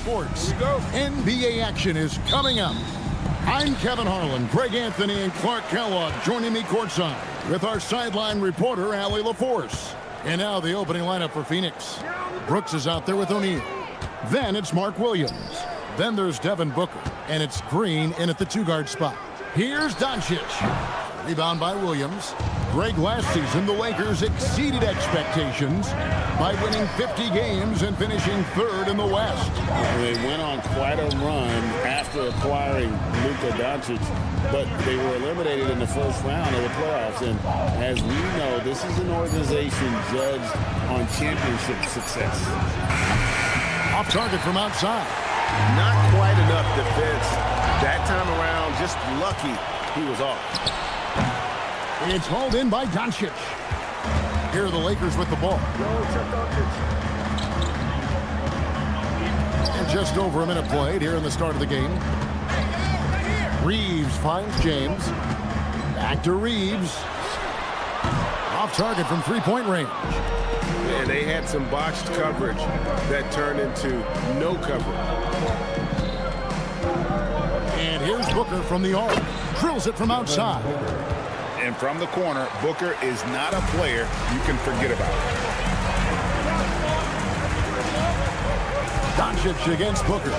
Sports. NBA action is coming up. I'm Kevin Harlan, Greg Anthony, and Clark Kellogg joining me courtside with our sideline reporter, Allie LaForce. And now the opening lineup for Phoenix. Brooks is out there with O'Neal. Then it's Mark Williams. Then there's Devin Booker. And it's Green in at the two-guard spot. Here's Doncic. Rebound by Williams. Greg, last season, the Lakers exceeded expectations by winning 50 games and finishing third in the West. They went on quite a run after acquiring Luka Doncic, but they were eliminated in the first round of the playoffs. And as we know, this is an organization judged on championship success. Off target from outside. Not quite enough defense. That time around, just lucky he was off. It's hauled in by Doncic. Here are the Lakers with the ball. And just over a minute played here in the start of the game. Reeves finds James. Back to Reeves. Off target from three-point range. And they had some botched coverage that turned into no coverage. And here's Booker from the arc. Drills it from outside. And from the corner, Booker is not a player you can forget about. Doncic against Booker.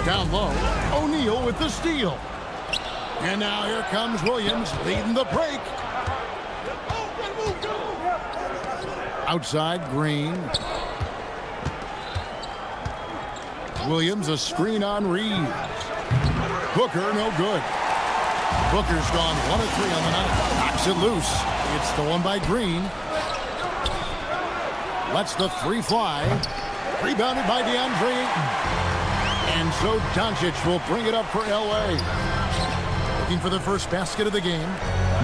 Down low, O'Neal with the steal. And now here comes Williams leading the break. Outside, Green. Williams, a screen on Reeves. Booker, no good. Booker's gone 1 of 3 on the night. Knocks it loose. It's stolen by Green. Lets the three fly. Rebounded by DeAndre Ayton. And so Doncic will bring it up for LA. Looking for the first basket of the game.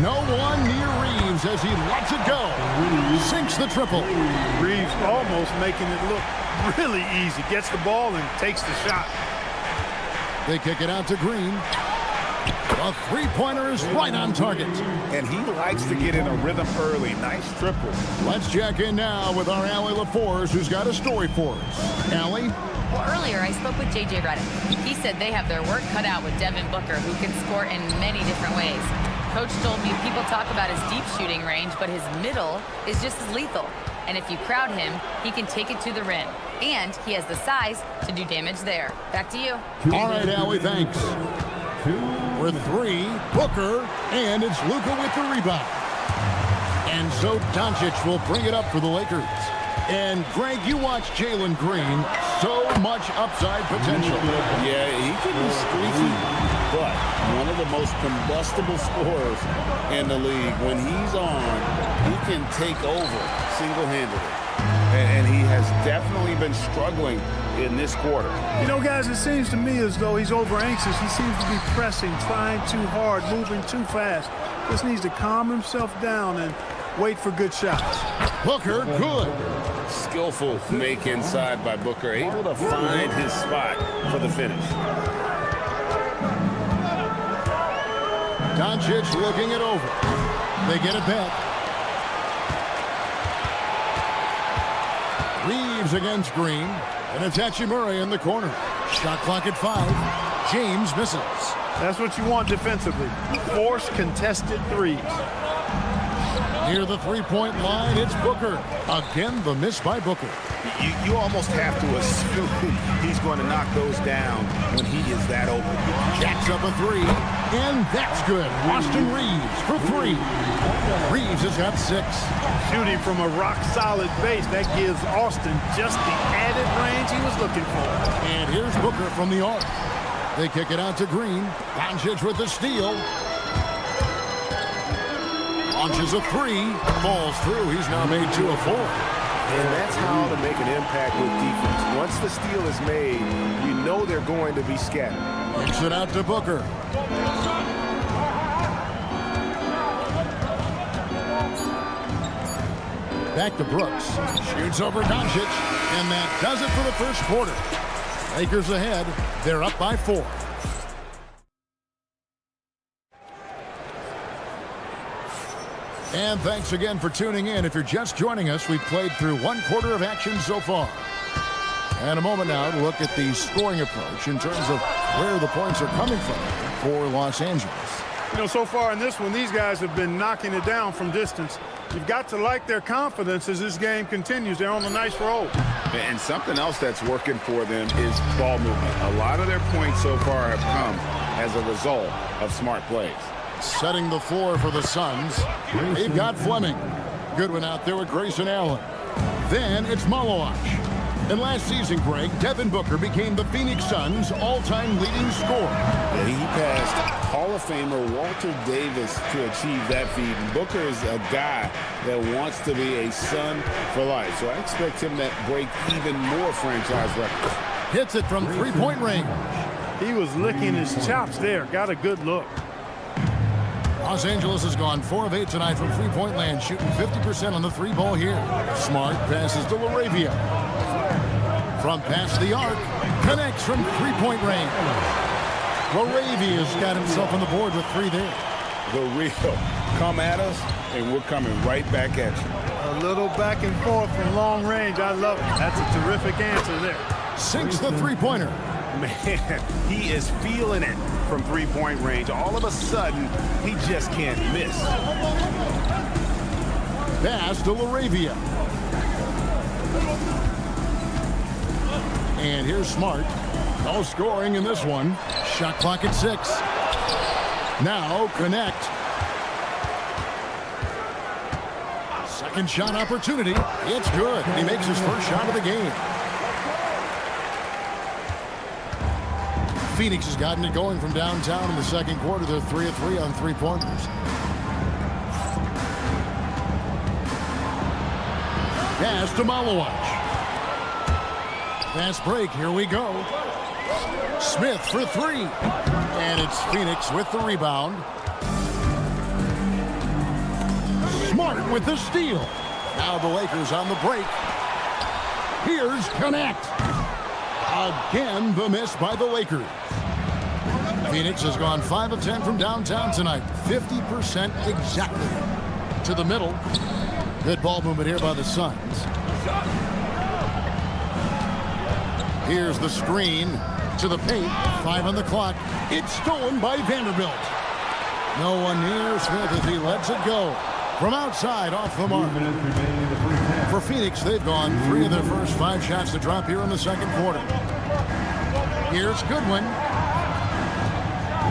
No one near Reeves as he lets it go. Sinks the triple. Reeves almost making it look really easy. Gets the ball and takes the shot. They kick it out to Green. The three-pointer is right on target. And he likes to get in a rhythm early. Nice triple. Let's check in now with our Allie LaForce, who's got a story for us. Allie? Well, earlier I spoke with J.J. Redick. He said they have their work cut out with Devin Booker, who can score in many different ways. Coach told me people talk about his deep shooting range, but his middle is just as lethal. And if you crowd him, he can take it to the rim. And he has the size to do damage there. Back to you. All right, Allie, thanks. With 3, Booker, and it's Luka with the rebound. And so Doncic will bring it up for the Lakers. And Greg, you watch Jalen Green, so much upside potential. Yeah, he can be streaky, but one of the most combustible scorers in the league. When he's on, he can take over single-handedly. And he has definitely been struggling in this quarter. You know, guys, it seems to me as though he's over-anxious. He seems to be pressing, trying too hard, moving too fast. Just needs to calm himself down and wait for good shots. Booker, good. Skillful make inside by Booker, able to find his spot for the finish. Doncic looking it over. They get it back. Reeves against Green. And it's Hachimura in the corner. Shot clock at 5. James misses. That's what you want defensively. Force contested threes. Near the three-point line, it's Booker. Again, the miss by Booker. You almost have to assume he's going to knock those down when he is that open. Jacks up a 3, and that's good. Austin Reeves for 3. Reeves has got 6. Shooting from a rock-solid base, that gives Austin just the added range he was looking for. And here's Booker from the arc. They kick it out to Green. Doncic with the steal. Launches a 3, falls through. He's now made 2 of 4. And that's how to make an impact with defense. Once the steal is made, you know they're going to be scattered. Kicks it out to Booker. Back to Brooks. Shoots over Doncic. And that does it for the first quarter. Lakers ahead. They're up by 4. And thanks again for tuning in. If you're just joining us, we've played through 1 quarter of action so far. And a moment now to look at the scoring approach in terms of where the points are coming from for Los Angeles. You know, so far in this one, these guys have been knocking it down from distance. You've got to like their confidence as this game continues. They're on a nice roll. And something else that's working for them is ball movement. A lot of their points so far have come as a result of smart plays. Setting the floor for the Suns. They've got Fleming. Good one out there with Grayson Allen. Then it's Malawach. And last season, Greg, Devin Booker became the Phoenix Suns' all-time leading scorer. Yeah, he passed Hall of Famer Walter Davis to achieve that feat. And Booker is a guy that wants to be a Sun for life. So I expect him to break even more franchise records. Hits it from three-point range. He was licking his chops there. Got a good look. Los Angeles has gone 4 of 8 tonight from three-point land, shooting 50% on the three ball here. Smart passes to LaRavia. From past the arc, connects from three-point range. LaRavia's got himself on the board with 3 there. The real come at us, and we're coming right back at you. A little back and forth from long range. I love it. That's a terrific answer there. Sinks the three-pointer. Man, he is feeling it from three-point range. All of a sudden, he just can't miss. Pass to LaRavia. And here's Smart. No scoring in this one. Shot clock at 6. Now connect. Second shot opportunity. It's good. He makes his first shot of the game. Phoenix has gotten it going from downtown in the second quarter. They're 3 of 3 on three-pointers. Pass to Malawach. Fast break. Here we go. Smith for 3. And it's Phoenix with the rebound. Smart with the steal. Now the Lakers on the break. Here's connect. Again, the miss by the Lakers. Phoenix has gone 5 of 10 from downtown tonight. 50% exactly. To the middle. Good ball movement here by the Suns. Here's the screen to the paint. 5 on the clock. It's stolen by Vanderbilt. No one near Smith as he lets it go. From outside, off the mark. For Phoenix, they've gone 3 of their first 5 shots to drop here in the second quarter. Here's Goodwin.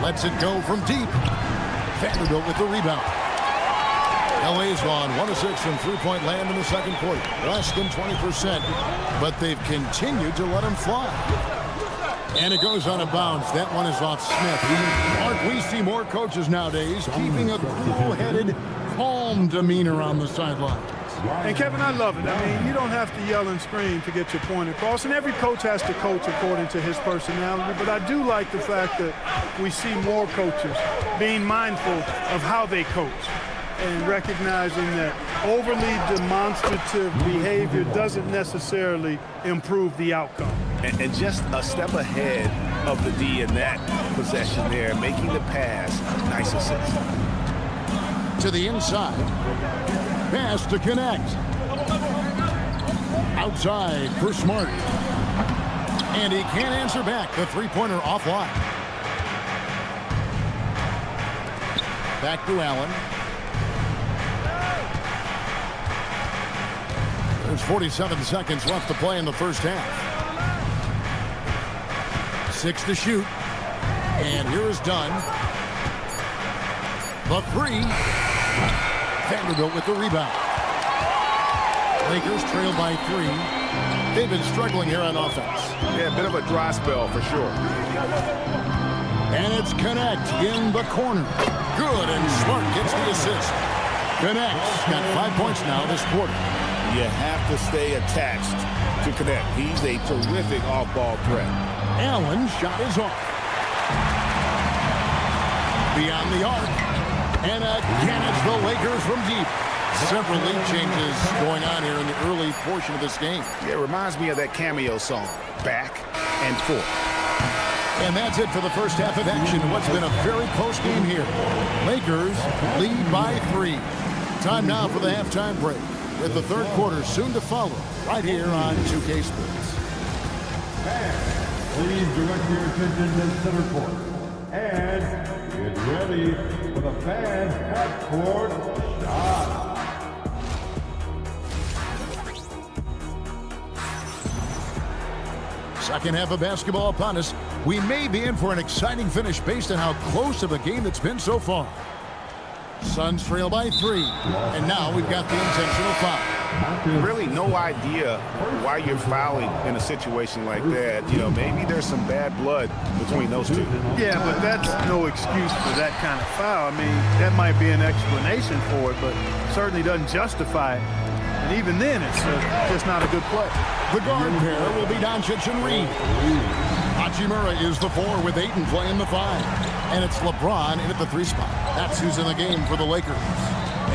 Lets it go from deep. Vanderbilt with the rebound. LA's gone 1 of 6 from three-point land in the second quarter. Less than 20%, but they've continued to let him fly. And it goes out of bounds. That one is off Smith. Mark, we see more coaches nowadays keeping a cool-headed, calm demeanor on the sideline. And Kevin, I love it. I mean, you don't have to yell and scream to get your point across, and every coach has to coach according to his personality, but I do like the fact that we see more coaches being mindful of how they coach and recognizing that overly demonstrative behavior doesn't necessarily improve the outcome. And just a step ahead of the D in that possession there, making the pass. Nice assist. To the inside. Pass to connect. Outside for Smart. And he can't answer back. The three-pointer offline. Back to Allen. There's 47 seconds left to play in the first half. 6 to shoot. And here is Dunn. The 3. Vanderbilt with the rebound. Lakers trail by 3. They've been struggling here on offense. Yeah, a bit of a dry spell for sure. And it's Connect in the corner. Good, and Smart gets the assist. Connect's got 5 points now this quarter. You have to stay attached to Connect. He's a terrific off-ball threat. Allen's shot is off. Beyond the arc. And again, it's the Lakers from deep. Several lead changes going on here in the early portion of this game. Yeah, it reminds me of that cameo song, Back and Forth. And that's it for the first half of action in what's been a very close game here. Lakers lead by 3. Time now for the halftime break, with the third quarter soon to follow right here on 2K Sports. Please direct your attention to center court. And get ready for the fan half-court shot. Second half of basketball upon us. We may be in for an exciting finish based on how close of a game it's been so far. Suns trail by 3. And now we've got the intentional foul. Really no idea why you're fouling in a situation like that. You know, maybe there's some bad blood between those two. Yeah, but that's no excuse for that kind of foul. I mean, that might be an explanation for it, but certainly doesn't justify it. And even then, it's just not a good play. The guard pair will be Doncic and Reed. Hachimura is the 4 with Ayton playing the 5. And it's LeBron in at the 3 spot. That's who's in the game for the Lakers.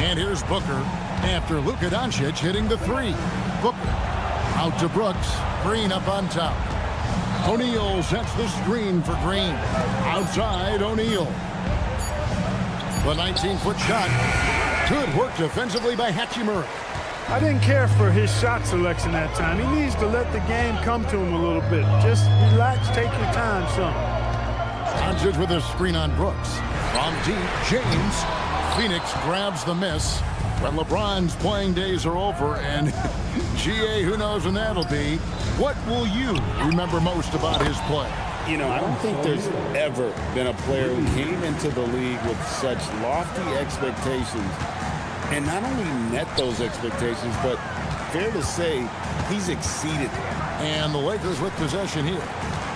And here's Booker after Luka Doncic hitting the 3. Booker out to Brooks. Green up on top. O'Neal sets the screen for Green. Outside O'Neal. The 19-foot shot. Good work defensively by Hachimura. I didn't care for his shot selection that time. He needs to let the game come to him a little bit. Just relax, take your time some. Doncic with a screen on Brooks. From deep, James. Phoenix grabs the miss. When LeBron's playing days are over, and GA, who knows when that'll be. What will you remember most about his play? You know, I don't think there's ever been a player who came into the league with such lofty expectations and not only met those expectations, but fair to say, he's exceeded them. And the Lakers with possession here.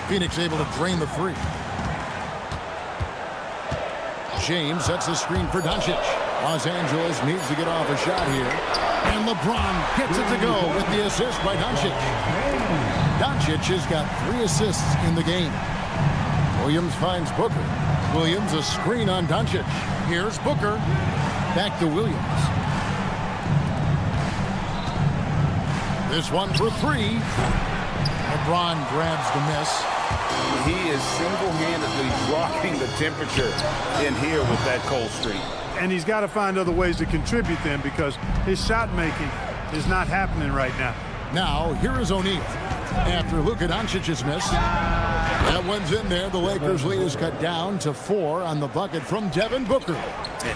Phoenix able to drain the 3. James sets the screen for Doncic. Los Angeles needs to get off a shot here. And LeBron gets it to go with the assist by Doncic. Doncic has got 3 assists in the game. Williams finds Booker. Williams a screen on Doncic. Here's Booker. Back to Williams. This one for 3. LeBron grabs the miss. He is single-handedly dropping the temperature in here with that cold streak. And he's got to find other ways to contribute then, because his shot making is not happening right now. Now, here is O'Neal. After Luka Doncic's miss. That one's in there. The Lakers' lead is cut down to 4 on the bucket from Devin Booker.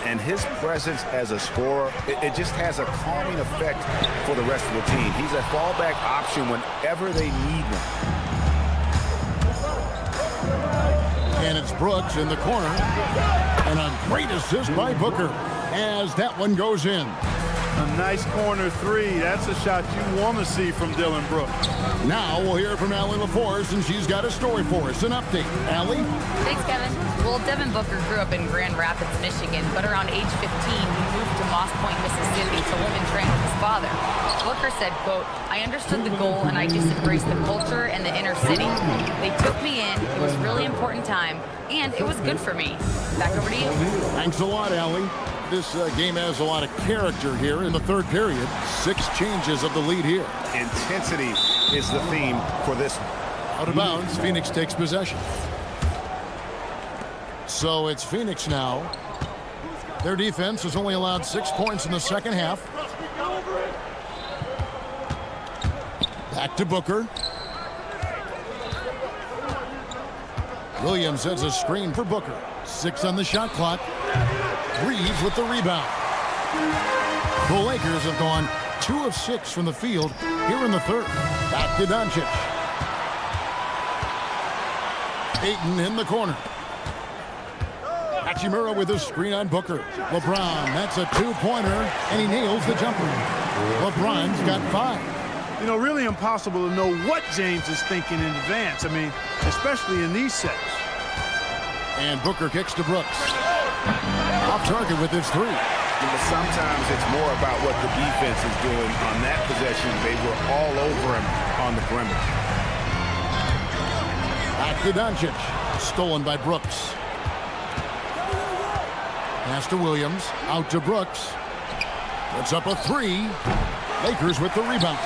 And his presence as a scorer, it just has a calming effect for the rest of the team. He's a fallback option whenever they need one. And it's Brooks in the corner. And a great assist by Booker as that one goes in. A nice corner 3. That's a shot you want to see from Dillon Brooks. Now we'll hear from Allie LaForce, and she's got a story for us. An update. Allie? Thanks, Kevin. Well, Devin Booker grew up in Grand Rapids, Michigan, but around age 15, he moved to Moss Point, Mississippi to live and train with his father. Booker said, quote, "I understood the goal and I just embraced the culture and the inner city. They took me in. It was a really important time, and it was good for me." Back over to you. Thanks a lot, Allie. This game has a lot of character here in the 3rd period. 6 changes of the lead here. Intensity is the theme for this one. Out of bounds, Phoenix takes possession. So it's Phoenix now. Their defense has only allowed 6 points in the second half. Back to Booker. Williams sets a screen for Booker. 6 on the shot clock. Reeves with the rebound. The Lakers have gone 2 of 6 from the field here in the 3rd. Back to Doncic. Ayton in the corner. Hachimura with a screen on Booker. LeBron, that's a 2-pointer, and he nails the jumper. LeBron's got 5. You know, really impossible to know what James is thinking in advance. I mean, especially in these sets. And Booker kicks to Brooks. Off target with his 3. But sometimes it's more about what the defense is doing. On that possession, they were all over him on the perimeter. Back to Doncic. Stolen by Brooks. Pass to Williams. Out to Brooks. Puts up a 3. Lakers with the rebound.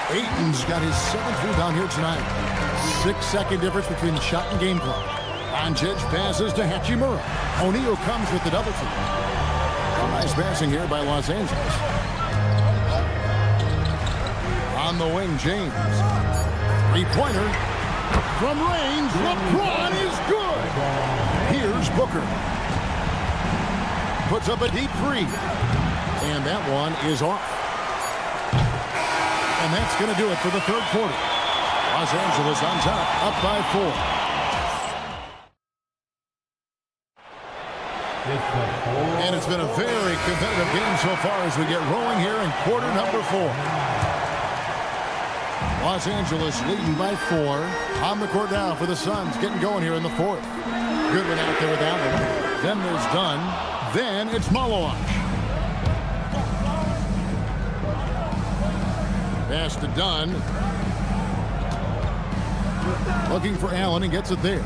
Ayton's got his 7th rebound here tonight. 6-second difference between the shot and game clock. Doncic passes to Hachimura. O'Neal comes with the double team. Nice passing here by Los Angeles. On the wing, James. 3-pointer. from range. LeBron is good. Here's Booker. Puts up a deep three. And that one is off. And that's going to do it for the third quarter. Los Angeles on top, up by 4. And it's been a very competitive game so far as we get rolling here in quarter number 4. Los Angeles leading by 4. On the court now for the Suns, getting going here in the 4th. Goodwin out there with Allen. Then there's Dunn. Then it's Malawach. Pass to Dunn. Looking for Allen and gets it there.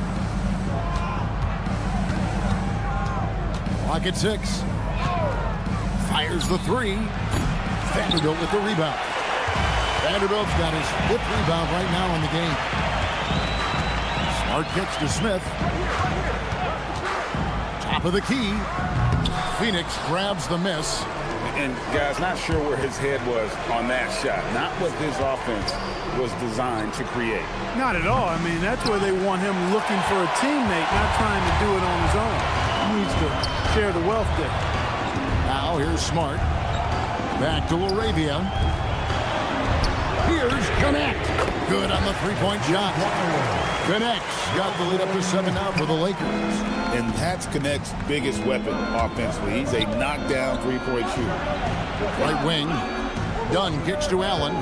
Clock at 6. Fires the 3. Vanderbilt with the rebound. Vanderbilt's got his 5th rebound right now in the game. Smart kicks to Smith. Top of the key. Phoenix grabs the miss. And guys, not sure where his head was on that shot. Not what this offense was designed to create. Not at all. I mean, that's where they want him looking for a teammate, not trying to do it on his own. He needs to share the wealth there. Now here's Smart. Back to Laravia. Here's Connect. Good on the three-point shot. Connect's got the lead up to 7 now for the Lakers. And that's Connect's biggest weapon offensively. He's a knockdown three-point shooter. Right wing. Dunn kicks to Allen.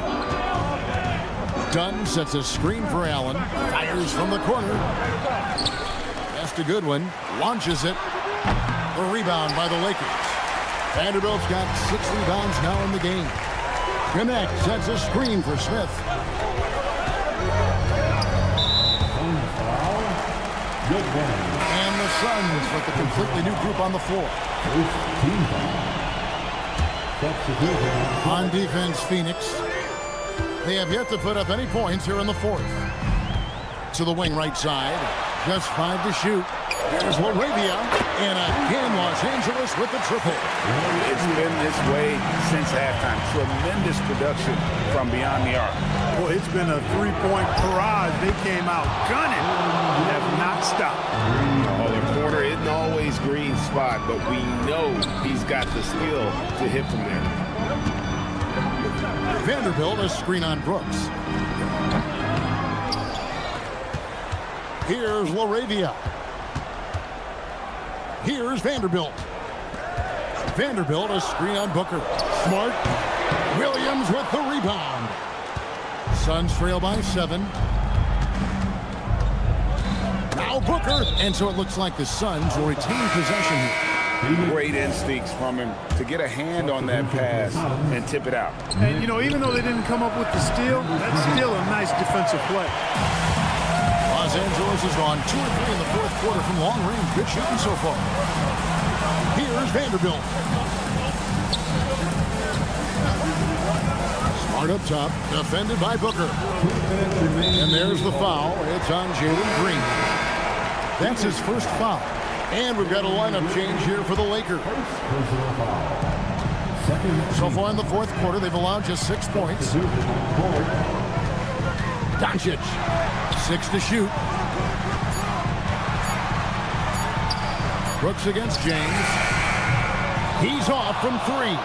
Dunn sets a screen for Allen. Fires from the corner. Pass to Goodwin. Launches it. The rebound by the Lakers. Vanderbilt's got 6 rebounds now in the game. Connect sets a screen for Smith. And the Suns with a completely new group on the floor. On defense, Phoenix. They have yet to put up any points here in the 4th. To the wing right side. Just 5 to shoot. There's Laravia. And again, Los Angeles with the triple. It's been this way since halftime. Tremendous production from beyond the arc. Well, it's been a three-point barrage. They came out gunning. Have not stopped. Oh, the corner isn't always Green's spot, but we know he's got the skill to hit from there. Vanderbilt, a screen on Brooks. Here's Laravia. Here's Vanderbilt. Vanderbilt, a screen on Booker. Smart. Williams with the rebound. Suns trail by 7. Now Booker. And so it looks like the Suns will retain possession here. Great instincts from him to get a hand on that pass and tip it out. And, you know, even though they didn't come up with the steal, that's still a nice defensive play. Los Angeles has gone 2 or 3 in the 4th quarter from long range. Good shooting so far. Here's Vanderbilt. Smart up top, defended by Booker. And there's the foul. It's on Jalen Green. That's his first foul. And we've got a lineup change here for the Lakers. So far in the 4th quarter, they've allowed just 6 points. Doncic, 6 to shoot. Brooks against James. He's off from 3.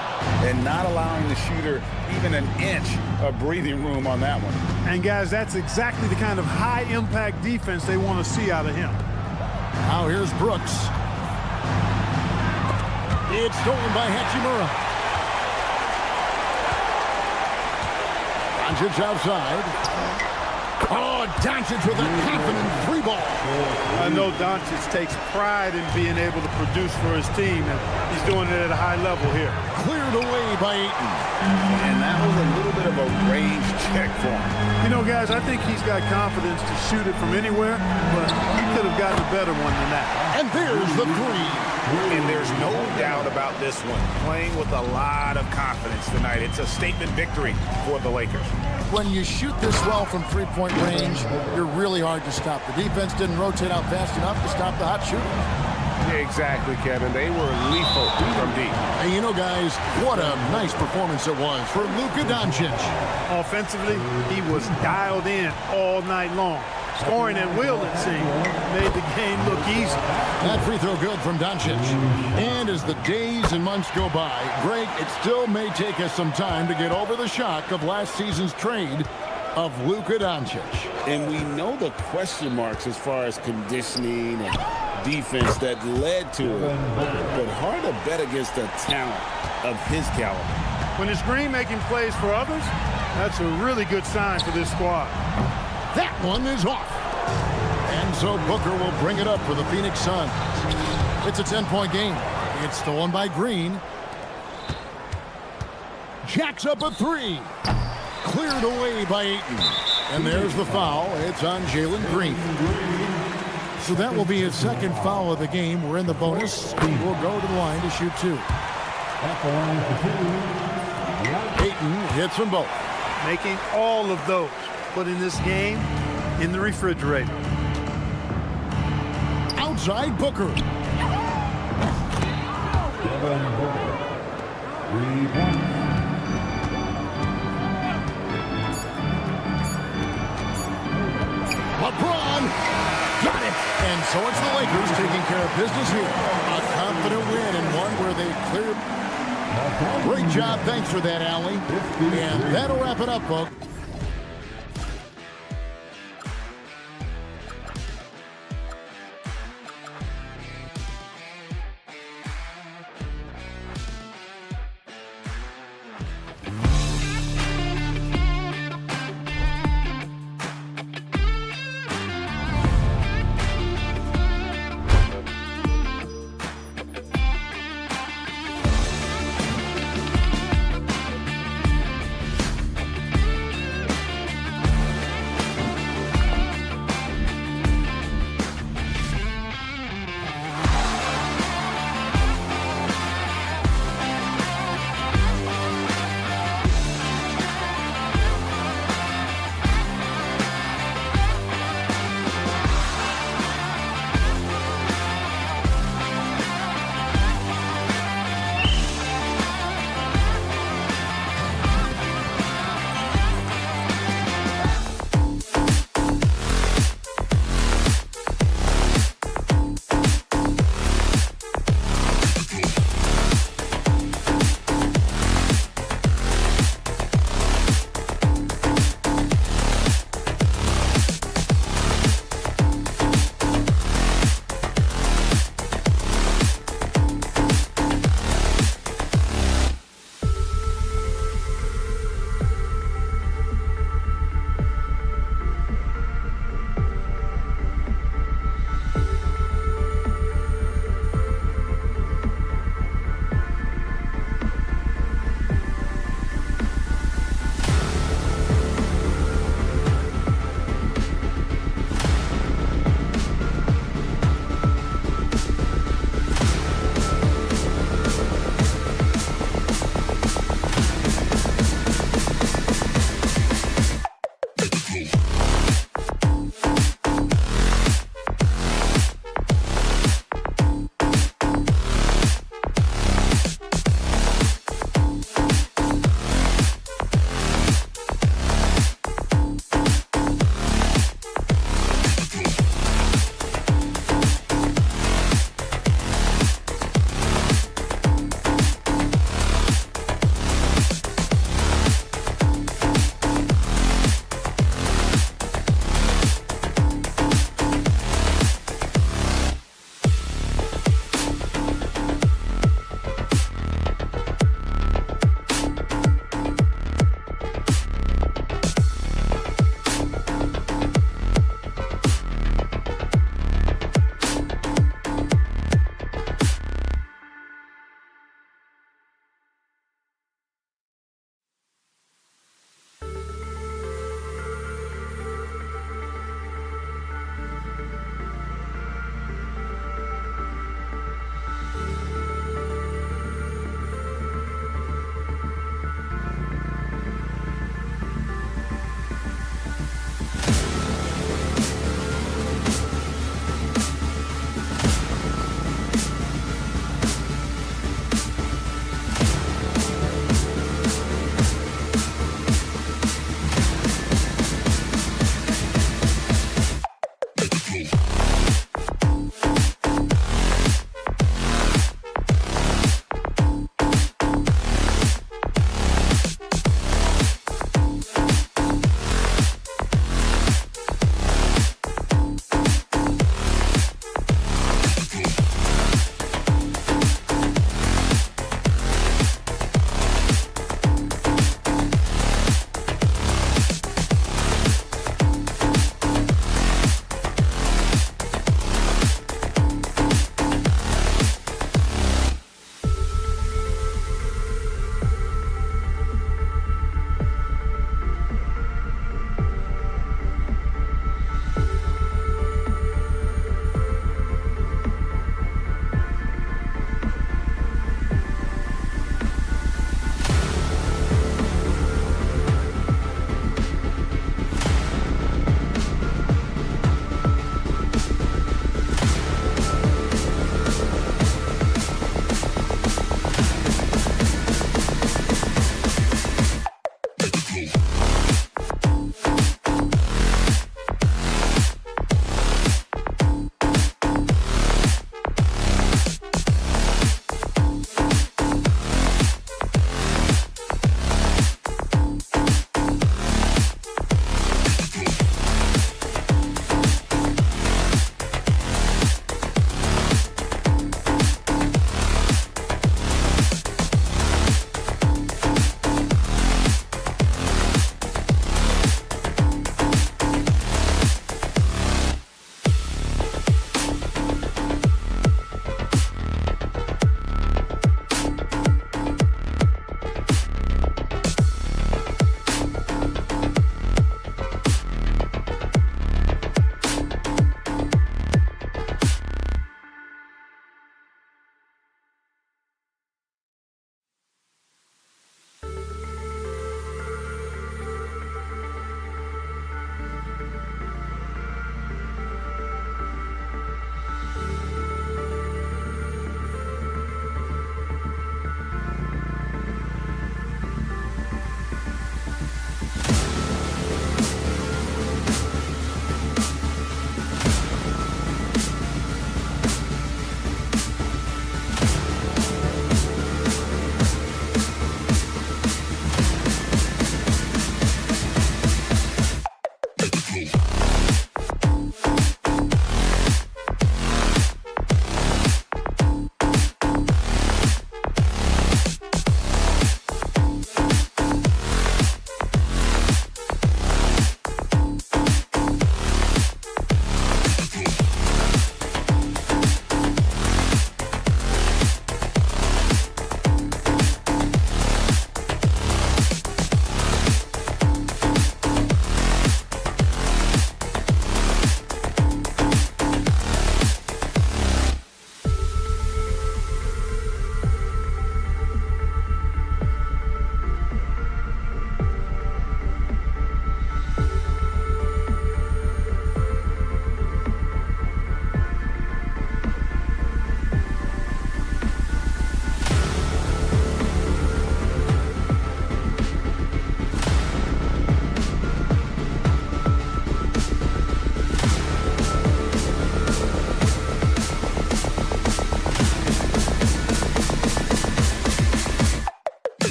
And not allowing the shooter even an inch of breathing room on that one. And, guys, that's exactly the kind of high-impact defense they want to see out of him. Now here's Brooks. It's stolen by Hachimura. Doncic outside. Oh, Doncic with a confident 3 ball. I know Doncic takes pride in being able to produce for his team, and he's doing it at a high level here. Cleared away by Ayton. And that was a little bit of a range check for him. You know, guys, I think he's got confidence to shoot it from anywhere, but he could have gotten a better one than that. And there's the 3. And there's no doubt about this one. Playing with a lot of confidence tonight. It's a statement victory for the Lakers. When you shoot this well from 3-point range, you're really hard to stop. The defense didn't rotate out fast enough to stop the hot shooter. Yeah, exactly, Kevin. They were lethal from deep. And you know, guys, what a nice performance it was for Luka Doncic. Offensively, he was dialed in all night long. Scoring at will, it seemed, made the game look easy. That free throw good from Doncic. And as the days and months go by, Greg, it still may take us some time to get over the shock of last season's trade of Luka Doncic. And we know the question marks as far as conditioning and defense that led to it. But hard to bet against the talent of his caliber. When it's Green making plays for others, that's a really good sign for this squad. That one is off. And so Booker will bring it up for the Phoenix Suns. It's a 10-point game. It's stolen by Green. Jacks up a three. Cleared away by Ayton. And there's the foul. It's on Jalen Green. So that will be his second foul of the game. We're in the bonus. He will go to the line to shoot two. Ayton hits them both. Making all of those. Putting this game in the refrigerator. Outside Booker. LeBron got it. And so it's the Lakers taking care of business here. A confident win and one where they cleared. Great job. Thanks for that, Allie. And that'll wrap it up, folks.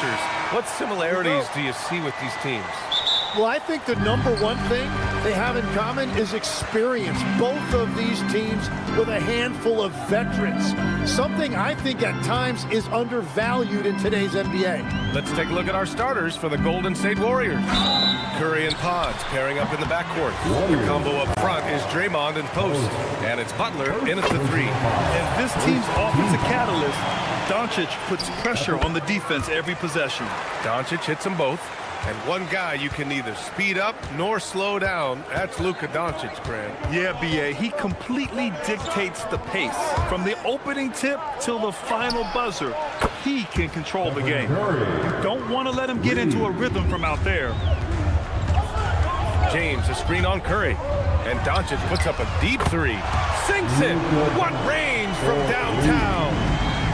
pitchers. What similarities do you see with these teams? Well, I think the number one thing they have in common is experience. Both of these teams with a handful of veterans. Something I think at times is undervalued in today's NBA. Let's take a look at our starters for the Golden State Warriors. Curry and Pods pairing up in the backcourt. The combo up front is Draymond and post. And it's Butler in at the 3. As this team's offensive catalyst, Doncic puts pressure on the defense every possession. Doncic hits them both. And one guy you can neither speed up nor slow down, that's Luka Doncic, Grant. Yeah, B.A., he completely dictates the pace. From the opening tip till the final buzzer, he can control the game. You don't want to let him get into a rhythm from out there. James, a screen on Curry. And Doncic puts up a deep 3. Sinks it! What range from downtown!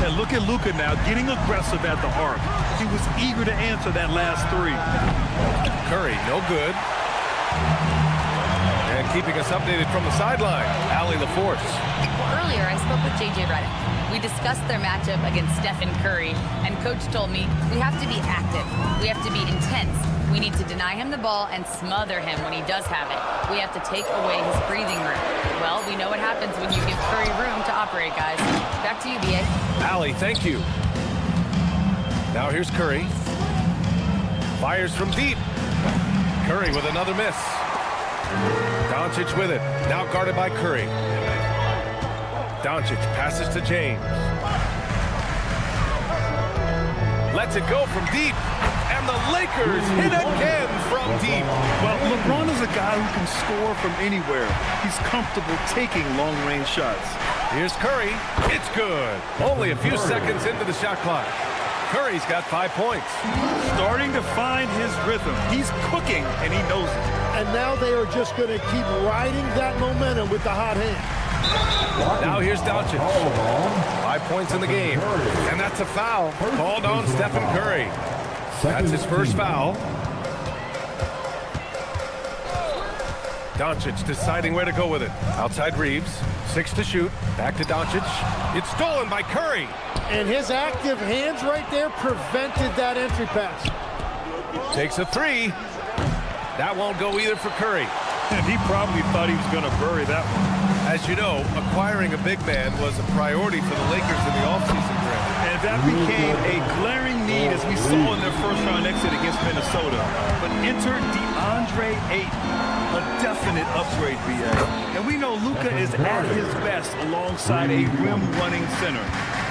And look at Luka now, getting aggressive at the arc. He was eager to answer that last 3. Curry, no good. And keeping us updated from the sideline, Allie LaForce. Earlier, I spoke with J.J. Redick. We discussed their matchup against Stephen Curry, and Coach told me we have to be active. We have to be intense. We need to deny him the ball and smother him when he does have it. We have to take away his breathing room. Well, we know what happens when you give Curry room to operate, guys. Back to you, B.A. Allie, thank you. Now here's Curry. Fires from deep. Curry with another miss. Doncic with it. Now guarded by Curry. Doncic passes to James. Lets it go from deep. And the Lakers hit again from deep. Well, LeBron is a guy who can score from anywhere. He's comfortable taking long-range shots. Here's Curry. It's good. Only a few seconds into the shot clock. Curry's got 5 points. Starting to find his rhythm. He's cooking, and he knows it. And now they are just going to keep riding that momentum with the hot hand. Now here's Doncic. 5 points in the game. And that's a foul called on Stephen Curry. That's his first foul. Doncic deciding where to go with it. Outside Reeves. 6 to shoot. Back to Doncic. It's stolen by Curry. And his active hands right there prevented that entry pass. Takes a 3. That won't go either for Curry. And he probably thought he was going to bury that one. As you know, acquiring a big man was a priority for the Lakers in the offseason, Grant. And that became a glaring need as we saw in their first-round exit against Minnesota. But enter DeAndre Ayton, a definite upgrade, B.A. And we know Luka is at his best alongside a rim-running center.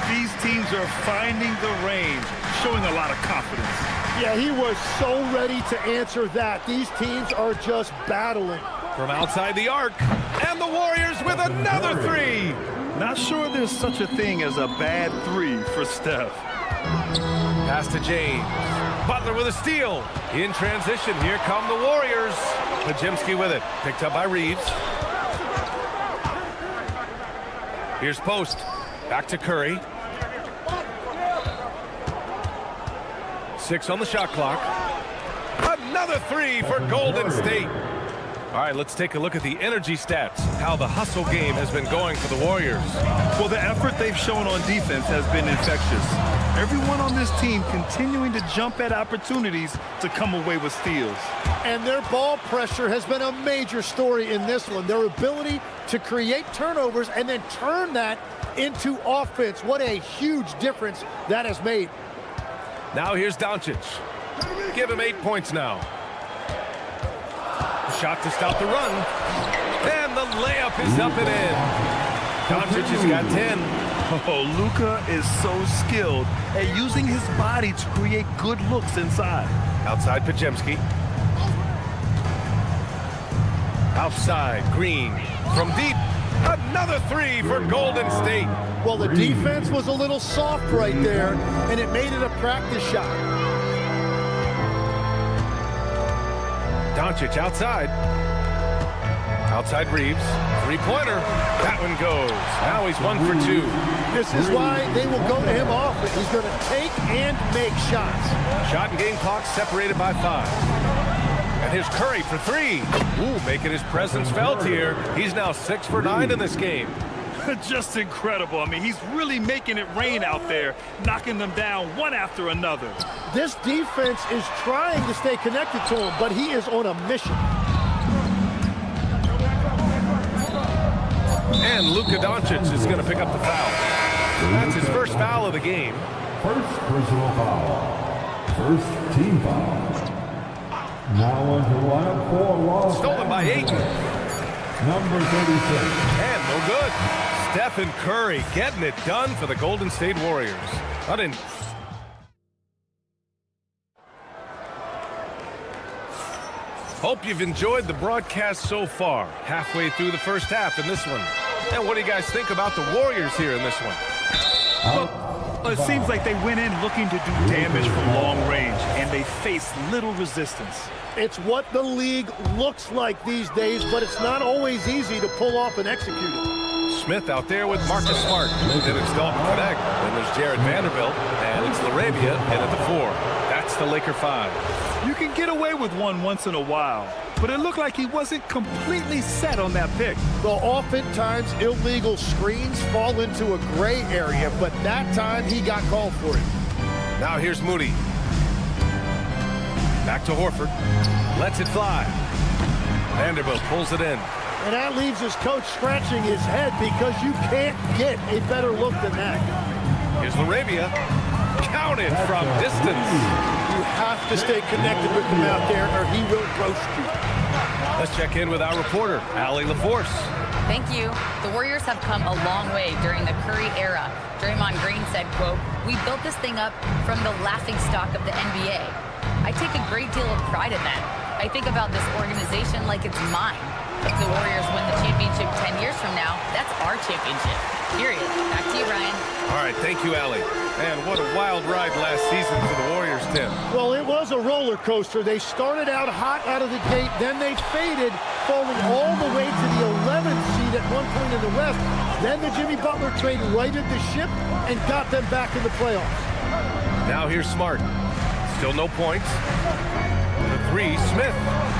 These teams are finding the range, showing a lot of confidence. Yeah, he was so ready to answer that. These teams are just battling. From outside the arc, and the Warriors with another 3. Not sure there's such a thing as a bad 3 for Steph. Pass to James. Butler with a steal. In transition, here come the Warriors. Pajemski with it. Picked up by Reeves. Here's Post. Back to Curry. 6 on the shot clock. Another 3 for Golden State. All right, let's take a look at the energy stats, how the hustle game has been going for the Warriors. Well, the effort they've shown on defense has been infectious. Everyone on this team continuing to jump at opportunities to come away with steals. And their ball pressure has been a major story in this one. Their ability to create turnovers and then turn that into offense. What a huge difference that has made. Now here's Doncic. Give him 8 points now. Shot to stop the run. And the layup is up and in. Doncic has got 10. Oh, Luka is so skilled at using his body to create good looks inside. Outside Pajemski. Outside Green. From deep. Another 3 for Golden State. Well, the defense was a little soft right there, and it made it a practice shot. Doncic outside. Outside Reeves. 3-pointer. That one goes. Now he's 1 for 2. This is why they will go to him often. He's going to take and make shots. Shot and game clock separated by 5. And here's Curry for 3. Ooh, making his presence felt here. He's now 6 for 9 in this game. Just incredible. I mean, he's really making it rain out there, knocking them down one after another. This defense is trying to stay connected to him, but he is on a mission. And Luka Doncic is going to pick up the foul. That's his first foul of the game. First personal foul. First team foul. Now on to line 4 loss. Stolen by Ayton. Number 36. And no good. Stephen Curry getting it done for the Golden State Warriors. Hope you've enjoyed the broadcast so far. Halfway through the first half in this one. And what do you guys think about the Warriors here in this one? Well, it seems like they went in looking to do damage from long range, and they faced little resistance. It's what the league looks like these days, but it's not always easy to pull off and execute it. Smith out there with Marcus Smart. Then it's Dalton Connect. Then there's Jared Vanderbilt. And it's LaRavia in at the 4. That's the Laker 5. You can get away with one once in a while, but it looked like he wasn't completely set on that pick. Well, oftentimes illegal screens fall into a gray area, but that time he got called for it. Now here's Moody. Back to Horford. Lets it fly. Vanderbilt pulls it in. And that leaves his coach scratching his head because you can't get a better look than that. Here's LaRavia. Counted from distance. You have to stay connected with him out there or he will roast you. Let's check in with our reporter, Allie LaForce. Thank you. The Warriors have come a long way during the Curry era. Draymond Green said, quote, "We built this thing up from the laughingstock of the NBA. I take a great deal of pride in that. I think about this organization like it's mine. If the Warriors win the championship 10 years from now, that's our championship. Period." Back to you, Ryan. All right, thank you, Allie. And what a wild ride last season for the Warriors, Tim. Well, it was a roller coaster. They started out hot out of the gate, then they faded, falling all the way to the 11th seed at one point in the West. Then the Jimmy Butler trade righted the ship and got them back in the playoffs. Now here's Smart. Still no points. The 3, Smith.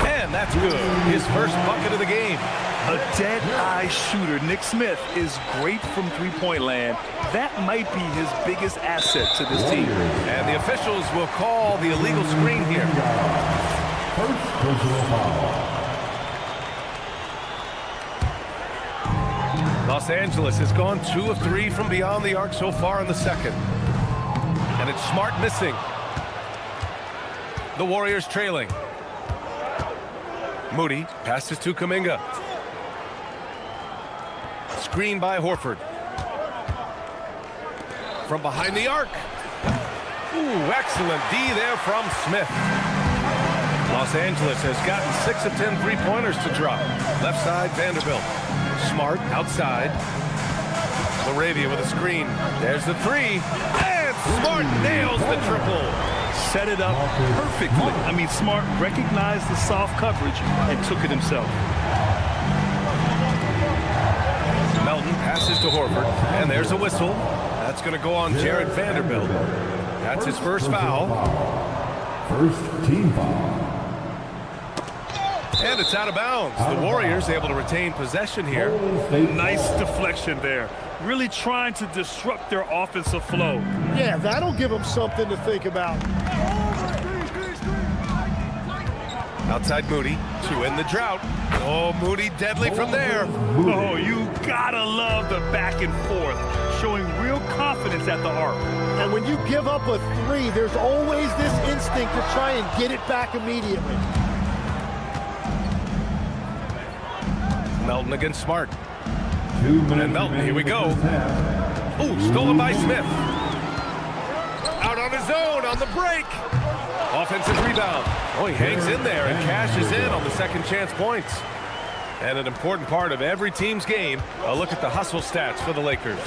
And that's good. His first bucket of the game. A dead-eye shooter. Nick Smith is great from three-point land. That might be his biggest asset to this team. And the officials will call the illegal screen here. First personal foul. Los Angeles has gone 2 of 3 from beyond the arc so far in the second. And it's Smart missing. The Warriors trailing. Moody passes to Kuminga. Screen by Horford. From behind the arc. Ooh, excellent D there from Smith. Los Angeles has gotten 6 of 10 three-pointers to drop. Left side, Vanderbilt. Smart outside. LaRavia with a screen. There's the 3. And Smart nails the triple. Set it up perfectly. I mean, Smart recognized the soft coverage and took it himself. Melton passes to Horford, and there's a whistle. That's going to go on Jared Vanderbilt. That's his first foul. First team foul. And it's out of bounds. The Warriors able to retain possession here. Nice deflection there. Really trying to disrupt their offensive flow. Yeah, that'll give them something to think about. Outside Moody to end the drought. Oh, Moody deadly from there. Oh, you gotta love the back and forth, showing real confidence at the arc. And when you give up a 3, there's always this instinct to try and get it back immediately. Melton against Smart. 2 minutes. And Melton, here we go. Oh, stolen by Smith. Out on his own on the break. Offensive rebound. Oh, he hangs in there and cashes in on the second chance points. And an important part of every team's game, a look at the hustle stats for the Lakers.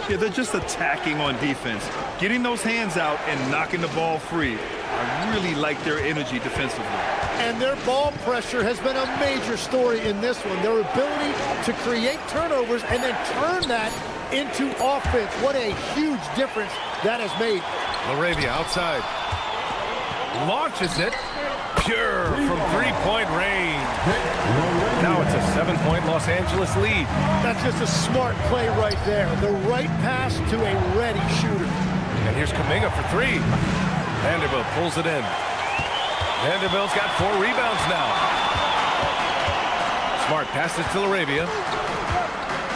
Yeah, they're just attacking on defense, getting those hands out and knocking the ball free. I really like their energy defensively. And their ball pressure has been a major story in this one. Their ability to create turnovers and then turn that into offense. What a huge difference that has made. LaRavia outside. Launches it. pure from three-point range. Now it's a 7-point Los Angeles lead. That's just a smart play right there. The right pass to a ready shooter. And here's Kuminga for three. Vanderbilt pulls it in. Vanderbilt's got 4 rebounds now. Smart passes to Arabia.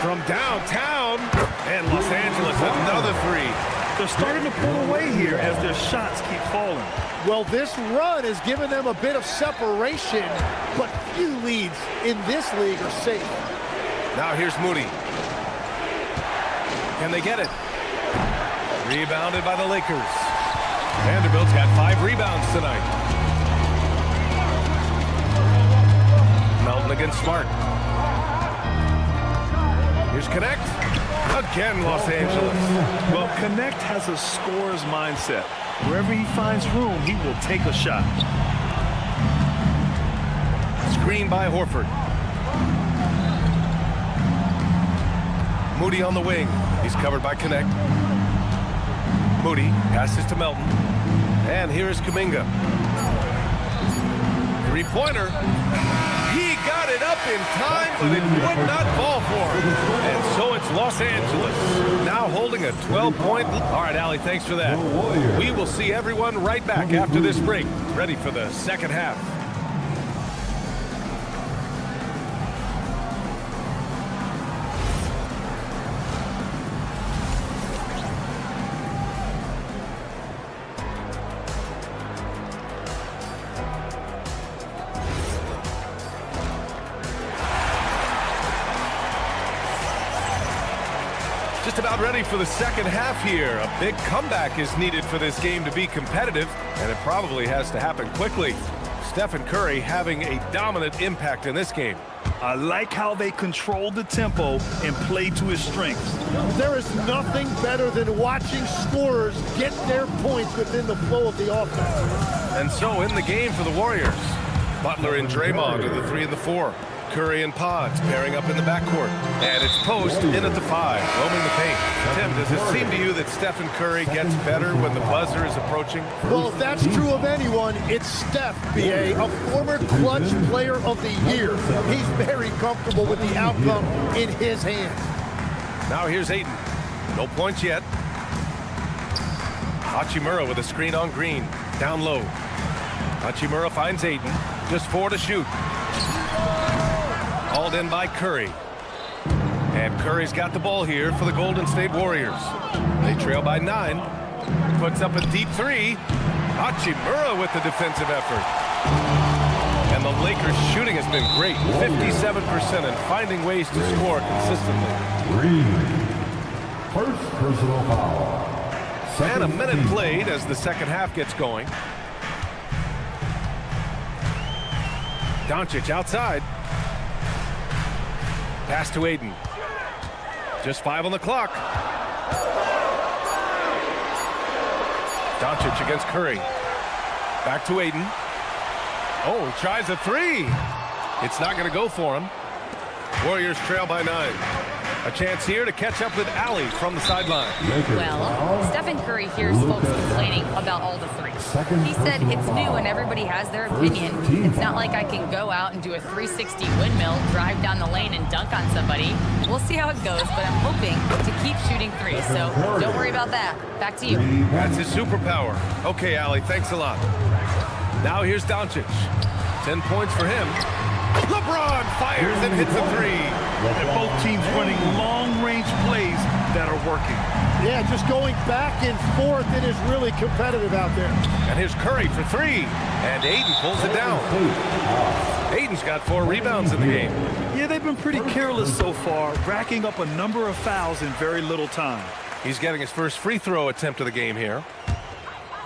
From downtown, and Los Angeles another three. They're starting to pull away here as their shots keep falling. Well, this run has given them a bit of separation, but few leads in this league are safe. Now here's Moody. Can they get it? Rebounded by the Lakers. Vanderbilt's got 5 rebounds tonight. Melton against Smart. Here's Connect. Again, Los Angeles. Well, Connect has a scorer's mindset. Wherever he finds room, he will take a shot. Screen by Horford. Moody on the wing. He's covered by Connect. Moody passes to Melton. And here is Kuminga. Three-pointer. He got it up in time, but it would not fall for him. And so it's Los Angeles now holding a 12-point. All right, Allie, thanks for that. We will see everyone right back after this break, ready for the second half. Just about ready for the second half here. A big comeback is needed for this game to be competitive, and it probably has to happen quickly. Stephen Curry having a dominant impact in this game. I like how they control the tempo and play to his strengths. There is nothing better than watching scorers get their points within the flow of the offense. And so in the game for the Warriors, Butler and Draymond are the 3 and the 4. Curry and Pods pairing up in the backcourt. And it's Post in at the 5, roaming the paint. Tim, does it seem to you that Stephen Curry gets better when the buzzer is approaching? Well, if that's true of anyone, it's Steph, B.A., a former clutch player of the year. He's very comfortable with the outcome in his hands. Now here's Ayton. No points yet. Hachimura with a screen on Green. Down low. Hachimura finds Ayton. Just 4 to shoot. Hauled in by Curry. And Curry's got the ball here for the Golden State Warriors. They trail by 9. Puts up a deep 3. Hachimura with the defensive effort. And the Lakers shooting has been great. 57% and finding ways to score consistently. First personal foul. And a minute played as the second half gets going. Doncic outside. Pass to Ayton. Just 5 on the clock. Doncic against Curry. Back to Ayton. Oh, he tries a 3. It's not going to go for him. Warriors trail by 9. A chance here to catch up with Allie from the sideline. Well, Stephen Curry hears folks complaining about all the threes. He said it's new and everybody has their opinion. It's not like I can go out and do a 360 windmill, drive down the lane and dunk on somebody. We'll see how it goes, but I'm hoping to keep shooting threes, so don't worry about that. Back to you. That's his superpower. Okay, Allie, thanks a lot. Now here's Doncic. 10 points for him. LeBron fires and hits a 3. And both teams running long-range plays that are working. Yeah, just going back and forth. It is really competitive out there. And here's Curry for 3. And Ayton pulls it down. Ayton's got 4 rebounds in the game. Yeah, they've been pretty careless so far, racking up a number of fouls in very little time. He's getting his first free throw attempt of the game here.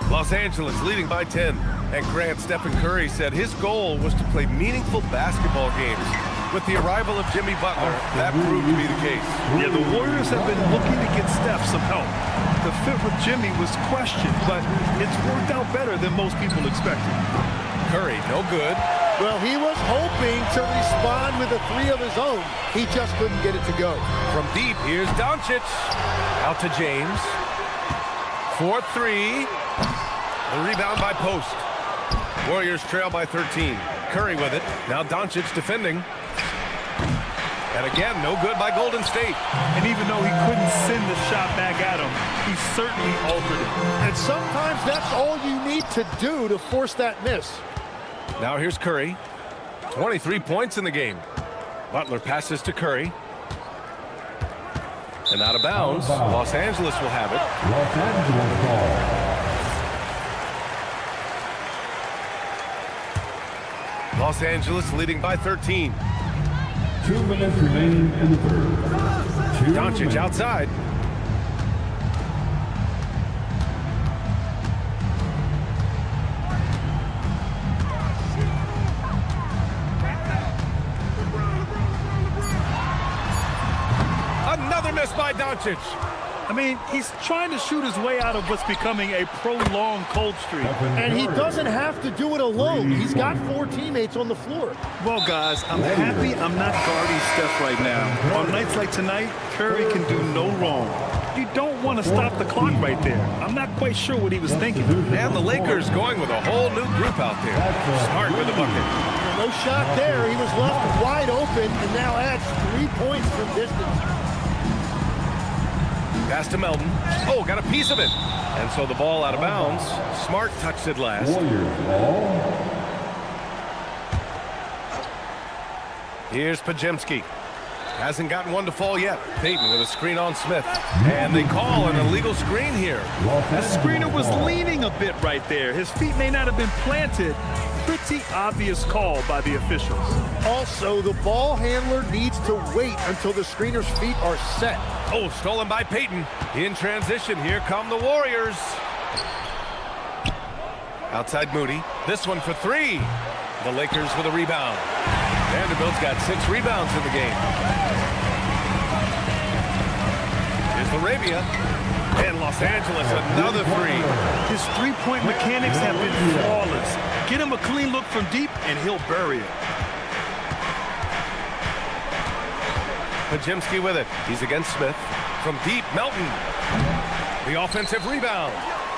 Los Angeles leading by 10. And Grant, Stephen Curry said his goal was to play meaningful basketball games. With the arrival of Jimmy Butler, that proved to be the case. Yeah, the Warriors have been looking to get Steph some help. The fit with Jimmy was questioned, but it's worked out better than most people expected. Curry, no good. Well, he was hoping to respond with a 3 of his own. He just couldn't get it to go. From deep, here's Doncic. Out to James. 4-3. The rebound by Post. Warriors trail by 13. Curry with it. Now Doncic defending. And again, no good by Golden State. And even though he couldn't send the shot back at him, he certainly altered it. And sometimes that's all you need to do to force that miss. Now here's Curry. 23 points in the game. Butler passes to Curry. And out of bounds. Los Angeles will have it. Los Angeles ball. Los Angeles leading by 13. 2 minutes remaining in the third. Doncic outside. Another miss by Doncic. I mean, he's trying to shoot his way out of what's becoming a prolonged cold streak. And he doesn't have to do it alone. He's got 4 teammates on the floor. Well, guys, I'm happy I'm not guarding Steph right now. On nights like tonight, Curry can do no wrong. You don't want to stop the clock right there. I'm not quite sure what he was thinking. And the Lakers going with a whole new group out there. Smart with the bucket. No shot there. He was left wide open and now adds 3 points from distance. Pass to Melton. Oh, got a piece of it. And so the ball out of bounds. Smart touched it last. Warriors ball. Here's Pajemski. Hasn't gotten one to fall yet. Payton with a screen on Smith. And they call an illegal screen here. That screener was leaning a bit right there. His feet may not have been planted. Pretty obvious call by the officials. Also, the ball handler needs to wait until the screener's feet are set. Oh, stolen by Payton. In transition, here come the Warriors. Outside Moody. This one for 3. The Lakers with a rebound. Vanderbilt's got 6 rebounds in the game. Here's Laravia. And Los Angeles, another 3. His three-point mechanics have been flawless. Get him a clean look from deep, and he'll bury it. Pajemski with it. He's against Smith. From deep, Melton. The offensive rebound.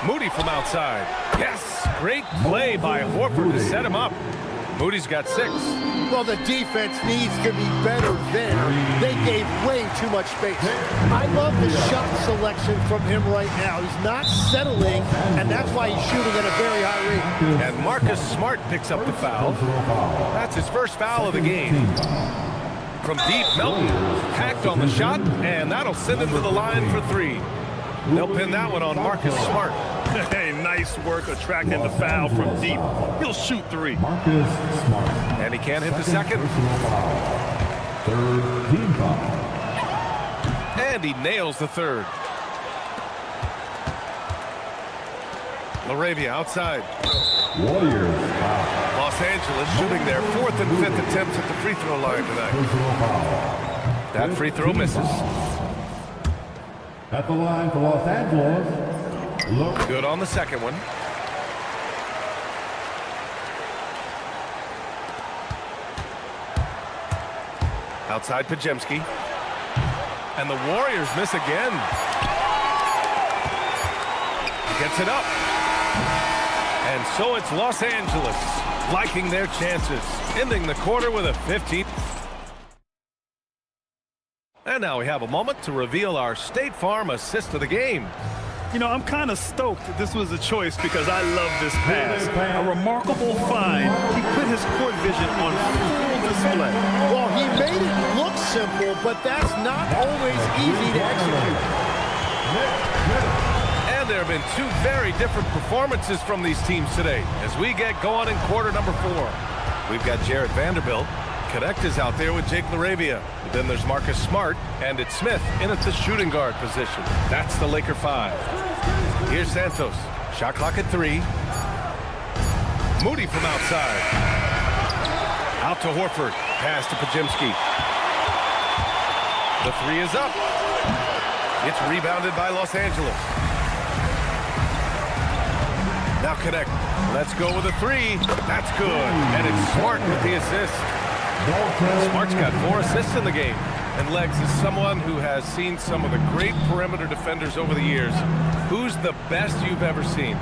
Moody from outside. Yes! Great play by Horford to set him up. Moody's got 6. Well, the defense needs to be better there. They gave way too much space. I love the shot selection from him right now. He's not settling, and that's why he's shooting at a very high rate. And Marcus Smart picks up the foul. That's his first foul of the game. From deep, Melton hacked on the shot, and that'll send him to the line for 3. They'll pin that one on Marcus Smart. Hey, nice work attracting the foul from deep. He'll shoot 3. Marcus Smart. And he can't hit the second. Third team foul. And he nails the third. Laravia outside. Warriors foul. Los Angeles shooting their 4th and 5th attempts at the free throw line tonight. That free throw misses. At the line for Los Angeles. Look. Good on the second one. Outside Pajemski. And the Warriors miss again. He gets it up. And so it's Los Angeles liking their chances, ending the quarter with a 15. And now we have a moment to reveal our State Farm assist of the game. You know, I'm kind of stoked that this was a choice because I love this pass. A remarkable find. He put his court vision on full display. Well, he made it look simple, but that's not always easy to execute. And there have been 2 very different performances from these teams today as we get going in quarter number 4. We've got Jarrett Vanderbilt. Connect is out there with Jake Laravia. Then there's Marcus Smart, and it's Smith in at the shooting guard position. That's the Laker 5. Here's Santos. Shot clock at 3. Moody from outside. Out to Horford. Pass to Pajemski. The 3 is up. It's rebounded by Los Angeles. Now Connect. Let's go with a 3. That's good. And it's Smart with the assist. Smart's got 4 assists in the game. And Legs is someone who has seen some of the great perimeter defenders over the years. Who's the best you've ever seen?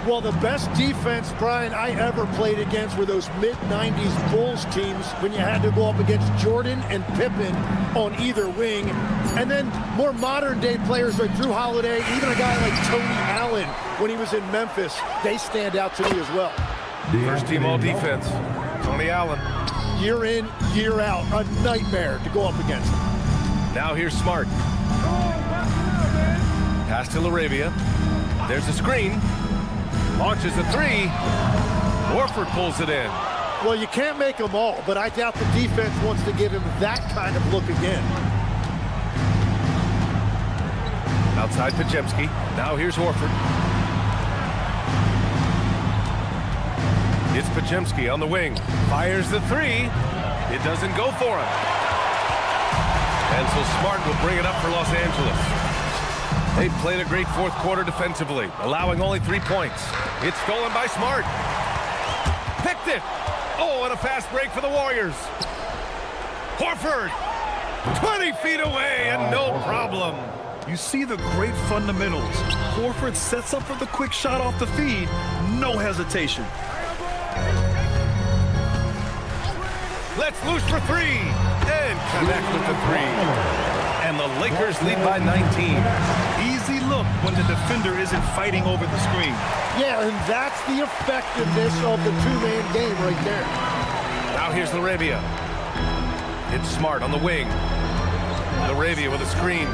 Well, the best defense, Brian, I ever played against were those mid-90s Bulls teams when you had to go up against Jordan and Pippen on either wing. And then more modern-day players like Drew Holiday, even a guy like Tony Allen when he was in Memphis, they stand out to me as well. First team all defense, Tony Allen. Year in, year out, a nightmare to go up against. Now here's Smart. Pass to LaRavia. There's a screen. Launches a three. Horford pulls it in. Well, you can't make them all, but I doubt the defense wants to give him that kind of look again. Outside Pajemski. Now here's Horford. It's Pajemski on the wing. Fires the three. It doesn't go for him. And so Smart will bring it up for Los Angeles. They played a great fourth quarter defensively, allowing only 3 points. It's stolen by Smart. Picked it. Oh, and a fast break for the Warriors. Horford, 20 feet away and no problem. You see the great fundamentals. Horford sets up for the quick shot off the feed. No hesitation. Let's loose for three. And connect with the three. And the Lakers lead by 19. Easy look when the defender isn't fighting over the screen. Yeah, and that's the effectiveness of the two-man game right there. Now here's LaRavia. It's Smart on the wing. LaRavia with a screen.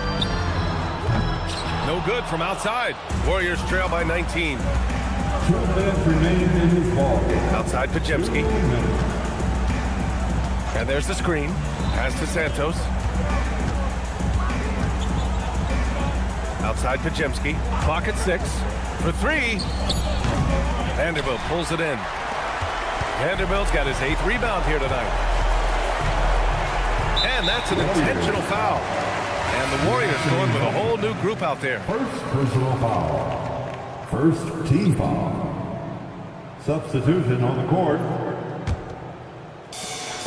No good from outside. Warriors trail by 19. 2 minutes remaining in this ball game. Outside Pajemski. And there's the screen. Pass to Santos. Outside Pajemski. Clock at 6. For three. Vanderbilt pulls it in. Vanderbilt's got his 8th rebound here tonight. And that's an intentional foul. And the Warriors going with a whole new group out there. First personal foul. First team foul. Substitution on the court.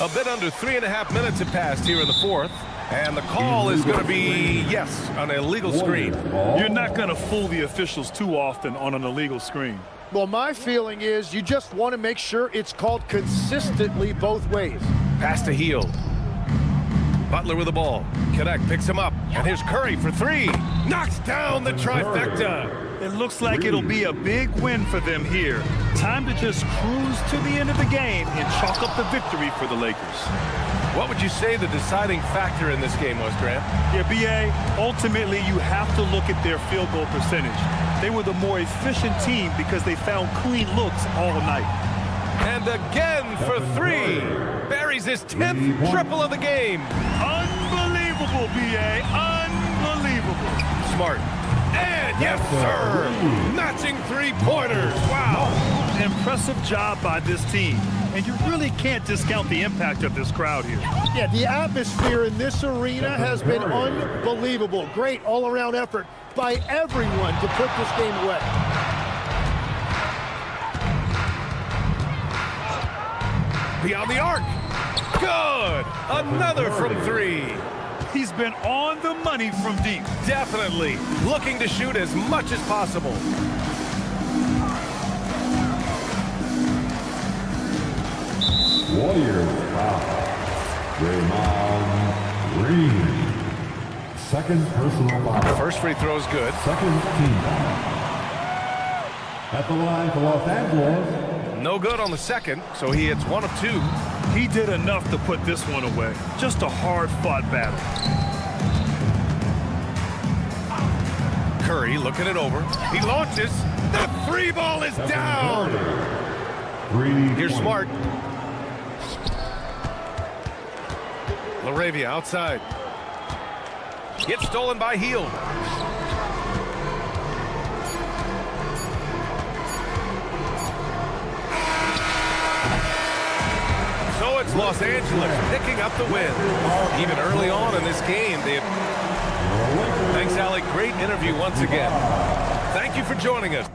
A bit under 3.5 minutes have passed here in the fourth. And the call is going to be, yes, an illegal screen. You're not going to fool the officials too often on an illegal screen. Well, my feeling is you just want to make sure it's called consistently both ways. Pass to Hield. Butler with the ball. Connect picks him up. And here's Curry for three. Knocks down the trifecta. It looks like it'll be a big win for them here. Time to just cruise to the end of the game and chalk up the victory for the Lakers. What would you say the deciding factor in this game was, Grant? Yeah, B.A., ultimately you have to look at their field goal percentage. They were the more efficient team because they found clean looks all night. And again for three. Buries his 10th triple of the game. Unbelievable, B.A., unbelievable. Smart. And yes, sir. Matching three-pointers. Wow. Impressive job by this team. And you really can't discount the impact of this crowd here. Yeah, the atmosphere in this arena has been unbelievable. Great all-around effort by everyone to put this game away. Beyond the arc. Good. Another from three. He's been on the money from deep. Definitely. Looking to shoot as much as possible. Warriors foul. Draymond Green. Second personal foul. First free throw is good. Second team foul. At the line for Los Angeles. No good on the second, so he hits 1 of 2. He did enough to put this one away. Just a hard-fought battle. Curry looking it over. He launches. The three ball is down. Here's Smart. LaRavia outside. It's stolen by Hield. So it's Los Angeles picking up the win. Even early on in this game, Thanks, Alec. Great interview once again. Thank you for joining us.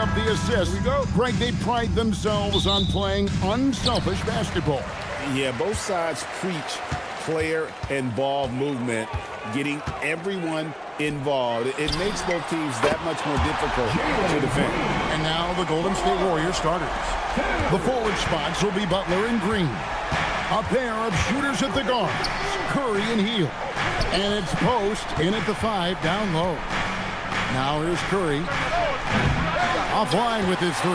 up the assist. Greg, they pride themselves on playing unselfish basketball. Yeah, both sides preach player and ball movement, getting everyone involved. It makes both teams that much more difficult to defend. And now the Golden State Warriors starters. The forward spots will be Butler and Green. A pair of shooters at the guards, Curry and Hield. And it's post in at the 5 down low. Now here's Curry. Offline with his 3.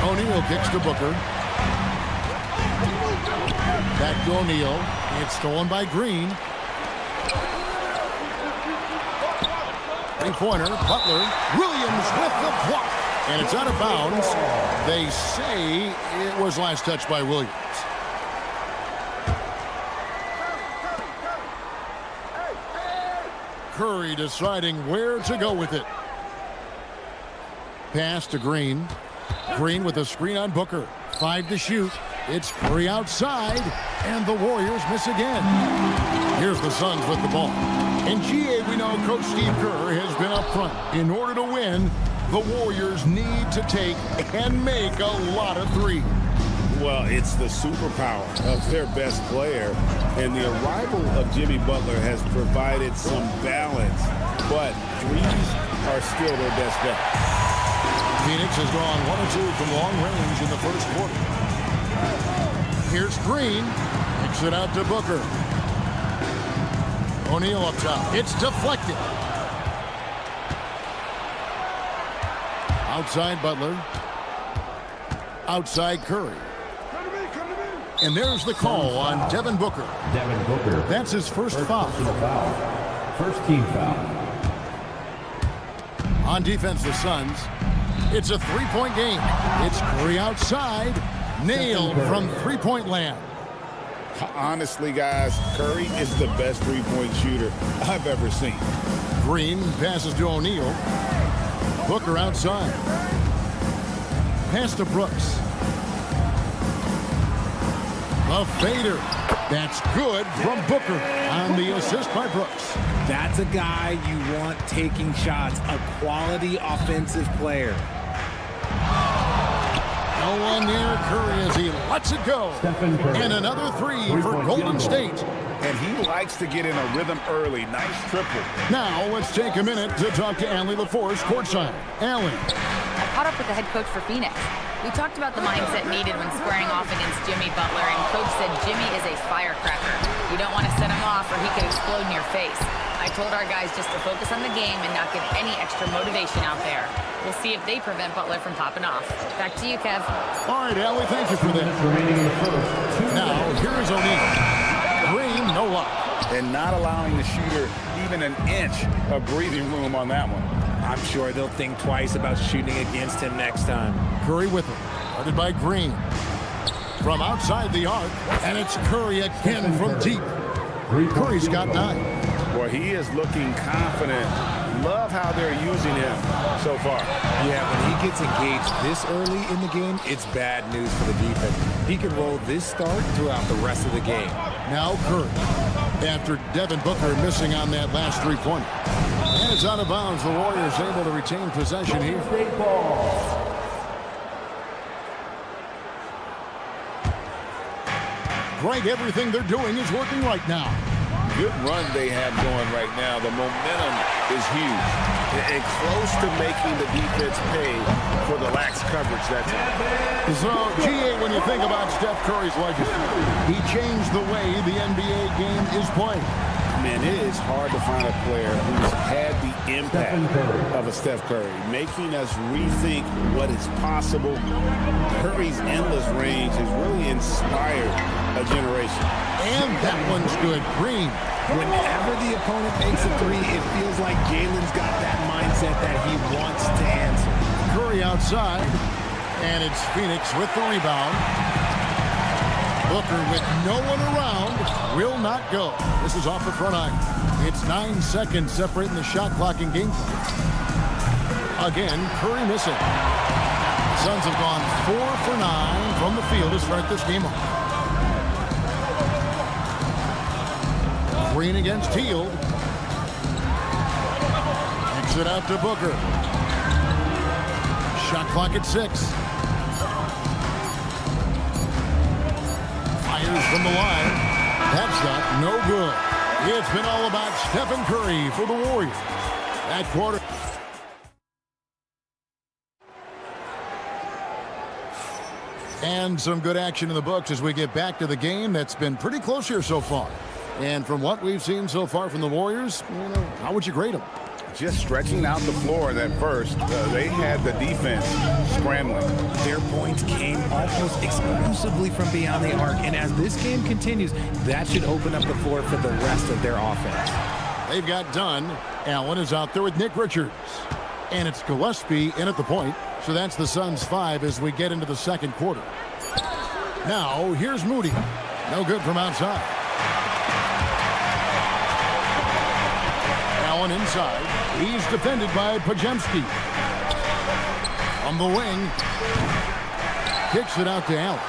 O'Neal kicks to Booker. Back to O'Neal. It's stolen by Green. Three-pointer, Butler. Williams with the block. And it's out of bounds. They say it was last touched by Williams. Curry deciding where to go with it. Pass to Green. Green with a screen on Booker. 5 to shoot. It's Curry outside, and the Warriors miss again. Here's the Suns with the ball. In GA, we know Coach Steve Kerr has been up front. In order to win, the Warriors need to take and make a lot of threes. Well, it's the superpower of their best player, and the arrival of Jimmy Butler has provided some balance, but threes are still their best bet. Phoenix has gone 1 or 2 from long range in the first quarter. Here's Green. Kicks it out to Booker. O'Neal up top. It's deflected. Outside Butler. Outside Curry. And there's the call on Devin Booker. Devin Booker. That's his first foul. First team foul. On defense, the Suns. It's a 3-point game. It's Curry outside. Nailed from 3-point land. Honestly, guys, Curry is the best 3-point shooter I've ever seen. Green passes to O'Neal. Booker outside. Pass to Brooks. A fader. That's good from Booker on the assist by Brooks. That's a guy you want taking shots, a quality offensive player. No one near Curry as he lets it go. And another 3 for Golden State. And he likes to get in a rhythm early. Nice triple. Now let's take a minute to talk to Allie LaForce courtside. Allie. I caught up with the head coach for Phoenix. We talked about the mindset needed when squaring off against Jimmy Butler, and Coach said Jimmy is a firecracker. You don't want to set him off or he could explode in your face. I told our guys just to focus on the game and not give any extra motivation out there. We'll see if they prevent Butler from popping off. Back to you, Kev. All right, Allie, thank you for that. Now, here's O'Neal. Green, no luck. And not allowing the shooter even an inch of breathing room on that one. I'm sure they'll think twice about shooting against him next time. Curry with him. Guarded by Green. From outside the arc, and it's Curry again from deep. Curry's got 9. Boy, he is looking confident. Love how they're using him so far. Yeah, when he gets engaged this early in the game, it's bad news for the defense. He can roll this start throughout the rest of the game. Now Curry. After Devin Booker missing on that last 3-pointer. And it's out of bounds. The Warriors able to retain possession here. Greg, everything they're doing is working right now. Good run they have going right now. The momentum is huge. And close to making the defense pay for the lax coverage that's in. So, GA, when you think about Steph Curry's legacy, he changed the way the NBA game is played. Man, it is hard to find a player who's had the impact of a Steph Curry, making us rethink what is possible. Curry's endless range has really inspired a generation. And that one's good. Green. Whenever the opponent makes a 3, it feels like Jalen's got that mindset that he wants to answer. Curry outside, and it's Phoenix with the rebound. Booker with no one around will not go. This is off the front iron. It's 9 seconds separating the shot clock and game clock. Again, Curry missing. Suns have gone 4 for 9 from the field to start this game off. Green against Hield. Kicks it out to Booker. Shot clock at 6. Fires from the line. That's not no good. It's been all about Stephen Curry for the Warriors. That quarter. And some good action in the books as we get back to the game that's been pretty close here so far. And from what we've seen so far from the Warriors, how would you grade them? Just stretching out the floor that first. They had the defense scrambling. Their points came almost exclusively from beyond the arc. And as this game continues, that should open up the floor for the rest of their offense. They've got Dunn. Allen is out there with Nick Richards. And it's Gillespie in at the point. So that's the Suns' 5 as we get into the second quarter. Now, here's Moody. No good from outside. Allen inside. He's defended by Podziemski. On the wing. Kicks it out to Allen.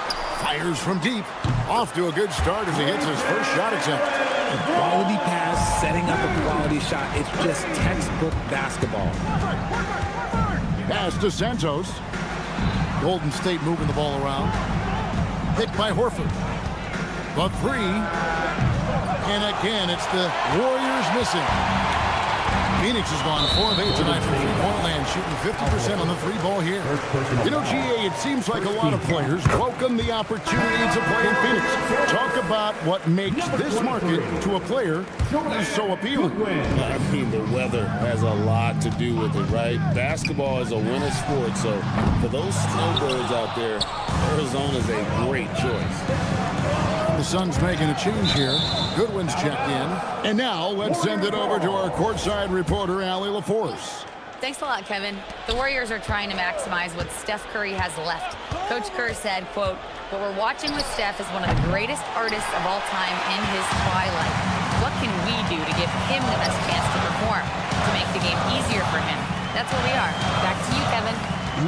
Fires from deep. Off to a good start as he hits his first shot attempt. A quality pass, setting up a quality shot. It's just textbook basketball. Pass to Santos. Golden State moving the ball around. Picked by Horford. The 3. And again, it's the Warriors missing. Phoenix has gone 4 of 8 tonight from three-point land, shooting 50% on the 3-ball here. You know, GA, it seems like a lot of players welcome the opportunity to play in Phoenix. Talk about what makes this market to a player so appealing. I mean, the weather has a lot to do with it, right? Basketball is a winter sport, so for those snowbirds out there, Arizona is a great choice. The Suns making a change here. Goodwin's checked in. And now let's send it over to our courtside reporter, Allie LaForce. Thanks a lot, Kevin. The Warriors are trying to maximize what Steph Curry has left. Coach Kerr said, quote, "What we're watching with Steph is one of the greatest artists of all time in his twilight. What can we do to give him the best chance to perform, to make the game easier for him?" That's what we are. Back to you, Kevin.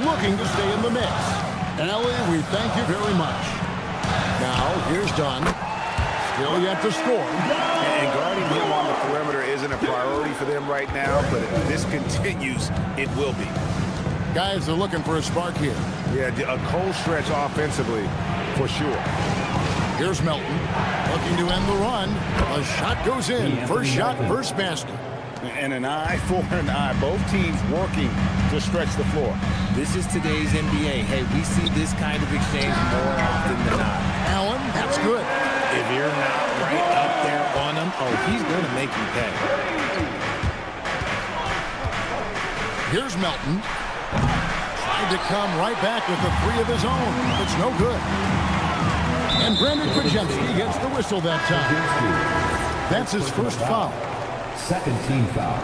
Looking to stay in the mix. Allie, we thank you very much. Now, here's Dunn. Still yet to score. And guarding him on the perimeter isn't a priority for them right now, but if this continues, it will be. Guys are looking for a spark here. Yeah, a cold stretch offensively, for sure. Here's Melton, looking to end the run. A shot goes in. First shot, first basket. And an eye for an eye. Both teams working to stretch the floor. This is today's NBA. Hey, we see this kind of exchange more often than not. Allen, that's good. If you're not right up there on him, oh, he's going to make you pay. Here's Melton. Tried to come right back with the 3 of his own. It's no good. And Brandon Podziemski gets the whistle that time. That's his first foul. Second team foul.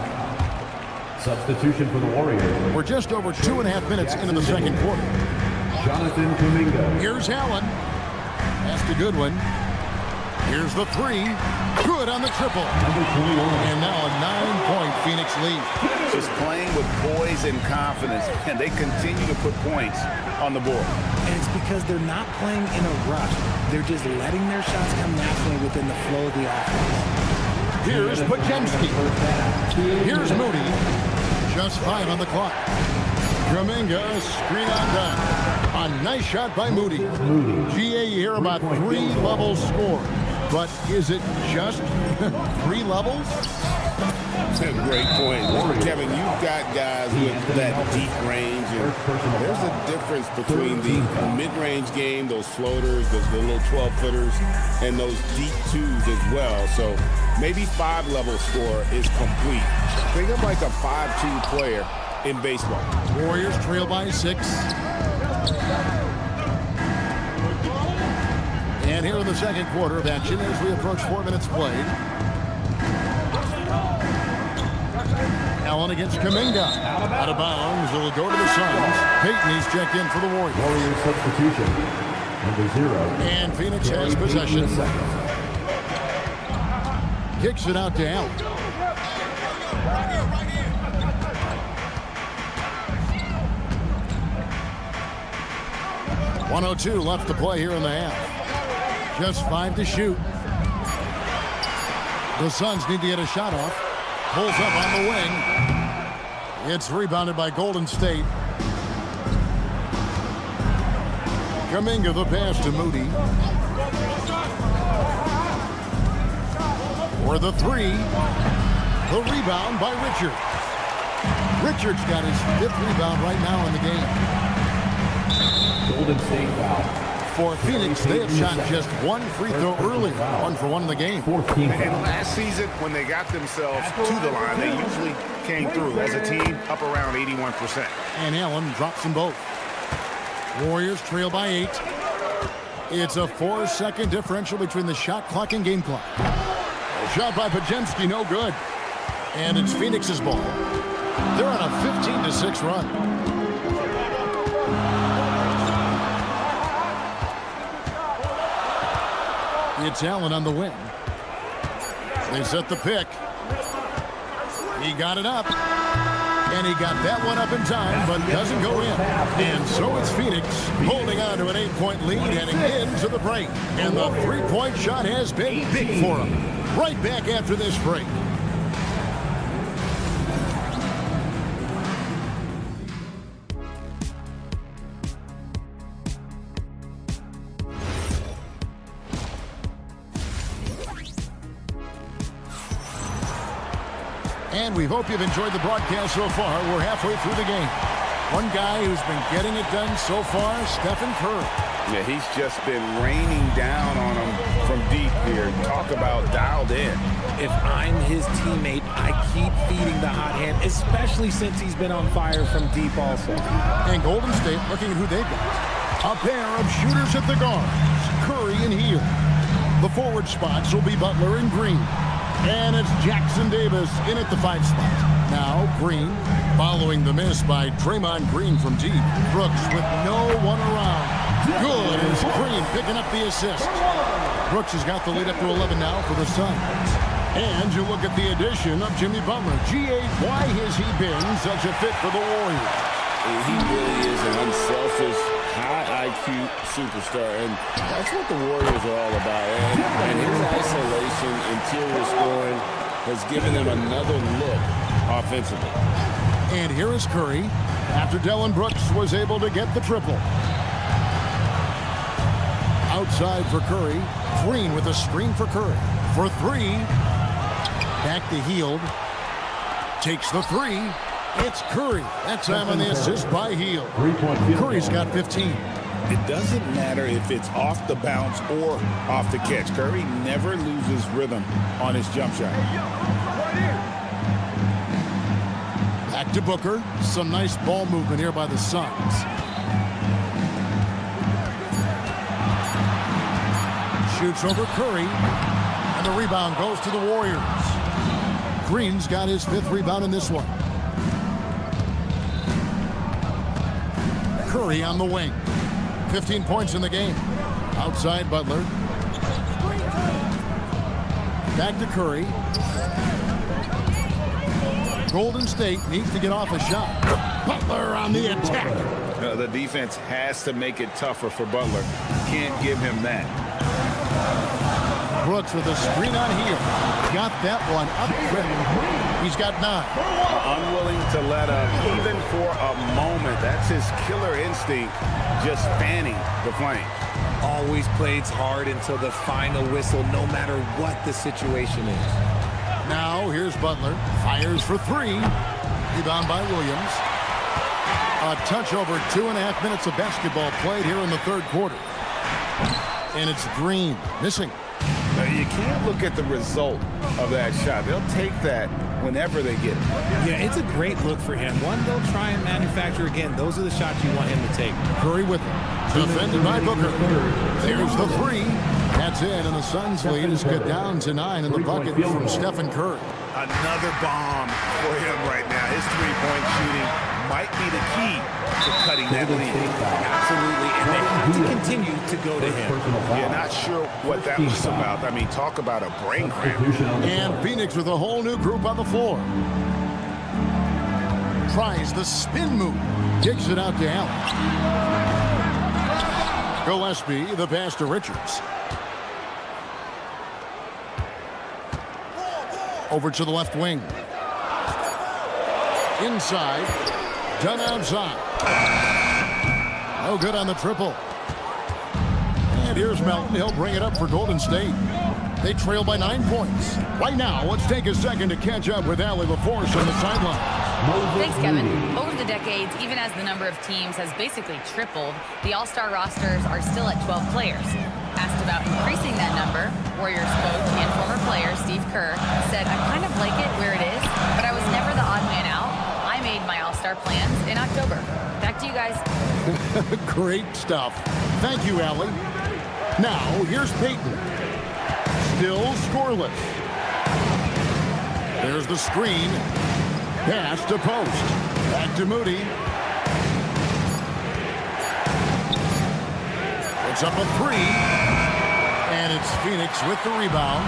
Substitution for the Warriors. We're just over 2.5 minutes into the second quarter. Jonathan Kuminga. Here's Allen. Pass to Goodwin. Here's the 3. Good on the triple. And now a 9-point Phoenix lead. Just playing with poise and confidence, and they continue to put points on the board. And it's because they're not playing in a rush. They're just letting their shots come naturally within the flow of the offense. Here's Podziemski. Here's Moody. Just 5 on the clock. Kuminga, screen on down. A nice shot by Moody. GA, you hear about 3 levels scored. But is it just 3 levels? That's a great point. Kevin, you've got guys with that deep range, and there's a difference between the mid-range game, those floaters, the little 12-footers, and those deep 2s as well. So maybe 5-level score is complete. Think of like a 5-2 player in baseball. Warriors trail by 6. And here in the second quarter of action as we approach 4 minutes played. Allen against Kuminga. Out of bounds. It'll go to the Suns. Payton, he's checked in for the Warriors. Warriors substitution. Number 0. And Phoenix has possession. Kicks it out to Allen. .102 left to play here in the half. Just 5 to shoot. The Suns need to get a shot off. Pulls up on the wing. It's rebounded by Golden State. Kuminga the pass to Moody. For the three. The rebound by Richards. Richards got his 5th rebound right now in the game. Golden State foul. For Phoenix, they have shot just 1 free throw early. 1 for 1 in the game. 14 And fouls. last season, when they got themselves to the line, they usually came through as a team up around 81%. And Allen drops them both. Warriors trail by 8. It's a 4-second differential between the shot clock and game clock. A shot by Pajemski, no good. And it's Phoenix's ball. They're on a 15-6 run. It's Allen on the wing. They set the pick. He got it up. And he got that one up in time, but doesn't go in. And so it's Phoenix holding on to an 8-point lead heading into the break. And the three-point shot has been big for him. Right back after this break. And we hope you've enjoyed the broadcast so far. We're halfway through the game. One guy who's been getting it done so far, Stephen Curry. Yeah, he's just been raining down on them from deep here. Talk about dialed in. If I'm his teammate, I keep feeding the hot hand, especially since he's been on fire from deep also. And Golden State looking at who they've got. A pair of shooters at the guards, Curry and Hield. The forward spots will be Butler and Green. And it's Jackson Davis in at the 5 spot. Now Green following the miss by Draymond Green from deep. Brooks with no one around. Good as Green picking up the assist. Brooks has got the lead up to 11 now for the Suns. And you look at the addition of Jimmy Butler. G.A., why has he been such a fit for the Warriors? He really is an unselfish, high IQ superstar, and that's what the Warriors are all about. And his isolation, interior scoring, has given them another look offensively. And here is Curry after Dillon Brooks was able to get the triple. Outside for Curry. Green with a screen for Curry. For 3. Back to Hield. Takes the 3. It's Curry. That time on the assist by Hield. Curry's got 15. It doesn't matter if it's off the bounce or off the catch. Curry never loses rhythm on his jump shot. Back to Booker. Some nice ball movement here by the Suns. Shoots over Curry. And the rebound goes to the Warriors. Green's got his 5th rebound in this one. Curry on the wing. 15 points in the game. Outside Butler. Back to Curry. Golden State needs to get off a shot. Butler on the attack. The defense has to make it tougher for Butler. Can't give him that. Brooks with a screen on Hield. Got that one up quick. He's got 9. Unwilling to let up even for a moment. That's his killer instinct, just fanning the flame. Always plays hard until the final whistle, no matter what the situation is. Now here's Butler. Fires for 3. Rebound by Williams. A touch over 2.5 minutes of basketball played here in the 3rd quarter. And it's Green missing. You can't look at the result of that shot. They'll take that whenever they get it. Yeah, it's a great look for him. One they'll try and manufacture again. Those are the shots you want him to take. Curry with it. Defended by Booker. There's the 3. That's it, and the Suns lead is cut down to 9 in the bucket from Stephen Curry. Another bomb for him right now. His three-point shooting might be the key to cutting that lead. Absolutely, and they have to continue to go to him. Yeah, not sure what that was about. I mean, talk about a brain cramp. And Phoenix with a whole new group on the floor. Tries the spin move. Kicks it out to Allen. Gillespie, the pass to Richards. Over to the left wing. Inside. Done outside. No good on the triple. And here's Melton. He'll bring it up for Golden State. They trail by 9 points. Right now, let's take a second to catch up with Allie LaForce on the sideline. Thanks, Kevin. Over the decades, even as the number of teams has basically tripled, the All-Star rosters are still at 12 players. Asked about increasing that number, Warriors coach and former player Steve Kerr said, "I kind of like it where it is, but I was never the odd man out. I made my All-Star plans in October." Back to you guys. Great stuff. Thank you, Allie. Now, here's Peyton. Still scoreless. There's the screen. Pass to post. Back to Moody. It's up a 3. And it's Phoenix with the rebound.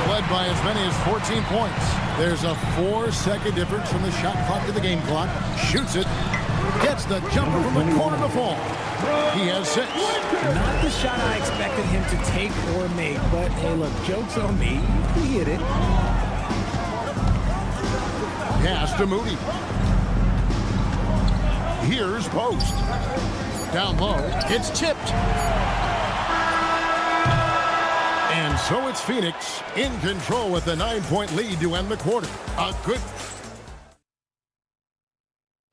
Led by as many as 14 points. There's a 4-second difference from the shot clock to the game clock. Shoots it. Gets the jumper from the corner to fall. He has 6. Not the shot I expected him to take or make, but hey, look, joke's on me. He hit it. Pass to Moody. Here's Post. Down low. It's tipped. And so it's Phoenix in control with a 9-point lead to end the quarter.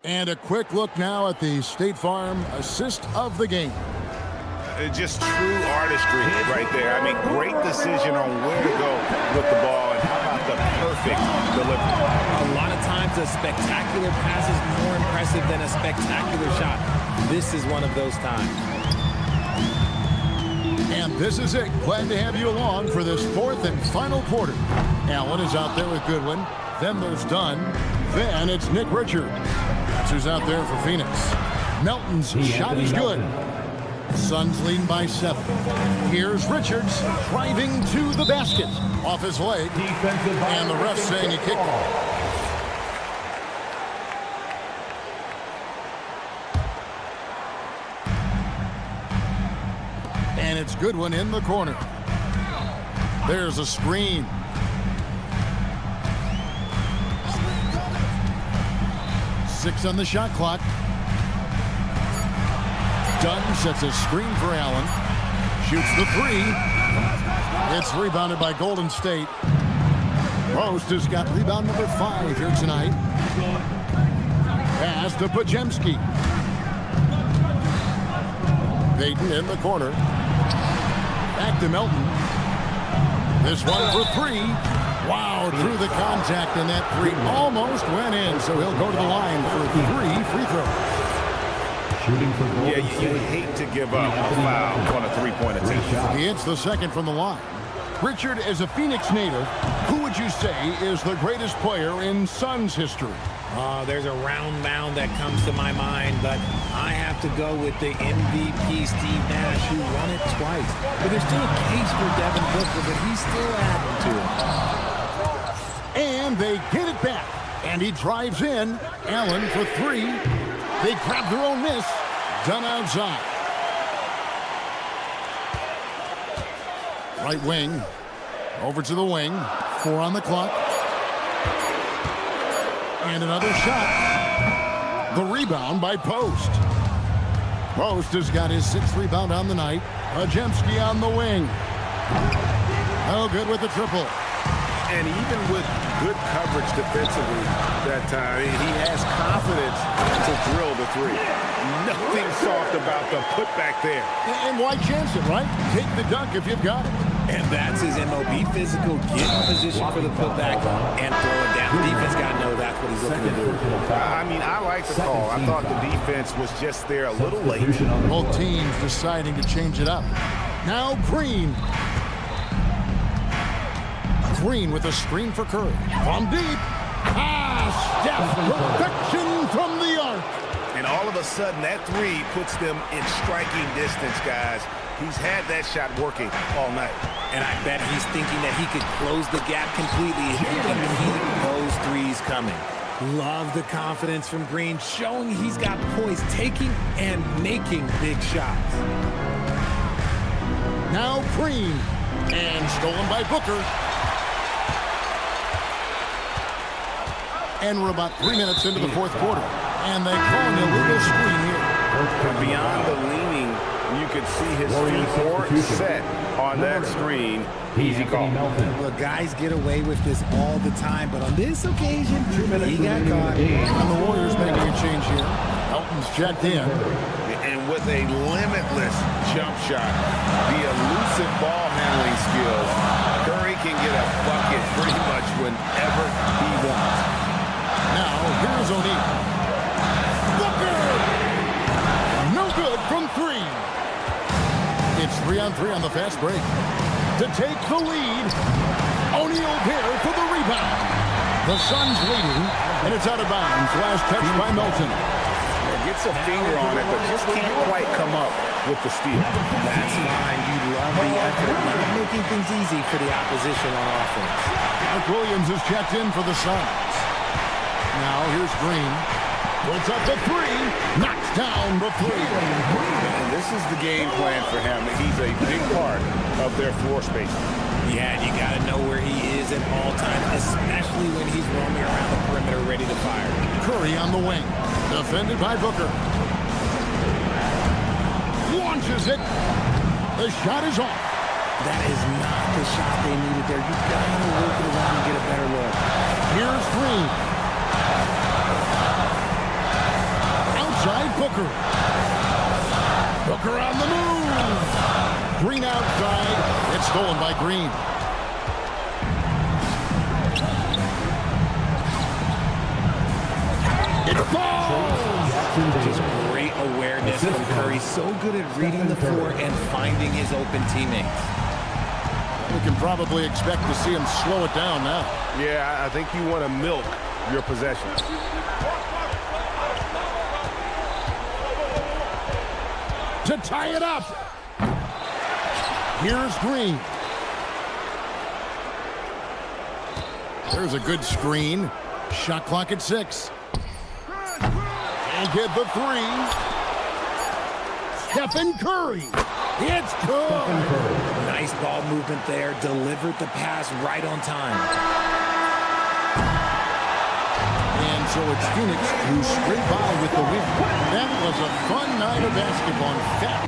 And a quick look now at the State Farm assist of the game. Just true artistry right there. I mean, great decision on where to go with the ball, and how about the perfect delivery. A lot of times a spectacular pass is more impressive than a spectacular shot. This is one of those times. And this is it. Glad to have you along for this 4th and final quarter. Allen is out there with Goodwin. Then there's Dunn. Then it's Nick Richard. That's who's out there for Phoenix. Melton's shot is good. Suns leading by 7. Here's Richards driving to the basket. Off his leg. And the ref saying he kicked it. And it's Goodwin in the corner. There's a screen. Six on the shot clock. Dunn sets a screen for Allen. Shoots the 3. It's rebounded by Golden State. Post has got rebound number 5 here tonight. Pass to Pajemski. Payton in the corner. Back to Melton. This one for 3. Wow, through the contact, and that 3 almost went in, so he'll go to the line for 3 free throws. Yeah, you hate to give up a foul on a 3-point attempt. He hits the second from the line. Richard, as a Phoenix native, who would you say is the greatest player in Suns history? There's a round mound that comes to my mind, but I have to go with the MVP, Steve Nash, who won it twice. But there's still a case for Devin Booker, but he's still adding to it. And they get it back. And he drives in. Allen for 3. They grab their own miss. Done outside. Right wing. Over to the wing. 4 on the clock. And another shot. The rebound by Post. Post has got his 6th rebound on the night. Pajemski on the wing. Oh, good with the triple. And even with good coverage defensively that time, he has confidence to drill the 3. Nothing soft about the putback there. And why chance it, right? Take the dunk if you've got it. And that's his MOB, physical, get in position for the putback and throw it down. The defense got to know that's what he's looking to do. I mean, I like the call. I thought the defense was just there a little late. Both teams deciding to change it up. Now Green. Green with a screen for Curry. From deep. Steph. Perfection from the arc. And all of a sudden, that 3 puts them in striking distance, guys. He's had that shot working all night. And I bet he's thinking that he could close the gap completely if he can keep those 3s coming. Love the confidence from Green, showing he's got poise, taking and making big shots. Now Green. And stolen by Booker. And we're about 3 minutes into the 4th quarter. And they call an illegal screen here. Beyond the leaning You could see his feet weren't set on that screen. Easy call. Well, guys get away with this all the time, but on this occasion, he got caught. And the Warriors making a change here. Elton's checked in. And with a limitless jump shot, the elusive ball handling skills, Curry can get a bucket pretty much whenever he wants. Now, here's O'Neal. Booker! No good from three. It's 3-on-3 on the fast break. To take the lead, O'Neal there for the rebound. The Suns leading, and it's out of bounds. Last touch by Melton. Gets a finger on it, but just can't quite come up with the steal. That's fine. You love the effort, not making things easy for the opposition on offense. Mark Williams is checked in for the Suns. Now here's Green. Puts up the three. Knocks down the three. And this is the game plan for him. He's a big part of their floor spacing. Yeah, and you got to know where he is at all times, especially when he's roaming around the perimeter ready to fire. Curry on the wing. Defended by Booker. Launches it. The shot is off. That is not the shot they needed there. You got to work it around and get a better look. Here's Green. Outside Booker. Booker on the move. Green outside. It's stolen by Green. It falls. Just great awareness from Curry. So good at reading the floor and finding his open teammates. We can probably expect to see him slow it down now. Yeah, I think you want to milk your possessions. To tie it up. Here's Green. There's a good screen. Shot clock at 6. And get the three. Stephen Curry. It's good. Nice ball movement there. Delivered the pass right on time. And so it's Phoenix who scraped by with the win. That was a fun night of basketball. In fact,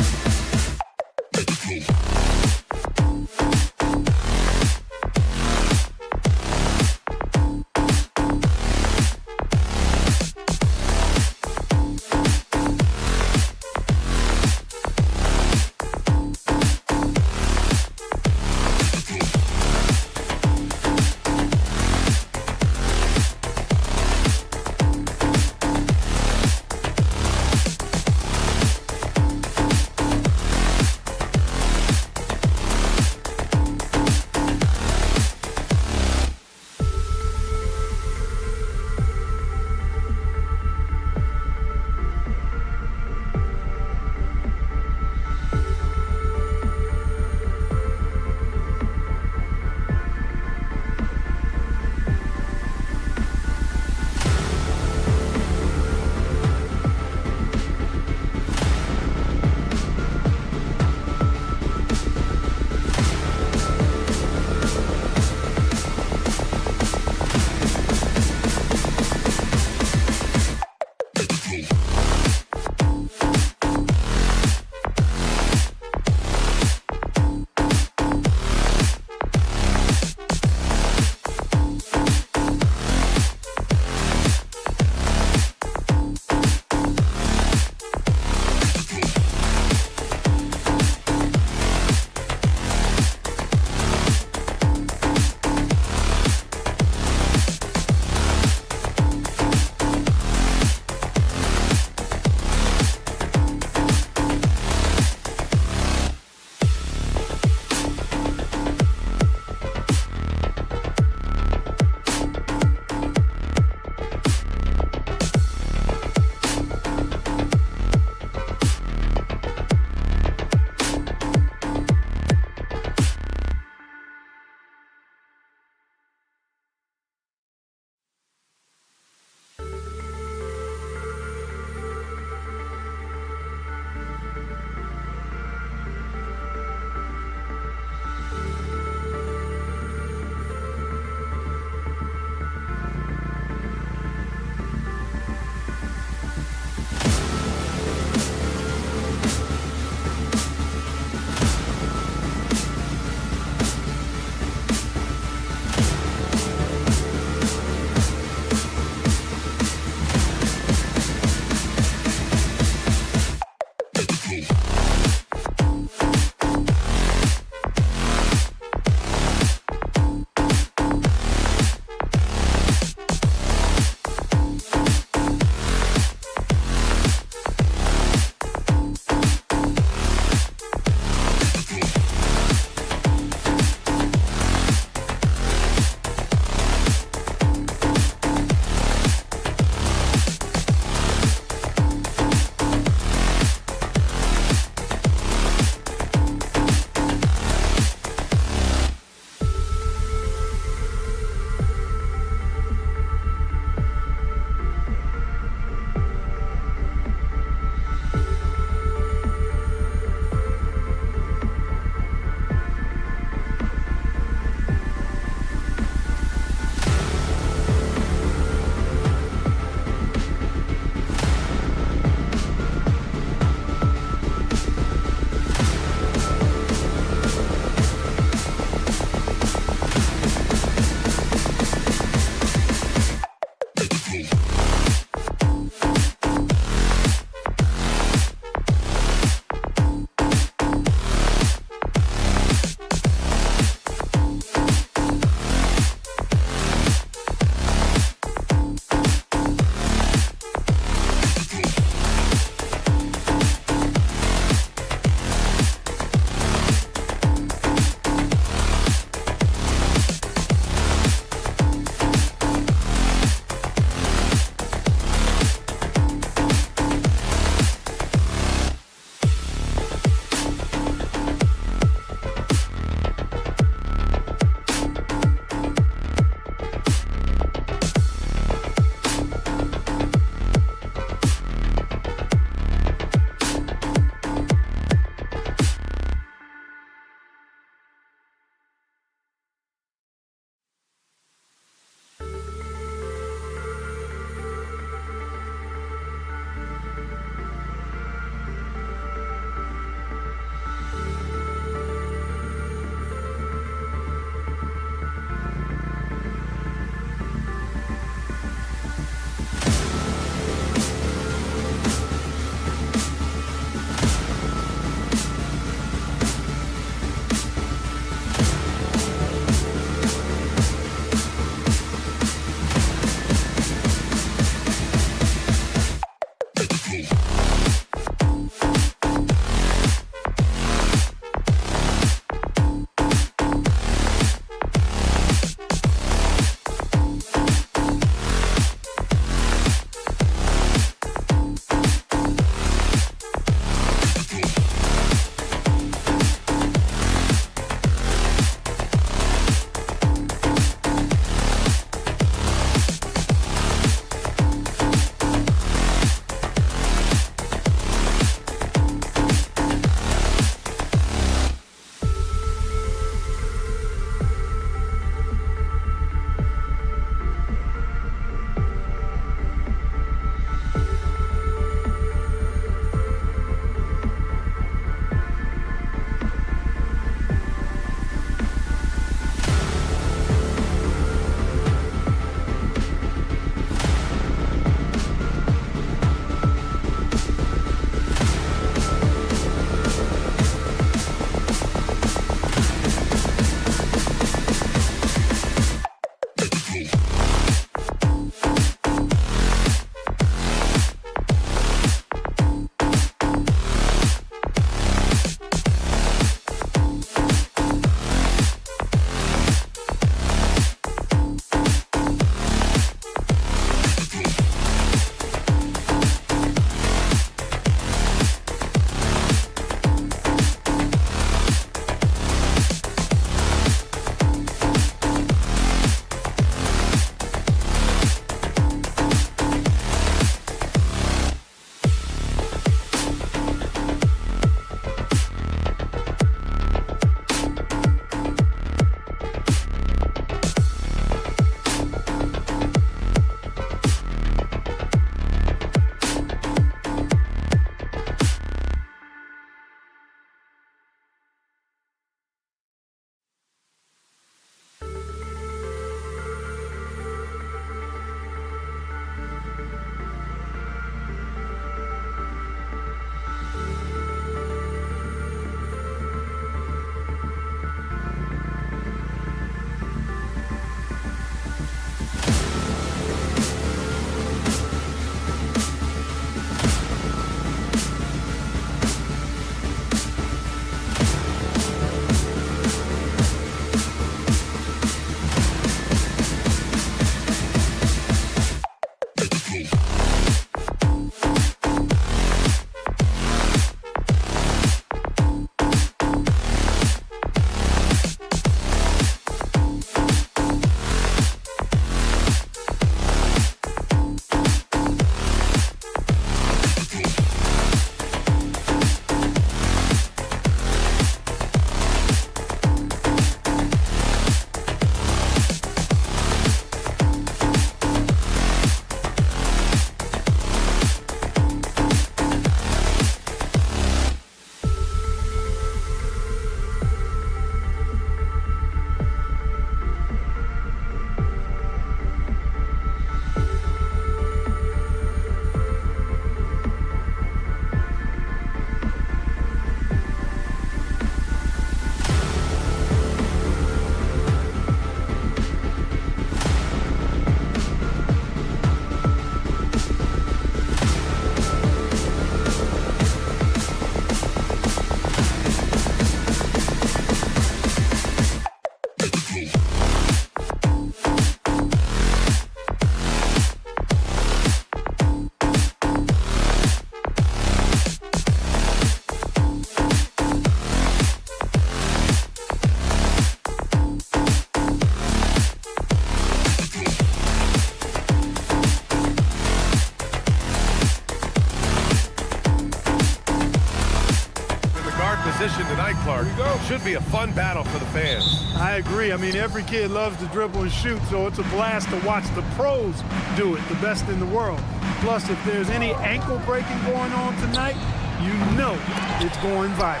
position tonight, Clark. Should be a fun battle for the fans. I agree. I mean, every kid loves to dribble and shoot, so it's a blast to watch the pros do it, the best in the world. Plus, if there's any ankle breaking going on tonight, you know it's going viral.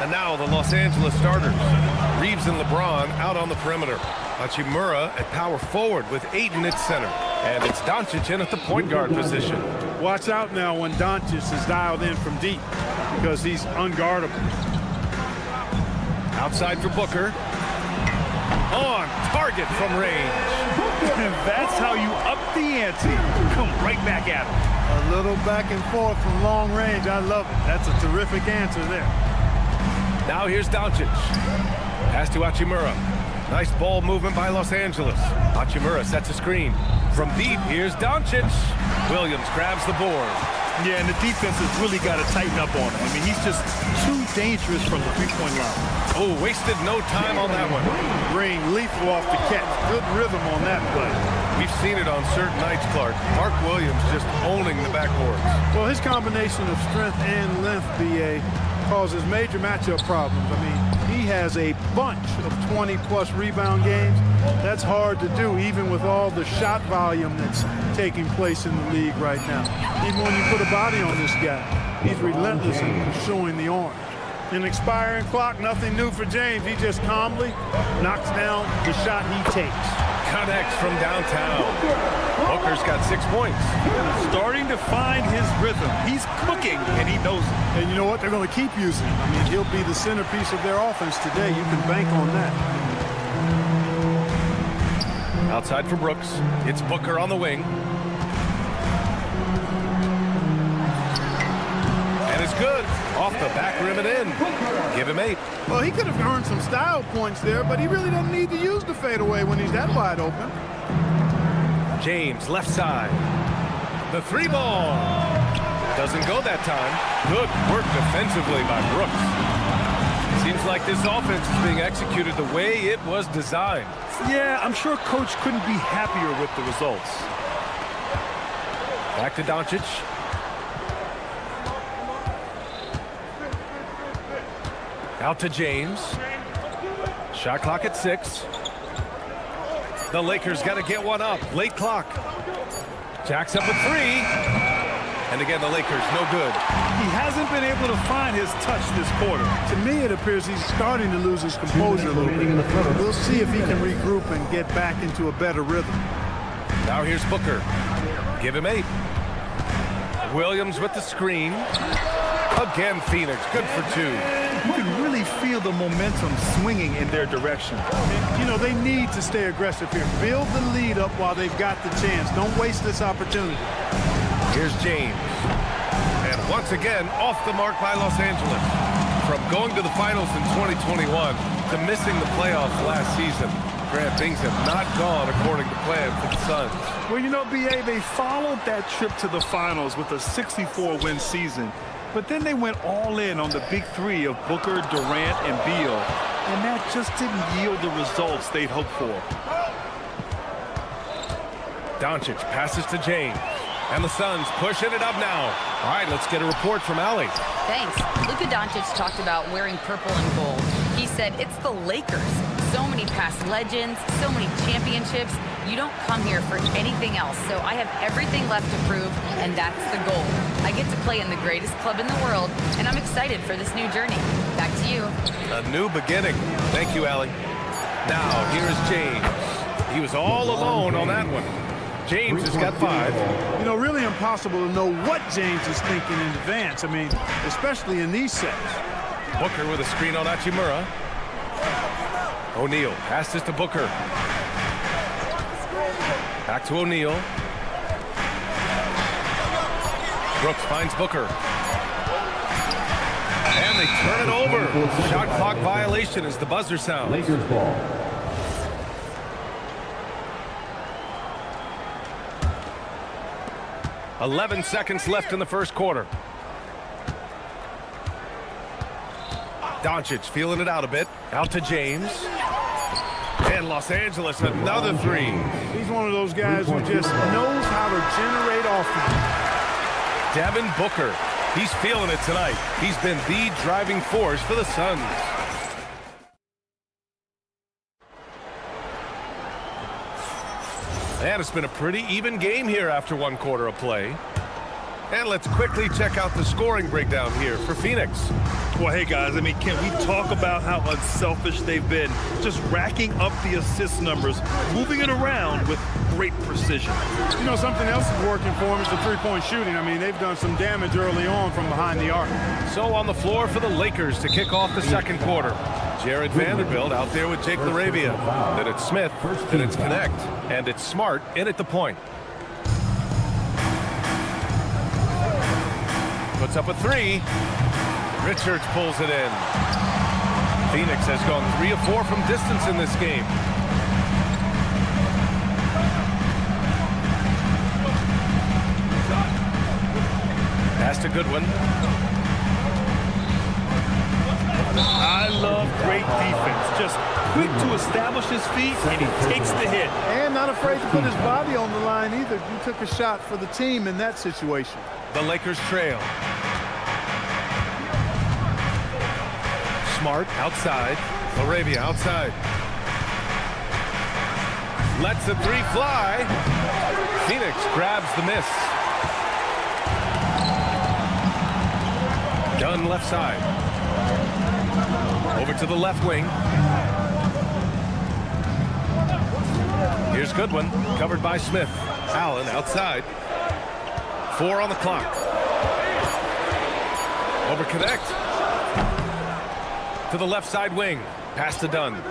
And now the Los Angeles starters. Reeves and LeBron out on the perimeter. Hachimura at power forward with Ayton at center. And it's Doncic in at the point guard position. Watch out now when Doncic is dialed in from deep because he's unguardable. Outside for Booker. On target from range. That's how you up the ante. Come right back at him. A little back and forth from long range. I love it. That's a terrific answer there. Now here's Doncic. Pass to Hachimura. Nice ball movement by Los Angeles. Hachimura sets a screen. From deep, here's Doncic. Williams grabs the board. Yeah, and the defense has really got to tighten up on him. I mean, he's just too dangerous from the three-point line. Oh, wasted no time on that one. Green lethal off the catch. Good rhythm on that play. We've seen it on certain nights, Clark. Mark Williams just owning the backboards. Well, his combination of strength and length, BA, causes major matchup problems. I mean, he has a bunch of 20-plus rebound games. That's hard to do, even with all the shot volume that's taking place in the league right now. Even when you put a body on this guy, he's relentless in pursuing the orange. An expiring clock, nothing new for James. He just calmly knocks down the shot he takes. Connects from downtown. Booker's got 6 points. Starting to find his rhythm. He's cooking, and he knows it. And you know what? They're going to keep using him. I mean, he'll be the centerpiece of their offense today. You can bank on that. Outside for Brooks. It's Booker on the wing. And it's good. Off the back rim and in. Give him 8. Well, he could have earned some style points there, but he really doesn't need to use the fadeaway when he's that wide open. James, left side. The 3 ball. Doesn't go that time. Good work defensively by Brooks. Seems like this offense is being executed the way it was designed. Yeah, I'm sure Coach couldn't be happier with the results. Back to Doncic. Out to James. Shot clock at 6. The Lakers got to get one up. Late clock. Jacks up a 3. And again, the Lakers, no good. He hasn't been able to find his touch this quarter. To me, it appears he's starting to lose his composure a little bit. We'll see if he can regroup and get back into a better rhythm. Now here's Booker. Give him 8. Williams with the screen. Again, Phoenix, good for 2. You can really feel the momentum swinging in their direction. And, you know, they need to stay aggressive here. Build the lead up while they've got the chance. Don't waste this opportunity. Here's James. And once again, off the mark by Los Angeles. From going to the finals in 2021 to missing the playoffs last season, Grant, things have not gone according to plan for the Suns. Well, you know, B.A., they followed that trip to the finals with a 64-win season. But then they went all in on the big 3 of Booker, Durant, and Beal. And that just didn't yield the results they'd hoped for. Doncic passes to James. And the Suns pushing it up now. All right, let's get a report from Allie. Thanks. Luka Doncic talked about wearing purple and gold. He said it's the Lakers. So many past legends, so many championships. You don't come here for anything else. So I have everything left to prove, and that's the goal. I get to play in the greatest club in the world, and I'm excited for this new journey. Back to you. A new beginning. Thank you, Allie. Now, here's James. He was all alone on that one. James has got 5. You know, really impossible to know what James is thinking in advance. I mean, especially in these sets. Booker with a screen on Hachimura. O'Neal passes to Booker. Back to O'Neal. Brooks finds Booker. And they turn it over. Shot clock violation as the buzzer sounds. Lakers ball. .11 seconds left in the first quarter. Doncic feeling it out a bit. Out to James. And Los Angeles, another 3. He's one of those guys who just knows how to generate offense. Devin Booker He's feeling it tonight. He's been the driving force for the Suns. And it's been a pretty even game here after 1 quarter of play. And let's quickly check out the scoring breakdown here for Phoenix. Well, hey, guys, I mean, can we talk about how unselfish they've been? Just racking up the assist numbers, moving it around with great precision. You know, something else is working for them is the three-point shooting. I mean, they've done some damage early on from behind the arc. So on the floor for the Lakers to kick off the second quarter. Jared Vanderbilt out there with Jake LaRavia. Then it's Smith, then it's Connect, and it's Smart in at the point. Puts up a 3. Richards pulls it in. Phoenix has gone 3 of 4 from distance in this game. Pass to Goodwin. I love great defense. Just quick to establish his feet, and he takes the hit. And not afraid to put his body on the line either. You took a shot for the team in that situation. The Lakers trail. Smart outside. LaRavia outside. Lets the 3 fly. Phoenix grabs the miss. Dunn left side. Over to the left wing. Here's Goodwin, covered by Smith. Allen outside. 4 on the clock. Over Connect. To the left side wing. Pass to Dunn.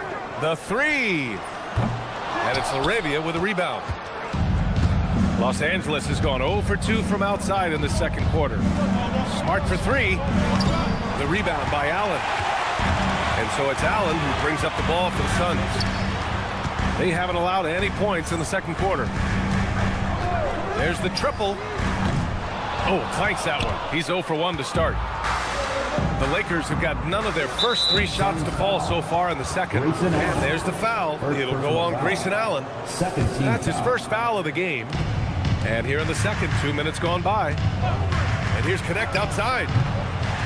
The 3. And it's LaRavia with a rebound. Los Angeles has gone 0 for 2 from outside in the second quarter. Smart for 3. The rebound by Allen. And so it's Allen who brings up the ball for the Suns. They haven't allowed any points in the second quarter. There's the triple. Oh, clanks that one. He's 0 for 1 to start. The Lakers have got none of their first 3 shots to fall so far in the second. And there's the foul. It'll go on Grayson Allen. That's his first foul of the game. And here in the second, 2 minutes gone by. And here's Connect outside.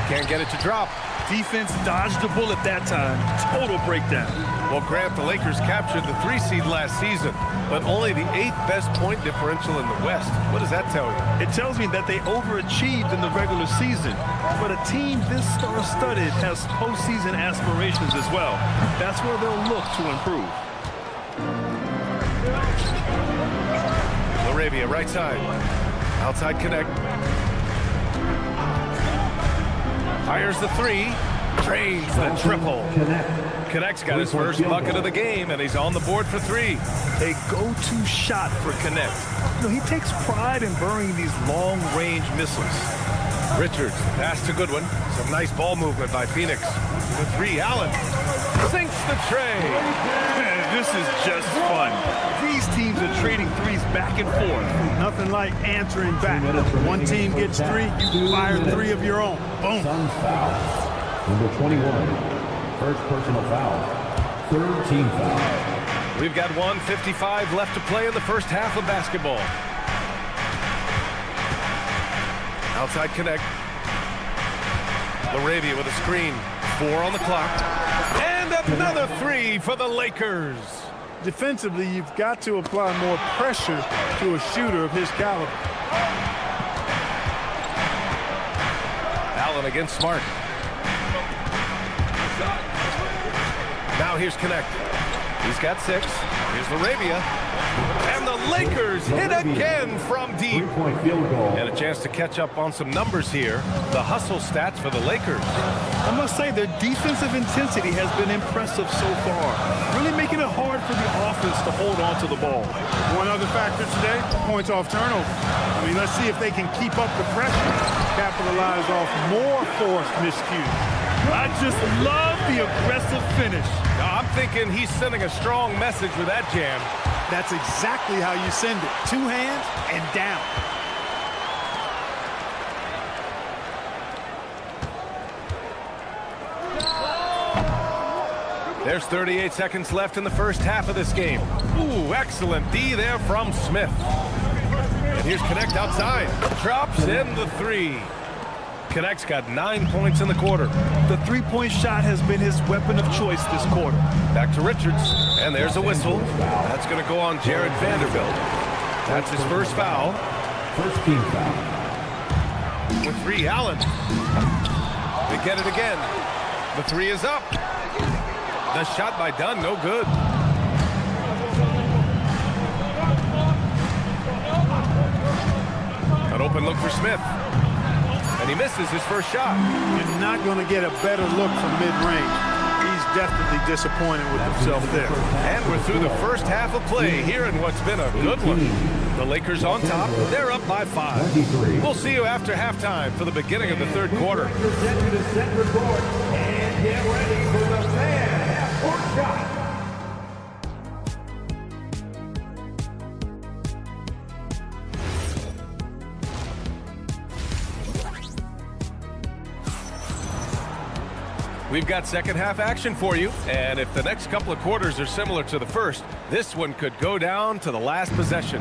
Can't get it to drop. Defense dodged the bullet that time. Total breakdown. Well, Grant, the Lakers captured the 3 seed last season, but only the 8th best point differential in the West. What does that tell you? It tells me that they overachieved in the regular season. But a team this star-studded has postseason aspirations as well. That's where they'll look to improve. LaRavia, right side. Outside Connect. Fires the 3. Trains the triple. Connect's got his first bucket of the game, and he's on the board for 3. A go-to shot for Connect. You know, he takes pride in burying these long-range missiles. Richards, pass to Goodwin. Some nice ball movement by Phoenix. The 3, Allen sinks the tray. This is just fun. These teams are trading threes back and forth. Nothing like answering back. One team gets 3, you fire 3 of your own. Boom. Suns foul. Number 21. First personal foul. Third team foul. We've got 1:55 left to play in the first half of basketball. Outside Connect. LaRavia with a screen. 4 on the clock. And another 3 for the Lakers. Defensively, you've got to apply more pressure to a shooter of his caliber. Allen against Smart. Now here's Connect. He's got 6. Here's LaRavia. And the Lakers hit again from deep. Three-point field goal. And a chance to catch up on some numbers here. The hustle stats for the Lakers. I must say their defensive intensity has been impressive so far. Really making it hard for the offense to hold on to the ball. One other factor today, points off turnover. I mean, let's see if they can keep up the pressure, capitalize off more forced miscues. I just love the aggressive finish. Now, I'm thinking he's sending a strong message with that jam. That's exactly how you send it. 2 hands and down. There's 38 seconds left in the first half of this game. Ooh, excellent D there from Smith. And here's Connect outside. Drops in the 3. connects, got 9 points in the quarter. The three-point shot has been his weapon of choice this quarter. Back to Richards, and there's a whistle. That's going to go on Jared Vanderbilt. That's his first foul. First team foul. With 3, Allen. They get it again. The 3 is up. The shot by Dunn, no good. An open look for Smith. And he misses his first shot. You're not going to get a better look from mid-range. He's definitely disappointed with himself there. And we're through the first half of play here in what's been a good one. The Lakers on top. They're up by 5. We'll see you after halftime for the beginning of the third quarter. Present you the set report and get ready for the fan half-court shot. We've got second half action for you, and if the next couple of quarters are similar to the first, this one could go down to the last possession.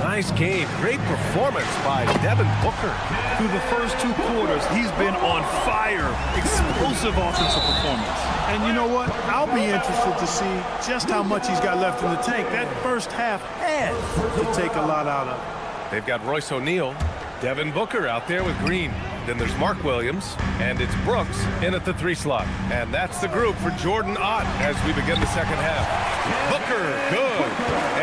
Nice game. Great performance by Devin Booker. Through the first 2 quarters, he's been on fire. Explosive offensive performance. And you know what? I'll be interested to see just how much he's got left in the tank. That first half had to take a lot out of it. They've got Royce O'Neal, Devin Booker out there with Green. Then there's Mark Williams, and it's Brooks in at the 3 slot. And that's the group for Jordan Ott as we begin the second half. Booker, good.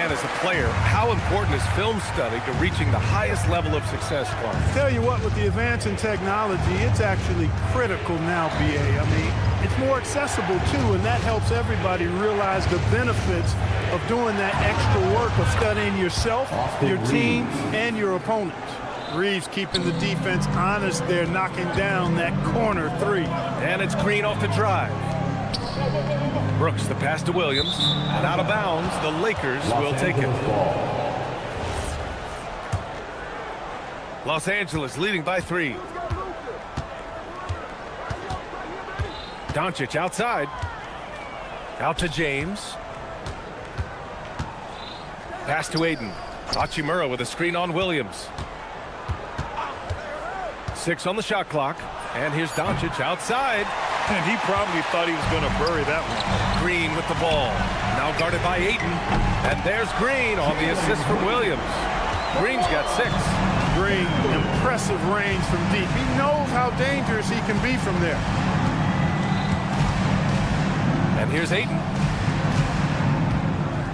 And as a player, how important is film study to reaching the highest level of success, Clark? Tell you what, with the advance in technology, it's actually critical now, BA. I mean, it's more accessible, too, and that helps everybody realize the benefits of doing that extra work of studying yourself, your team, and your opponents. Reeves keeping the defense honest there, knocking down that corner 3. And it's Green off the drive. Brooks, the pass to Williams. And out of bounds, the Lakers will take it. Los Angeles leading by 3. Doncic outside. Out to James. Pass to Aiden. Hachimura with a screen on Williams. 6 on the shot clock. And here's Doncic outside. And he probably thought he was going to bury that one. Green with the ball. Now guarded by Ayton. And there's Green on the assist from Williams. Green's got 6. Green, impressive range from deep. He knows how dangerous he can be from there. And here's Ayton.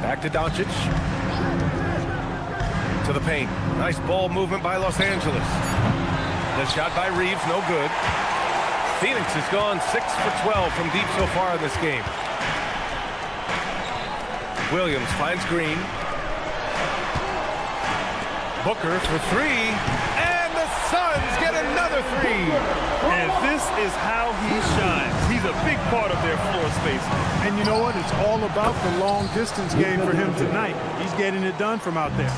Back to Doncic. To the paint. Nice ball movement by Los Angeles. The shot by Reeves, no good. Phoenix has gone 6 for 12 from deep so far in this game. Williams finds Green. Booker for 3. And the Suns get another 3. And this is how he shines. He's a big part of their floor space. And you know what? It's all about the long distance game for him tonight. He's getting it done from out there.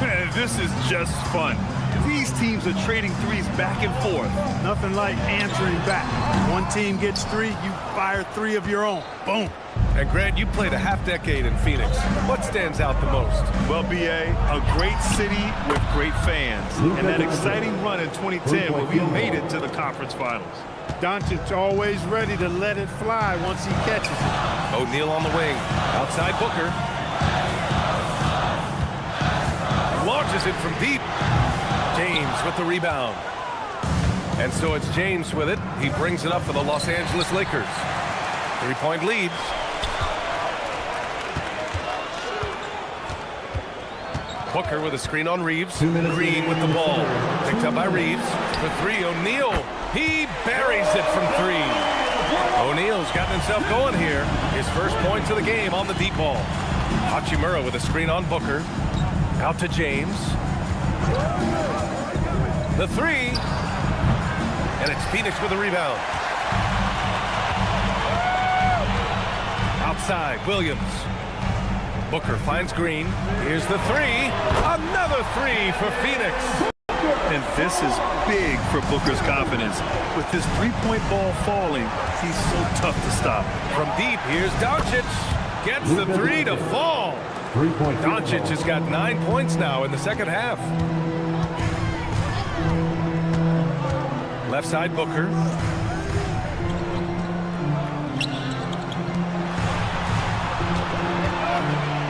And this is just fun. These teams are trading threes back and forth. Nothing like answering back. One team gets 3, you fire 3 of your own. Boom. And Grant, you played a half-decade in Phoenix. What stands out the most? Well, BA, a great city with great fans. And that exciting run in 2010 when we made it to the conference finals. Doncic always ready to let it fly once he catches it. O'Neal on the wing. Outside Booker. Launches it from deep. James with the rebound. And so it's James with it. He brings it up for the Los Angeles Lakers. 3-point lead. Booker with a screen on Reeves. Green with the ball. Picked up by Reeves. For 3, O'Neal. He buries it from 3. O'Neal's gotten himself going here. His first points of the game on the deep ball. Hachimura with a screen on Booker. Out to James. The 3. And it's Phoenix with a rebound. Outside, Williams. Booker finds Green. Here's the 3. Another 3 for Phoenix. And this is big for Booker's confidence. With his three-point ball falling, he's so tough to stop. From deep, here's Doncic. Gets the 3 to fall. Doncic has got 9 points now in the second half. Left side, Booker.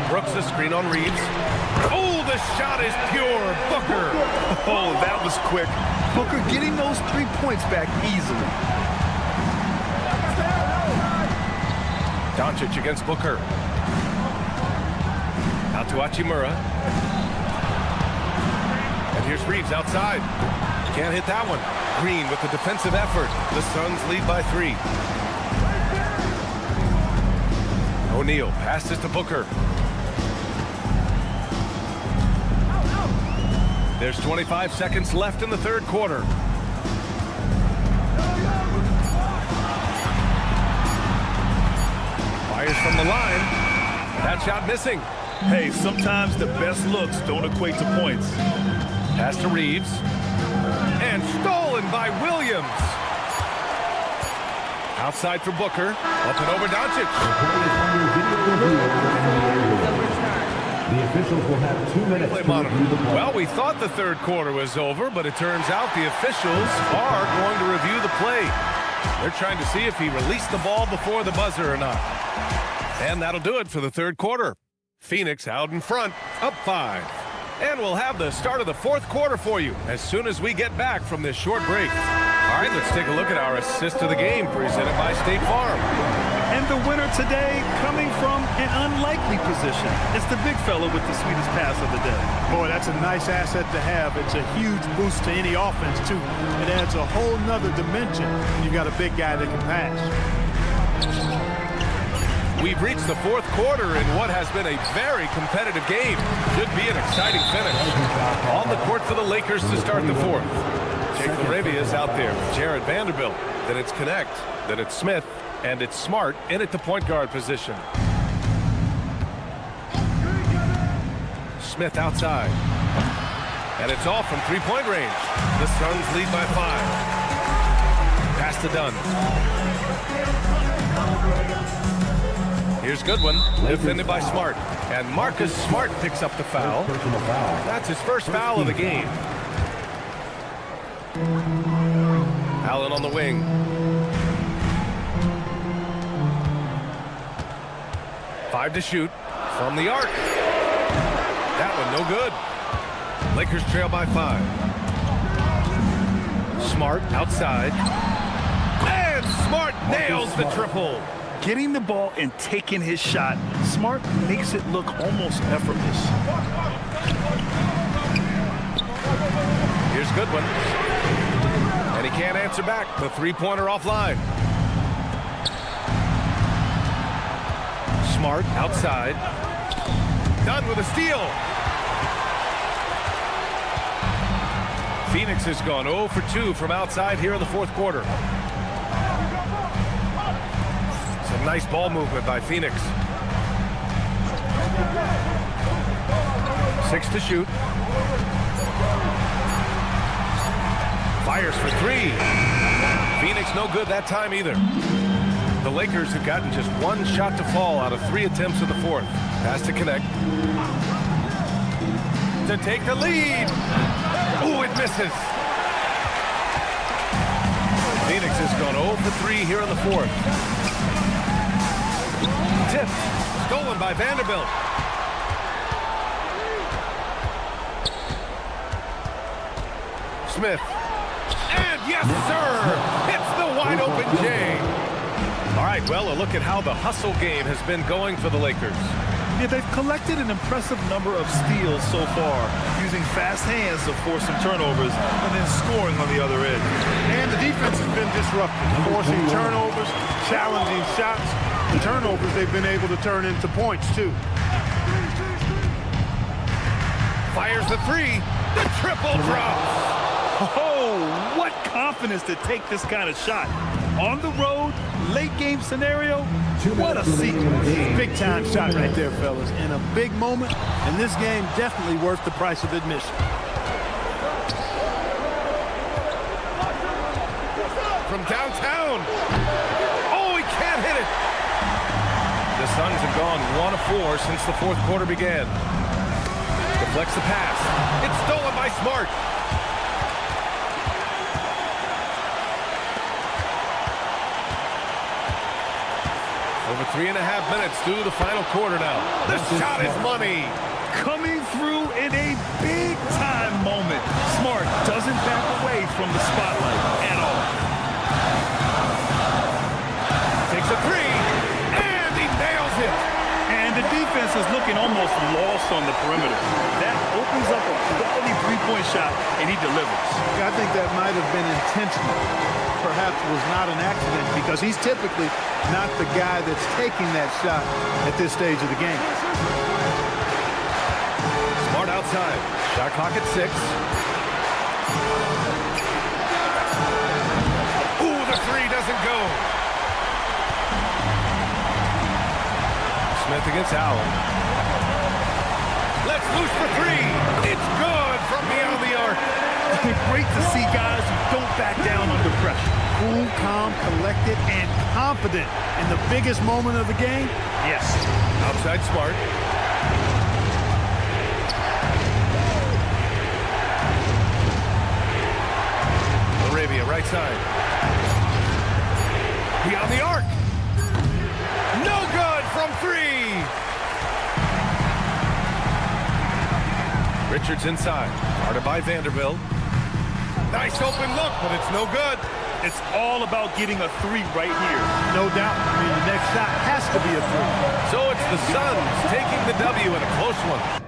Brooks the screen on Reeves. Oh, the shot is pure. Booker. Oh, that was quick. Booker getting those 3 points back easily. Doncic against Booker. Out to Hachimura. And here's Reeves outside. Can't hit that one. Green with the defensive effort. The Suns lead by 3. O'Neal passes to Booker. There's 25 seconds left in the third quarter. Fires from the line. That shot missing. Hey, sometimes the best looks don't equate to points. Pass to Reeves. And stolen by Williams. Outside for Booker. Up and over Doncic. The officials will have 2 minutes Play to monitor. review the play. Well, we thought the third quarter was over, but it turns out the officials are going to review the play. They're trying to see if he released the ball before the buzzer or not. And that'll do it for the third quarter. Phoenix out in front, up 5. And we'll have the start of the fourth quarter for you as soon as we get back from this short break. All right, let's take a look at our assist of the game presented by State Farm. And the winner today coming from an unlikely position. It's the big fella with the sweetest pass of the day. Boy, that's a nice asset to have. It's a huge boost to any offense, too. It adds a whole nother dimension when you've got a big guy that can pass. We've reached the fourth quarter in what has been a very competitive game. Should be an exciting finish. On the court for the Lakers to start the fourth. Jake LaRavia is out there with Jared Vanderbilt. Then it's Connect. Then it's Smith. And it's Smart in at the point guard position. Smith outside. And it's off from three-point range. The Suns lead by 5. Pass to Dunn. Here's Goodwin, defended by Smart. And Marcus Smart picks up the foul. That's his first foul of the game. Allen on the wing. Five to shoot from the arc. That one no good. Lakers trail by 5. Smart outside. And Smart nails the triple. Getting the ball and taking his shot, Smart makes it look almost effortless. Here's Goodwin. And he can't answer back. The three-pointer offline. Smart outside. Dunn with a steal. Phoenix has gone 0 for 2 from outside here in the fourth quarter. Some nice ball movement by Phoenix. 6 to shoot. Fires for 3. Phoenix no good that time either. The Lakers have gotten just one shot to fall out of 3 attempts in the fourth. Pass to Connect. To take the lead. Ooh, it misses. Phoenix has gone 0 for 3 here in the fourth. Tipped. Stolen by Vanderbilt. Smith. And yes, sir! It's the wide open J. All right, well, a look at how the hustle game has been going for the Lakers. Yeah, they've collected an impressive number of steals so far, using fast hands to force some turnovers and then scoring on the other end. And the defense has been disruptive, forcing turnovers, challenging shots. The turnovers they've been able to turn into points, too. Fires the 3. The triple drops. Oh, what confidence to take this kind of shot. On the road, late game scenario, what a sequence. Big time shot right there, fellas. In a big moment, and this game definitely worth the price of admission. From downtown. Oh, he can't hit it. The Suns have gone 1 of 4 since the fourth quarter began. Deflects the pass. It's stolen by Smart. Over 3.5 minutes through the final quarter now. The shot is money. Coming through in a big-time moment. Smart doesn't back away from the spotlight at all. Takes a three, and he nails it. And the defense is looking almost lost on the perimeter. That opens up a quality three-point shot, and he delivers. I think that might have been intentional. Perhaps was not an accident because he's typically not the guy that's taking that shot at this stage of the game. Smart outside. Shot clock at 6. Ooh, the three doesn't go. Smith against Allen. Let's loose for 3. It's good from beyond the arc. Great to see guys who don't back down under pressure. Cool, calm, collected, and confident in the biggest moment of the game. Yes. Outside Smart. Arabia, right side. Beyond the arc. No good from 3. Richards inside. Guarded by Vanderbilt. Nice open look, but it's no good. It's all about getting a 3 right here. No doubt. I mean, the next shot has to be a 3. So it's the Suns taking the W in a close one.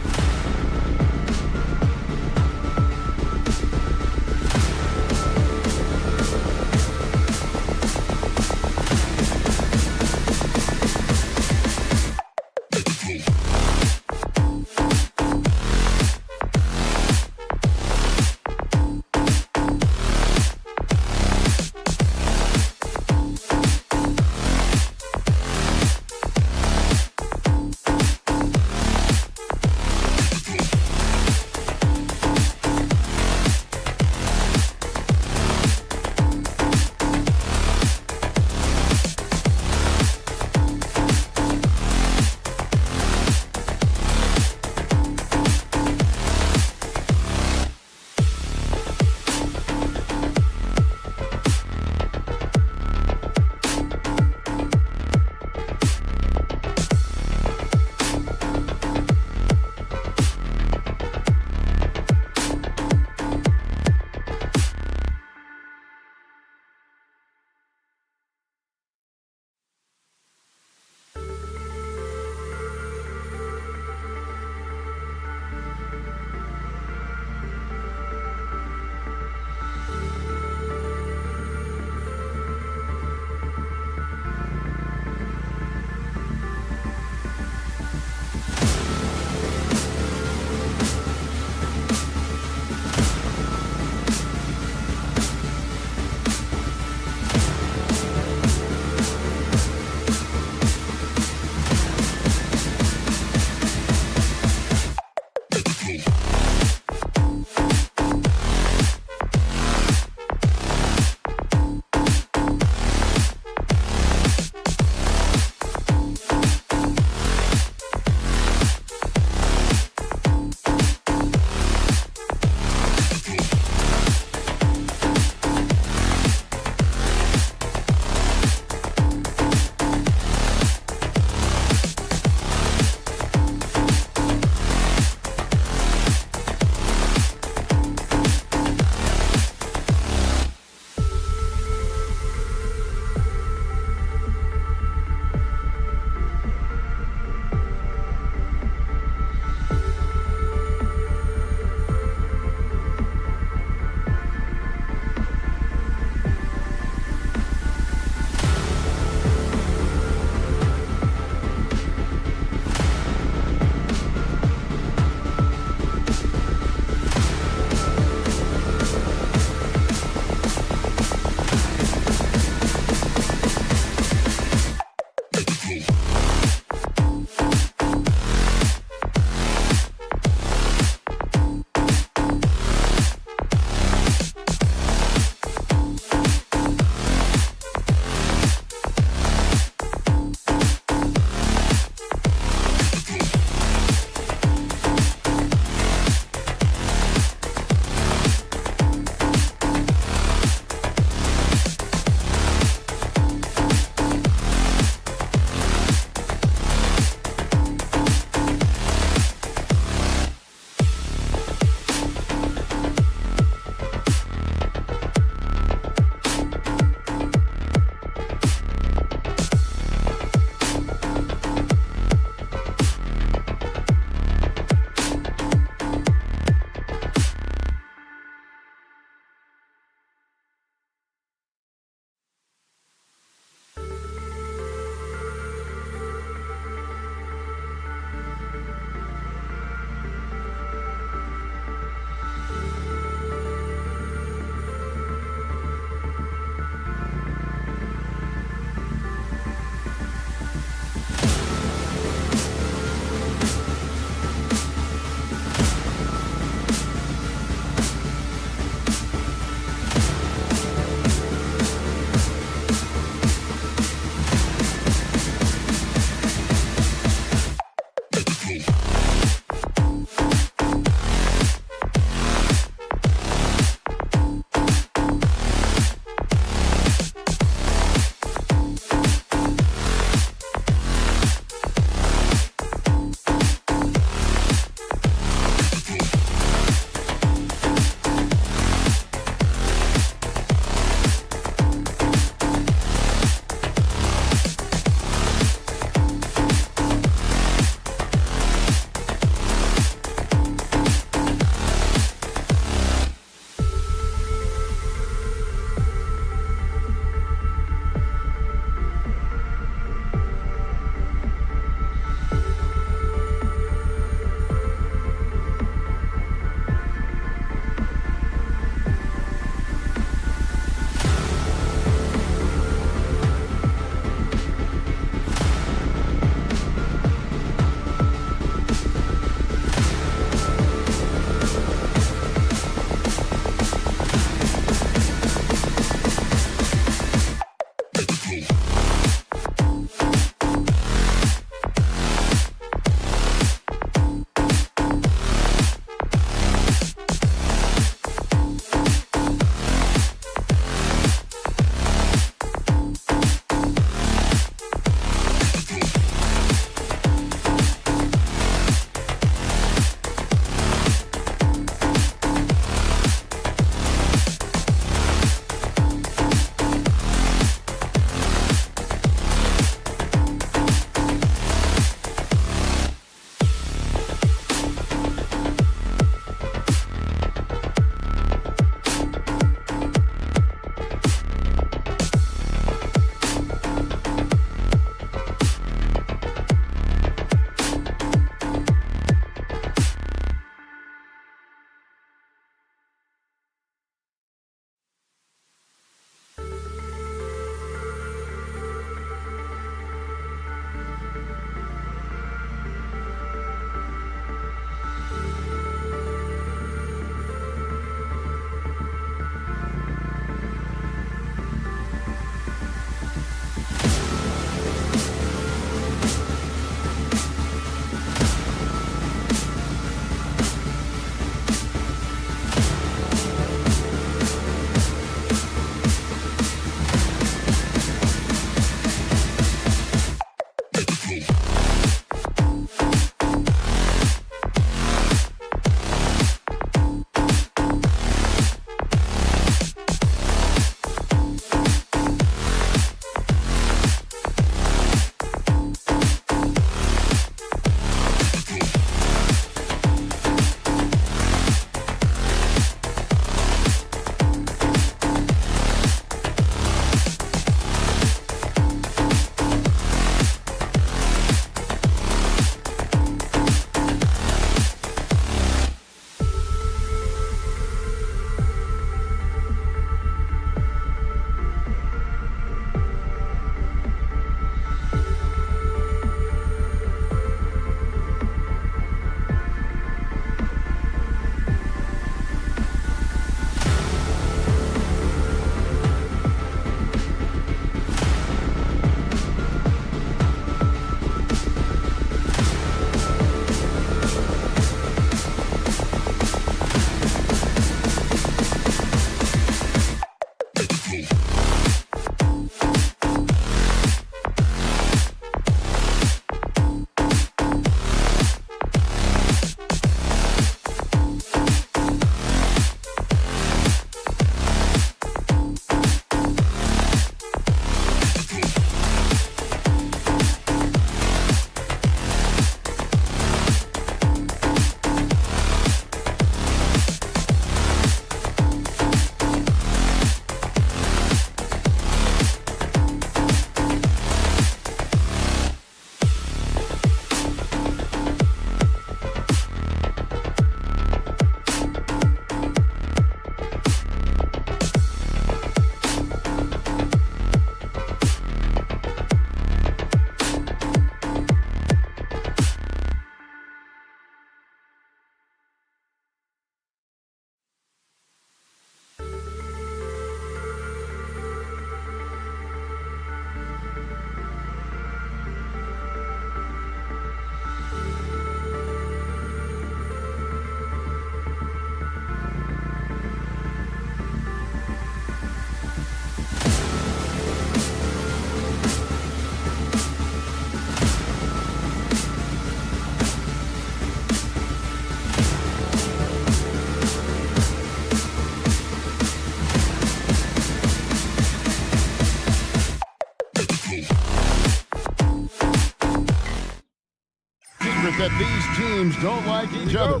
Secret that these teams don't like each other.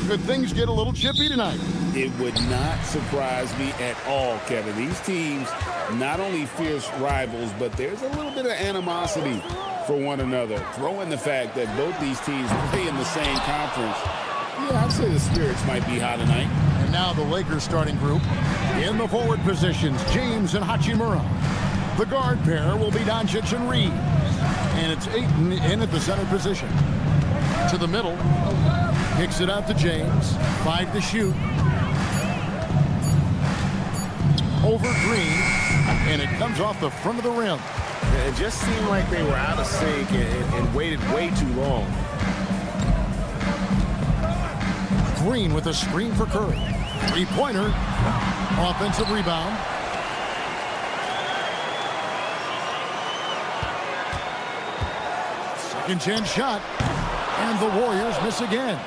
Could things get a little chippy tonight? It would not surprise me at all, Kevin. These teams, not only fierce rivals, but there's a little bit of animosity for one another. Throw in the fact that both these teams play in the same conference. Yeah, I'd say the spirits might be high tonight. And now the Lakers starting group. In the forward positions, James and Hachimura. The guard pair will be Doncic and Reed. And it's Ayton in at the center position. To the middle. Kicks it out to James. 5 to shoot. Over Green. And it comes off the front of the rim. It just seemed like they were out of sync and waited way too long. Green with a screen for Curry. Three-pointer. Offensive rebound. Second chance shot. And the Warriors miss again.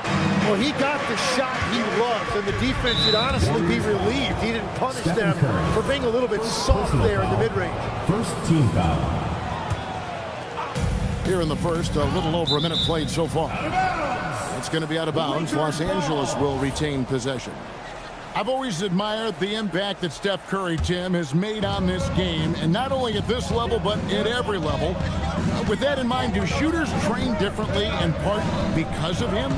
Well, he got the shot he loves, and the defense should honestly be relieved. He didn't punish them for being a little bit soft there in the mid-range. First team foul. Here in the first, a little over a minute played so far. It's going to be out of bounds. Los Angeles will retain possession. I've always admired the impact that Steph Curry, Tim, has made on this game, and not only at this level, but at every level. With that in mind, do shooters train differently in part because of him?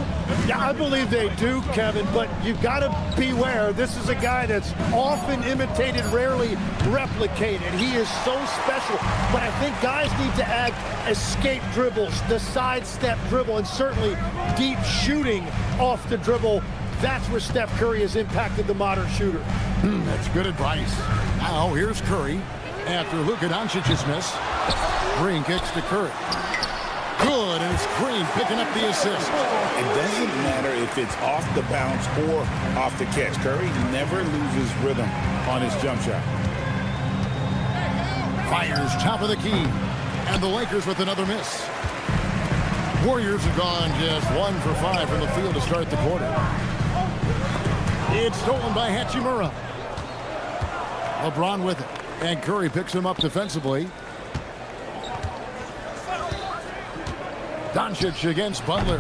Yeah, I believe they do, Kevin, but you've got to beware. This is a guy that's often imitated, rarely replicated. He is so special, but I think guys need to add escape dribbles, the sidestep dribble, and certainly deep shooting off the dribble. That's where Steph Curry has impacted the modern shooter. That's good advice. Now here's Curry after Luka Doncic's miss. Green kicks to Curry. Good, and it's Green picking up the assist. It doesn't matter if it's off the bounce or off the catch. Curry never loses rhythm on his jump shot. Fires top of the key. And the Lakers with another miss. Warriors have gone just 1 for 5 from the field to start the quarter. It's stolen by Hachimura. LeBron with it. And Curry picks him up defensively. Doncic against Butler.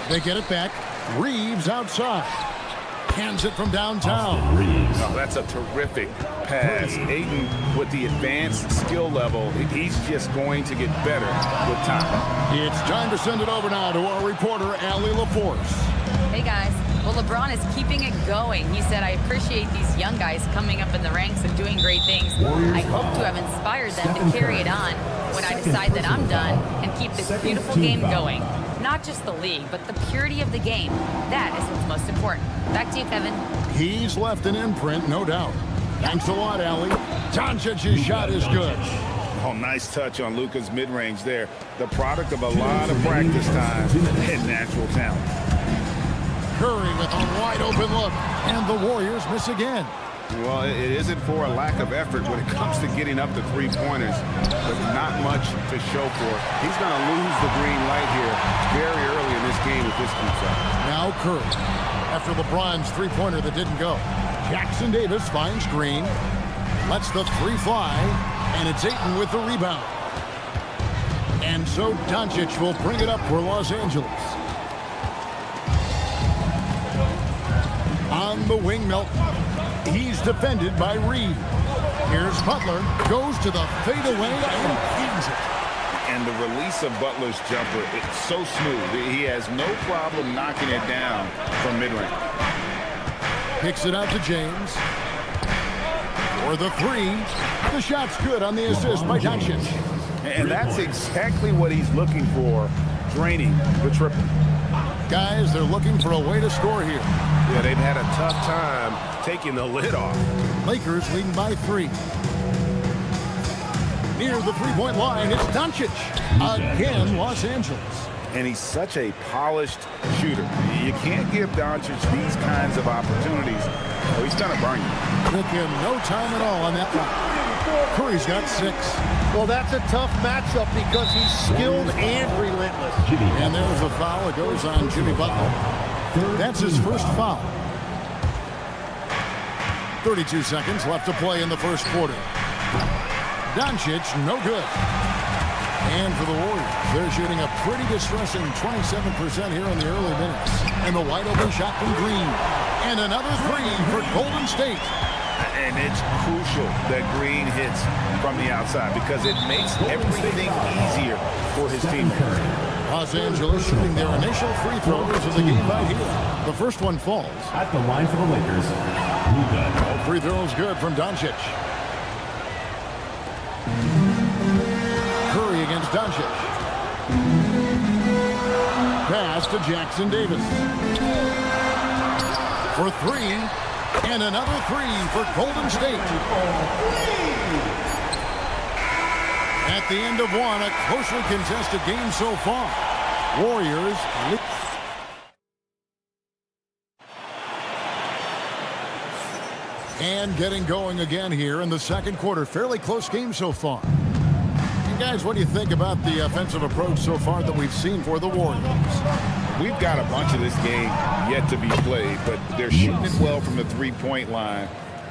They get it back. Reeves outside. Hands it from downtown. Oh, that's a terrific pass. Ayton with the advanced skill level, he's just going to get better with time. It's time to send it over now to our reporter, Allie LaForce. Hey, guys. Well, LeBron is keeping it going. He said, I appreciate these young guys coming up in the ranks and doing great things. I hope to have inspired them to carry it on when I decide that I'm done and keep this beautiful game going. Not just the league, but the purity of the game. That is what's most important. Back to you, Kevin. He's left an imprint, no doubt. Thanks a lot, Allie. Doncic's shot is good. Oh, nice touch on Luka's mid-range there. The product of a lot of practice time and natural talent. Curry with a wide open look, and the Warriors miss again. Well, it isn't for a lack of effort when it comes to getting up to three-pointers, but not much to show for it. He's going to lose the green light here very early in this game if this keeps up. Now Curry, after LeBron's three-pointer that didn't go. Jackson Davis finds Green, lets the three fly, and it's Ayton with the rebound. And so Doncic will bring it up for Los Angeles. On the wing, Melton. He's defended by Reed. Here's Butler. Goes to the fadeaway and pins it. And the release of Butler's jumper, it's so smooth. He has no problem knocking it down from mid-range. Kicks it out to James. For the three. The shot's good on the assist by Doncic. And that's exactly what he's looking for, draining the triple. Guys, they're looking for a way to score here. Yeah, they've had a tough time taking the lid off. Lakers leading by 3. Near the three-point line, it's Doncic. Again, Los Angeles. And he's such a polished shooter. You can't give Doncic these kinds of opportunities, or he's going to burn you. Took him no time at all on that one. Curry's got 6. Well, that's a tough matchup because he's skilled and relentless. And there's a foul. It goes on Jimmy Butler. That's his first foul. 32 seconds left to play in the first quarter. Doncic, no good. And for the Warriors, they're shooting a pretty distressing 27% here in the early minutes. And the wide open shot from Green. And another three for Golden State. And it's crucial that Green hits from the outside because it makes everything easier for his teammates. Los Angeles shooting their initial free throws of the game right here. The first one falls. At the line for the Lakers, Luka. Free throws good from Doncic. Curry against Doncic. Pass to Jackson Davis. For three, and another three for Golden State. At the end of one, a closely contested game so far. Warriors lead. And getting going again here in the second quarter. Fairly close game so far. And guys, what do you think about the offensive approach so far that we've seen for the Warriors? We've got a bunch of this game yet to be played, but they're shooting it well from the three-point line.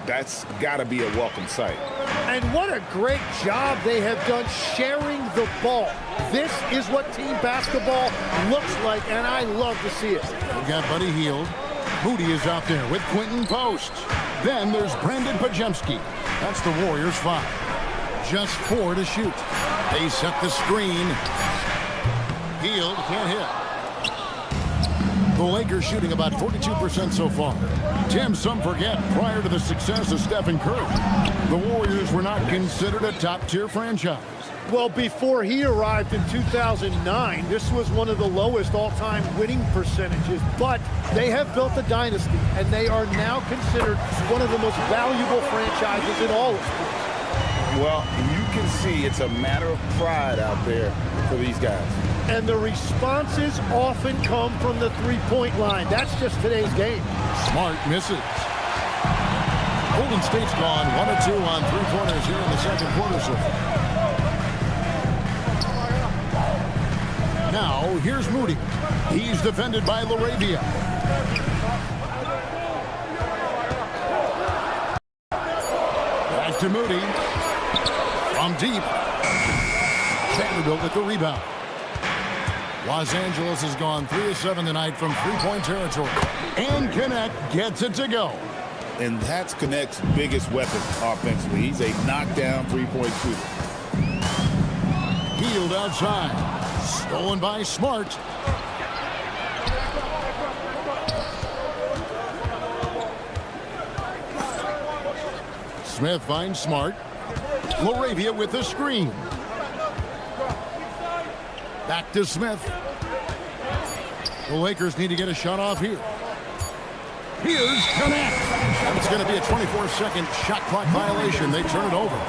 That's got to be a welcome sight. And what a great job they have done sharing the ball. This is what team basketball looks like, and I love to see it. We've got Buddy Hield. Moody is out there with Quentin Post. Then there's Brandon Pajemski. That's the Warriors' 5. Just 4 to shoot. They set the screen. Hield can't hit. The Lakers shooting about 42% so far. Tim, some forget, prior to the success of Stephen Curry, the Warriors were not considered a top-tier franchise. Well, before he arrived in 2009, this was one of the lowest all-time winning percentages, but they have built a dynasty, and they are now considered one of the most valuable franchises in all of sports. Well, you can see it's a matter of pride out there for these guys. And the responses often come from the three-point line. That's just today's game. Smart misses. Golden State's gone 1 of 2 on three-pointers here in the second quarter so far. Now, here's Moody. He's defended by LaRavia. Back to Moody. From deep. Vanderbilt with the rebound. Los Angeles has gone 3 of 7 tonight from three-point territory. And Connect gets it to go. And that's Connect's biggest weapon offensively. He's a knockdown three-point shooter. Hield outside. Stolen by Smart. Smith finds Smart. LaRavia with the screen. Back to Smith. The Lakers need to get a shot off here. Here's Connect. It's going to be a 24-second shot clock violation. They turn it over.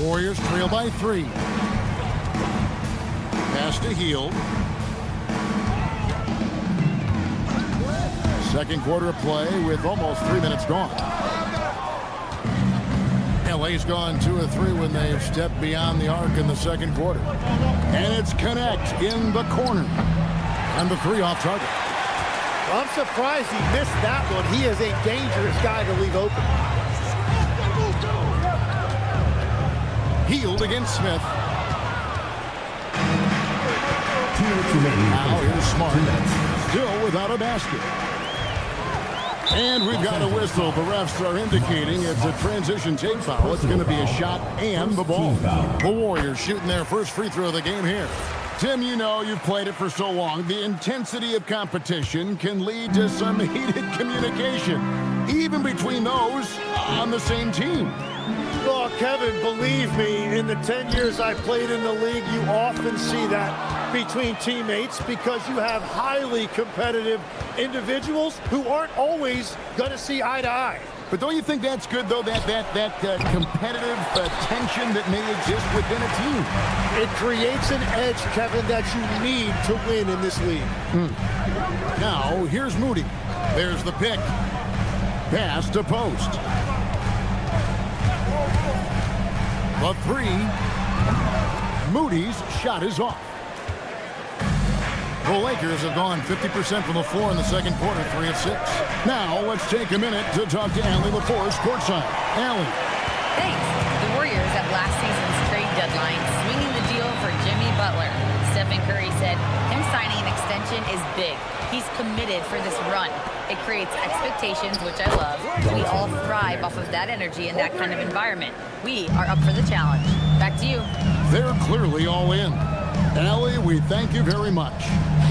Warriors trail by 3. Pass to Hield. Second quarter of play with almost 3 minutes gone. LA's gone 2 of 3 when they've stepped beyond the arc in the second quarter. And it's Connect in the corner. And the 3 off target. I'm surprised he missed that one. He is a dangerous guy to leave open. Hield against Smith. Now here's Smart. Still without a basket. And we've got a whistle. The refs are indicating it's a transition take foul. It's going to be a shot and the ball. The Warriors shooting their first free throw of the game here. Tim, you know you've played it for so long. The intensity of competition can lead to some heated communication, even between those on the same team. Well, Kevin, believe me, in the 10 years I played in the league, you often see that between teammates because you have highly competitive individuals who aren't always going to see eye to eye. But don't you think that's good, though, that competitive tension that may exist within a team? It creates an edge, Kevin, that you need to win in this league. Now, here's Moody. There's the pick. Pass to Post. The 3. Moody's shot is off. The Lakers have gone 50% from the floor in the second quarter, 3 of 6. Now, let's take a minute to talk to Allie LaForce courtside. Allie. Thanks. The Warriors at last season's trade deadline swinging the deal for Jimmy Butler. Stephen Curry said him signing an extension is big. He's committed for this run. It creates expectations, which I love. We all thrive off of that energy and that kind of environment. We are up for the challenge. Back to you. They're clearly all in. Allie, we thank you very much.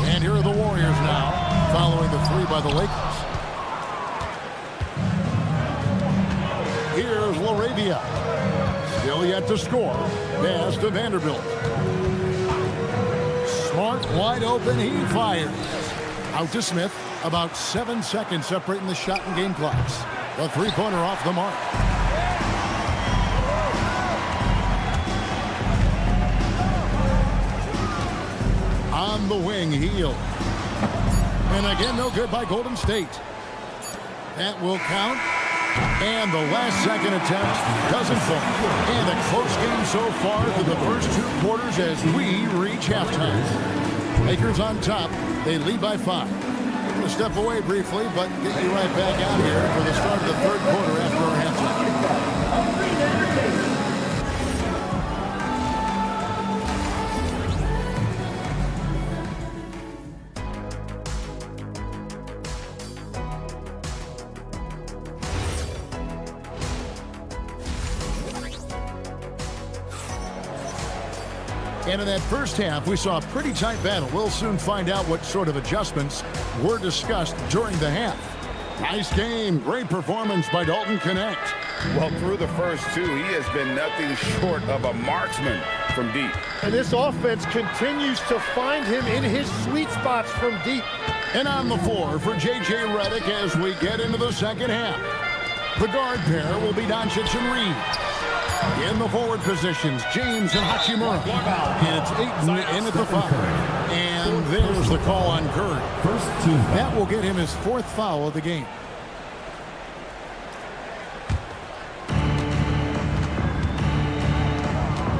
And here are the Warriors now, following the 3 by the Lakers. Here's LaRavia. Still yet to score. Pass to Vanderbilt. Smart, wide open, he fires. Out to Smith. About 7 seconds separating the shot and game clocks. The three-pointer off the mark. On the wing, Heel. And again, no good by Golden State. That will count. And the last second attempt doesn't fall. And a close game so far for the first 2 quarters as we reach halftime. Lakers on top. They lead by 5. We'll step away briefly, but get you right back out here for the start of the third quarter after our halftime. And in that first half, we saw a pretty tight battle. We'll soon find out what sort of adjustments were discussed during the half. Nice game. Great performance by Dalton Connect. Well, through the first 2, he has been nothing short of a marksman from deep. And this offense continues to find him in his sweet spots from deep. And on the floor for J.J. Redick as we get into the second half. The guard pair will be Doncic and Reed. In the forward positions, James and Hachimura. And it's Ayton in at the 5. And there's the call on Curry. That will get him his 4th foul of the game.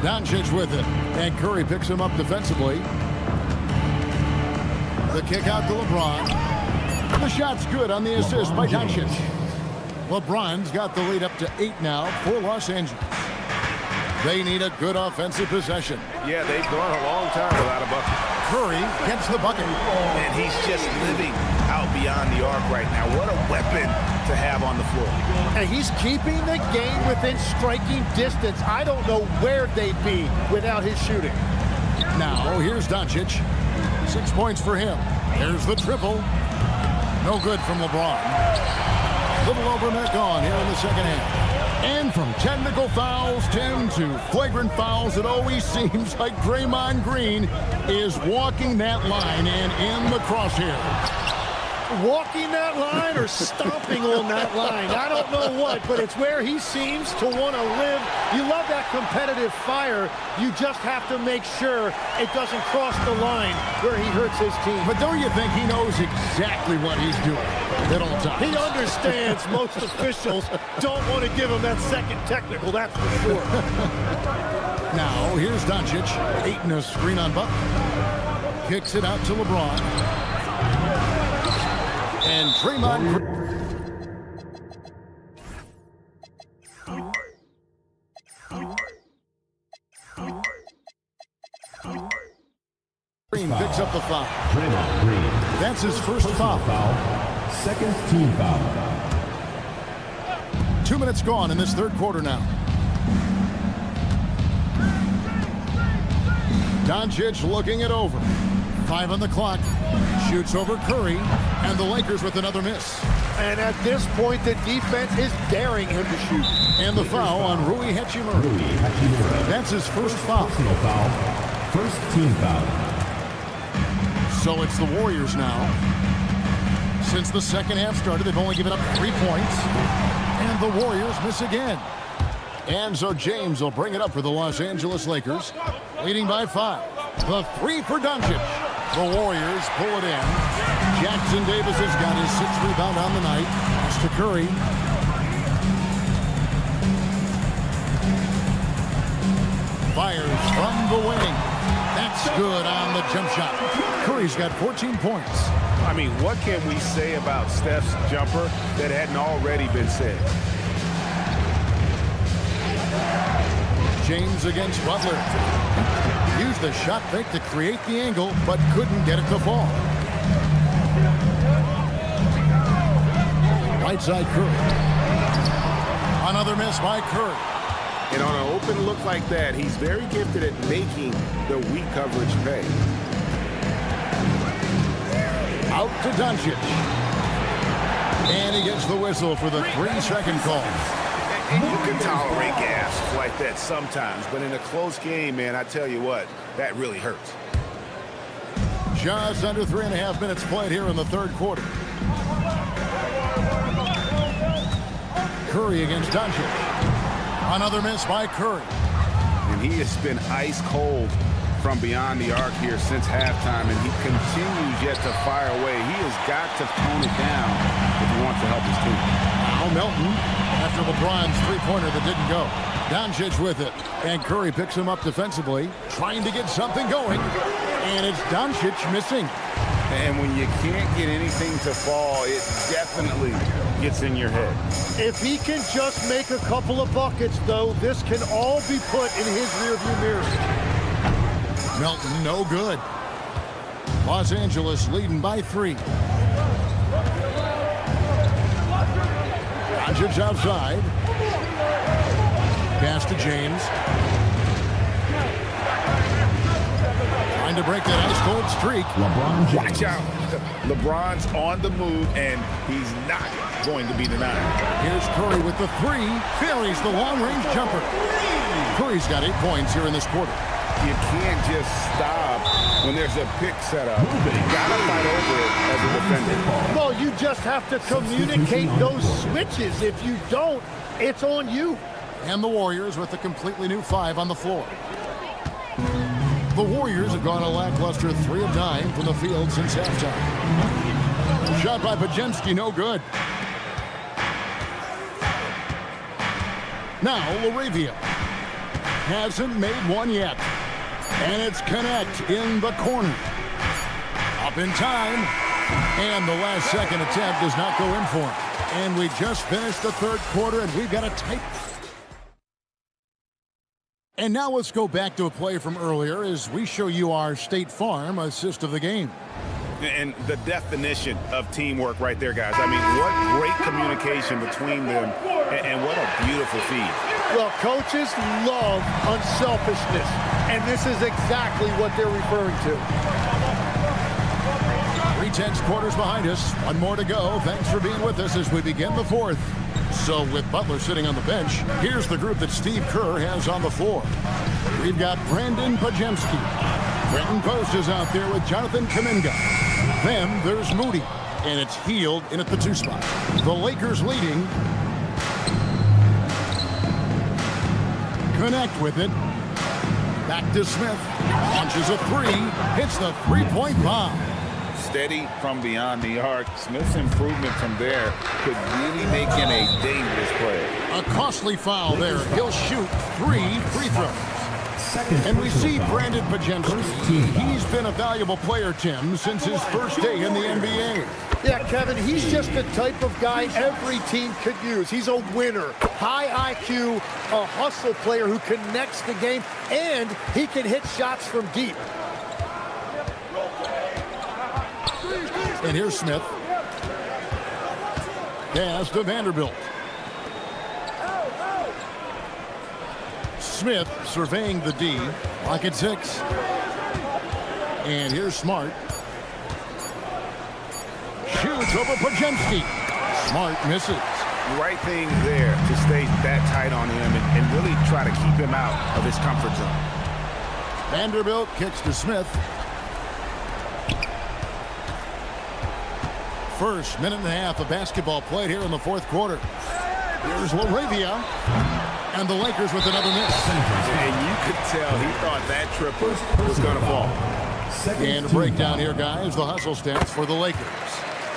Doncic with it. And Curry picks him up defensively. The kick out to LeBron. The shot's good on the assist by Doncic. LeBron's got the lead up to 8 now for Los Angeles. They need a good offensive possession. Yeah, they've gone a long time without a bucket. Curry gets the bucket. And he's just living out beyond the arc right now. What a weapon to have on the floor. And he's keeping the game within striking distance. I don't know where they'd be without his shooting. Now, here's Doncic. 6 points for him. There's the triple. No good from LeBron. Little over net gone here in the second half. And from technical fouls, 10 to flagrant fouls, it always seems like Draymond Green is walking that line and in the crosshair. Walking that line or stomping on that line. I don't know what, but it's where he seems to want to live. You love that competitive fire. You just have to make sure it doesn't cross the line where he hurts his team. But don't you think he knows exactly what he's doing at all times? He understands most officials don't want to give him that second technical, that's for sure. Now, here's Doncic. Ayton a screen on Butler. Kicks it out to LeBron. And Draymond Green picks up the foul. Draymond Green. That's his first foul. Second team foul. 2 minutes gone in this third quarter now. Doncic looking it over. 5 on the clock. Shoots over Curry. And the Lakers with another miss. And at this point, the defense is daring him to shoot. And the foul on Rui Hachimura. That's his first foul. Personal foul. First team foul. So it's the Warriors now. Since the second half started, they've only given up 3 points. And the Warriors miss again. And so James will bring it up for the Los Angeles Lakers, leading by 5. The 3 for Doncic. The Warriors pull it in. Jackson Davis has got his 6th rebound on the night. Pass to Curry. Fires from the wing. That's It's good on the jump shot. Curry's got 14 points. I mean, what can we say about Steph's jumper that hadn't already been said? James against Butler. Used the shot fake to create the angle, but couldn't get it to fall. Right side Curry. Another miss by Curry. And on an open look like that, he's very gifted at making the weak coverage pay. Out to Doncic. And he gets the whistle for the 3-second call. And you can tolerate gas like that sometimes, but in a close game, man, I tell you what, that really hurts. Just under 3.5 minutes played here in the third quarter. Curry against Doncic. Another miss by Curry. And he has been ice cold from beyond the arc here since halftime, and he continues yet to fire away. He has got to tone it down if he wants to help his team. Now Melton after LeBron's three-pointer that didn't go. Doncic with it, and Curry picks him up defensively, trying to get something going, and it's Doncic missing. And when you can't get anything to fall, it definitely gets in your head. If he can just make a couple of buckets, though, this can all be put in his rearview mirror. Melton, no good. Los Angeles leading by 3. Doncic outside. Pass to James. Trying to break that ice-cold streak. LeBron James. Watch out. LeBron's on the move, and he's not going to be denied. Here's Curry with the 3. Buries the long-range jumper. Curry's got 8 points here in this quarter. You can't just stop when there's a pick set up. You gotta fight over it as a defender. Well, you just have to communicate those switches. If you don't, it's on you. And the Warriors with a completely new 5 on the floor. The Warriors have gone a lackluster 3 of 9 from the field since halftime. Shot by Pajemski, no good. Now LaRavia hasn't made one yet. And it's Connect in the corner. Up in time. And the last second attempt does not go in for him. And we just finished the third quarter, and we've got a tight... And now let's go back to a play from earlier as we show you our State Farm assist of the game. And the definition of teamwork right there, guys. I mean, what great communication between them, and what a beautiful feed. Well, coaches love unselfishness, and this is exactly what they're referring to. 3/10 quarters behind us. One more to go. Thanks for being with us as we begin the fourth. So with Butler sitting on the bench, here's the group that Steve Kerr has on the floor. We've got Brandon Pajemski. Brenton Post is out there with Jonathan Kuminga. Then there's Moody, and it's Hield in at the 2 spot. The Lakers leading. Connect with it. Back to Smith. Launches a 3. Hits the 3-point bomb. Steady from beyond the arc. Smith's improvement from there could really make him a dangerous player. A costly foul there. He'll shoot 3 free throws. And we see Brandon Pajemski. He's been a valuable player, Tim, since his first day in the NBA. Yeah, Kevin, he's just the type of guy every team could use. He's a winner, high IQ, a hustle player who connects the game, and he can hit shots from deep. And here's Smith. Pass to Vanderbilt. Smith surveying the D. Lock at 6. And here's Smart. Shoots over Pajemski. Smart misses. Right thing there to stay that tight on him and really try to keep him out of his comfort zone. Vanderbilt kicks to Smith. First minute and a half of basketball played here in the fourth quarter. Here's LaRavia. And the Lakers with another miss. And you could tell he thought that triple was going to fall. And a breakdown here, guys. The hustle stats for the Lakers.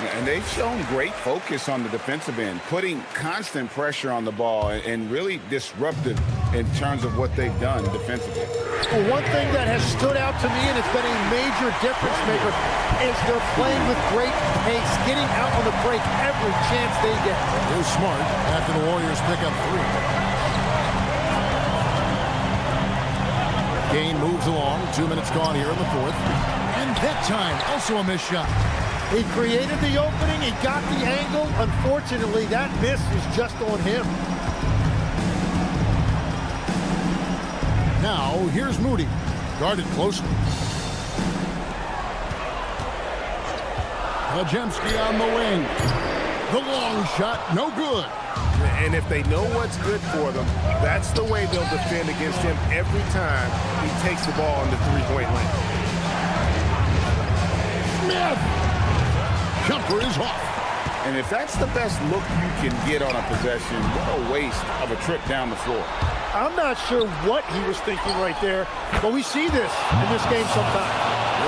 And they've shown great focus on the defensive end, putting constant pressure on the ball and really disruptive in terms of what they've done defensively. Well, one thing that has stood out to me, and it's been a major difference maker, is they're playing with great pace, getting out on the break every chance they get. Here's Smart after the Warriors pick up 3. Game moves along. 2 minutes gone here in the fourth. And that time, also a missed shot. He created the opening. He got the angle. Unfortunately, that miss is just on him. Now, here's Moody. Guarded closely. Lajemski on the wing. The long shot, no good. And if they know what's good for them, that's the way they'll defend against him every time he takes the ball in the three-point lane. Smith! Jumper is off. And if that's the best look you can get on a possession, what a waste of a trip down the floor. I'm not sure what he was thinking right there, but we see this in this game sometimes.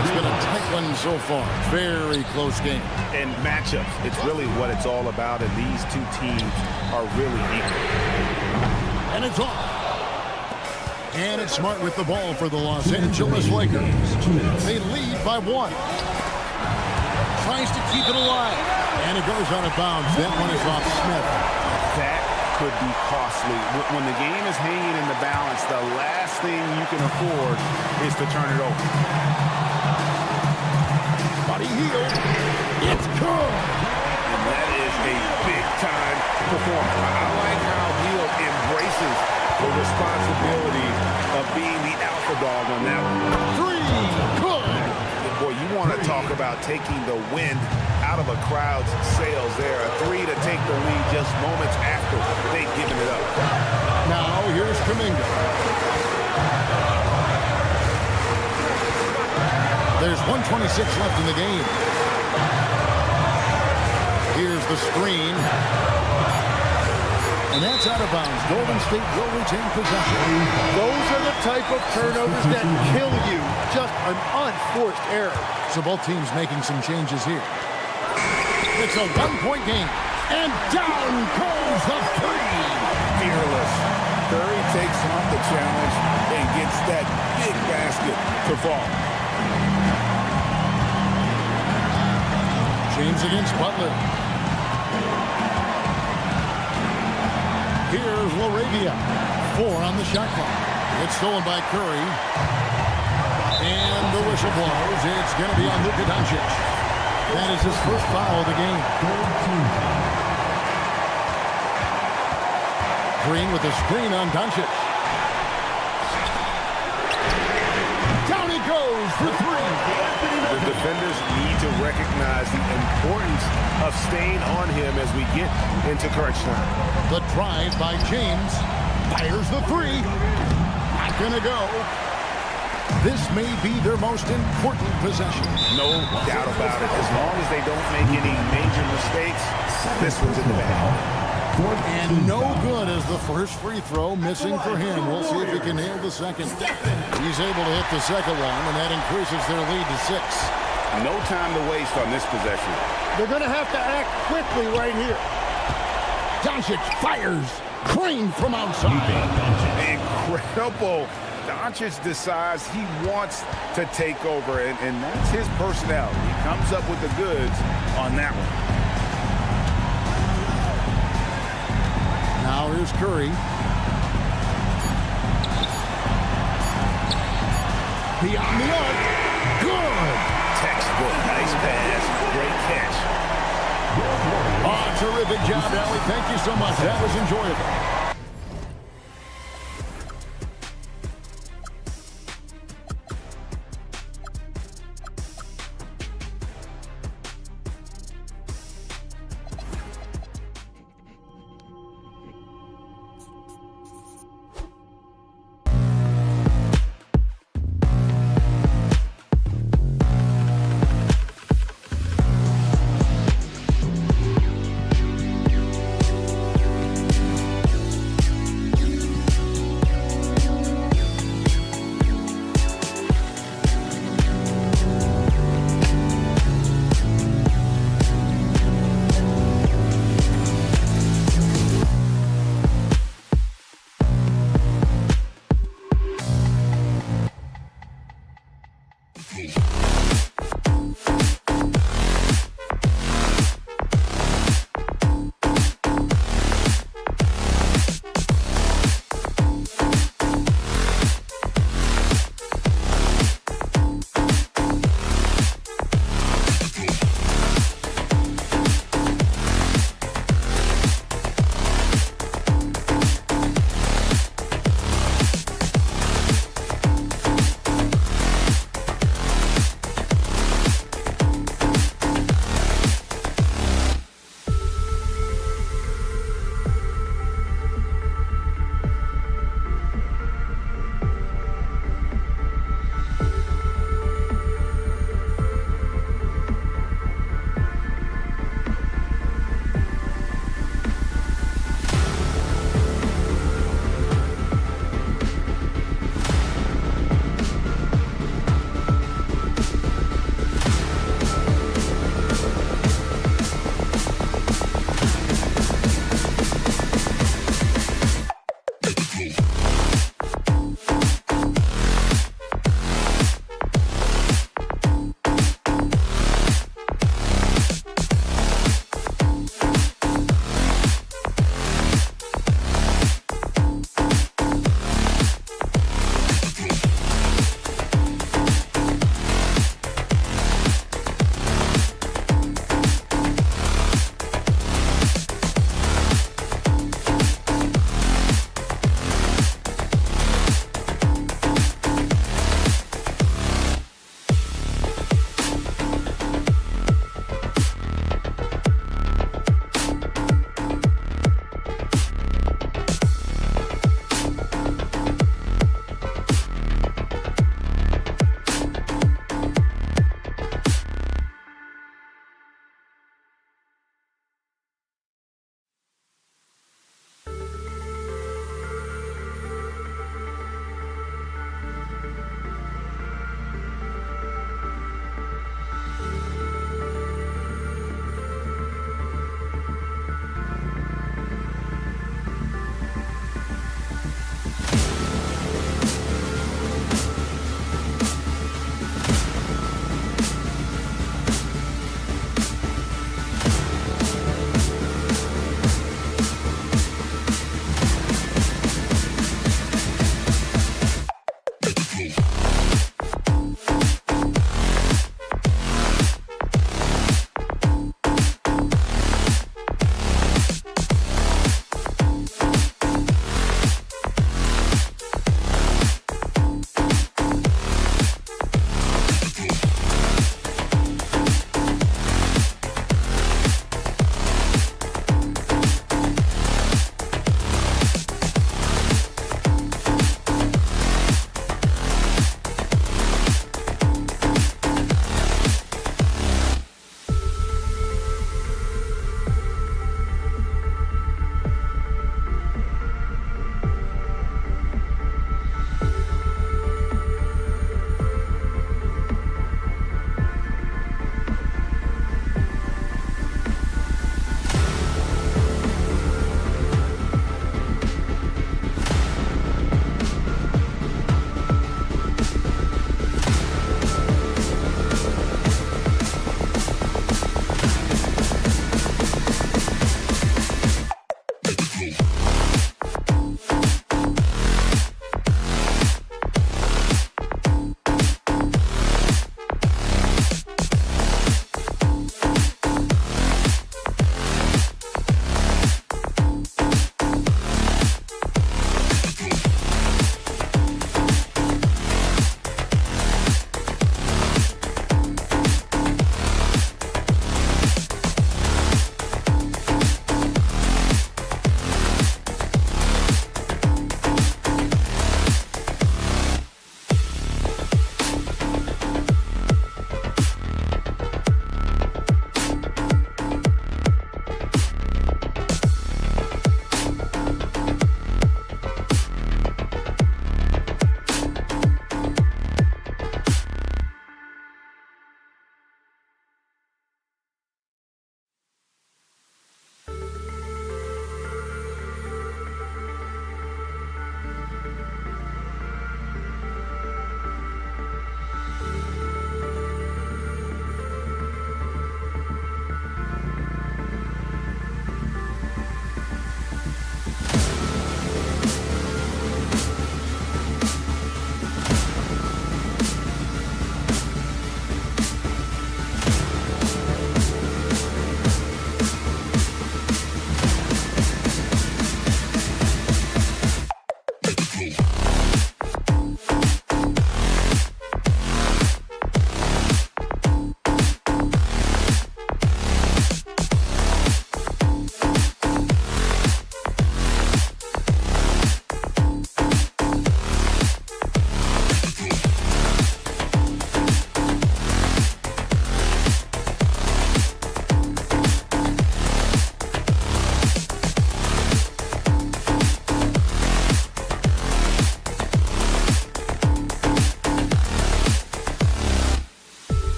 It's been a tight one so far. Very close game. And matchups, it's really what it's all about, and these two teams are really equal. And it's off. And it's Smart with the ball for the Los Angeles Lakers. They lead by 1. Tries to keep it alive. And it goes out of bounds. That one is off Smith. That could be costly. When the game is hanging in the balance, the last thing you can afford is to turn it over. Body heel. It's good. And that is a big-time performance. I like how Hill embraces the responsibility of being the alpha dog on that one. 3. Good. Boy, you want to talk about taking the wind out of a crowd's sails there. A 3 to take the lead just moments after they've given it up. Now here's Kuminga. There's 1:26 left in the game. Here's the screen. And that's out of bounds. Golden State will retain possession. Those are the type of turnovers that kill you. Just an unforced error. So both teams making some changes here. It's a one-point game. And down goes the 3. Fearless. Curry takes on the challenge and gets that big basket to fall. James against Butler. Here's Laravia. 4 on the shot clock. It's stolen by Curry. And the whistle blows. It's going to be on Luka Doncic. That is his first foul of the game. Green with the screen on Doncic. Down he goes for 3. The defenders need to recognize the importance of staying on him as we get into crunch time. The drive by James. Fires the 3. Not gonna go. This may be their most important possession. No doubt about it. As long as they don't make any major mistakes, this one's in the bag. And no good as the first free throw missing for him. We'll see if he can nail the second. He's able to hit the second one, and that increases their lead to 6. No time to waste on this possession. They're going to have to act quickly right here. Doncic fires. Green from outside. Incredible. Doncic decides he wants to take over, and that's his personality. He comes up with the goods on that one. Now here's Curry. Beyond the arc. Good. Textbook. Nice pass. Great catch. Oh, terrific job, Allie. Thank you so much. That was enjoyable.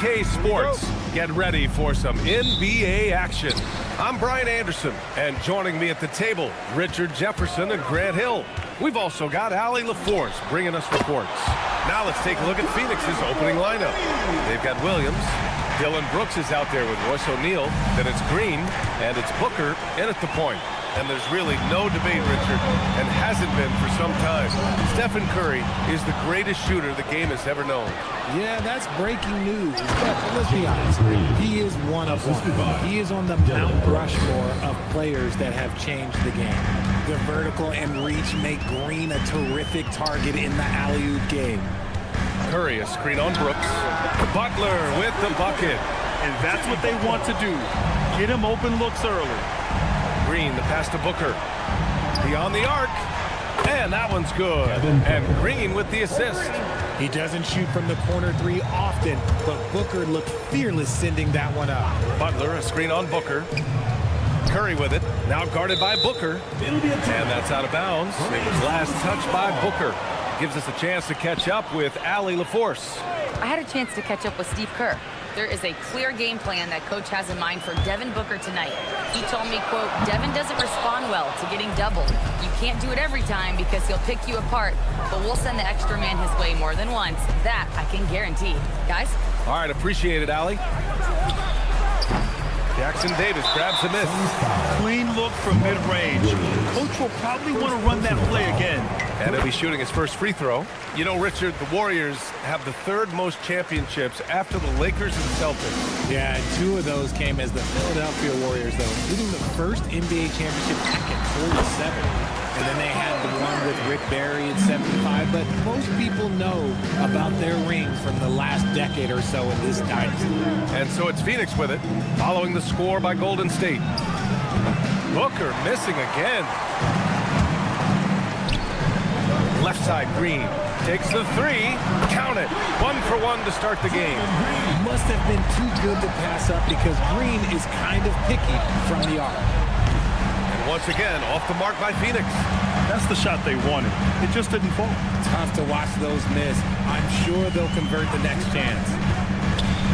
2K Sports. Get ready for some NBA action. I'm Brian Anderson, and joining me at the table, Richard Jefferson and Grant Hill. We've also got Allie LaForce bringing us reports. Now let's take a look at Phoenix's opening lineup. They've got Williams. Dylan Brooks is out there with Royce O'Neal. Then it's Green, and it's Booker in at the point. And there's really no debate, Richard, and hasn't been for some time. Stephen Curry is the greatest shooter the game has ever known. Yeah, that's breaking news. But let's be honest, he is one of one. He is on the Mount Rushmore of players that have changed the game. The vertical and reach make Green a terrific target in the alley-oop game. Curry, a screen on Brooks. Butler with the bucket. And that's what they want to do. Get him open looks early. Green, the pass to Booker. Beyond the arc. And that one's good. And Green with the assist. He doesn't shoot from the corner three often, but Booker looked fearless sending that one up. Butler, a screen on Booker. Curry with it. Now guarded by Booker. And that's out of bounds. It was last touched by Booker. Gives us a chance to catch up with Allie LaForce. I had a chance to catch up with Steve Kerr. There is a clear game plan that coach has in mind for Devin Booker tonight. He told me, quote, Devin doesn't respond well to getting doubled. You can't do it every time because he'll pick you apart, but we'll send the extra man his way more than once. That I can guarantee. Guys? All right, appreciate it, Allie. Jackson Davis grabs a miss. Clean look from mid-range. Coach will probably want to run that play again. And he'll be shooting his first free throw. You know, Richard, the Warriors have the third most championships after the Lakers and Celtics. Yeah, and 2 of those came as the Philadelphia Warriors, though, including the first NBA championship back in 47. And then they had the one with Rick Barry in 75. But most people know about their rings from the last decade or so in this dynasty. And so it's Phoenix with it, following the score by Golden State. Booker missing again. Left side, Green takes the 3. Count it. 1 for 1 to start the game. Must have been too good to pass up because Green is kind of picky from the arc. And once again, off the mark by Phoenix. That's the shot they wanted. It just didn't fall. Tough to watch those miss. I'm sure they'll convert the next chance.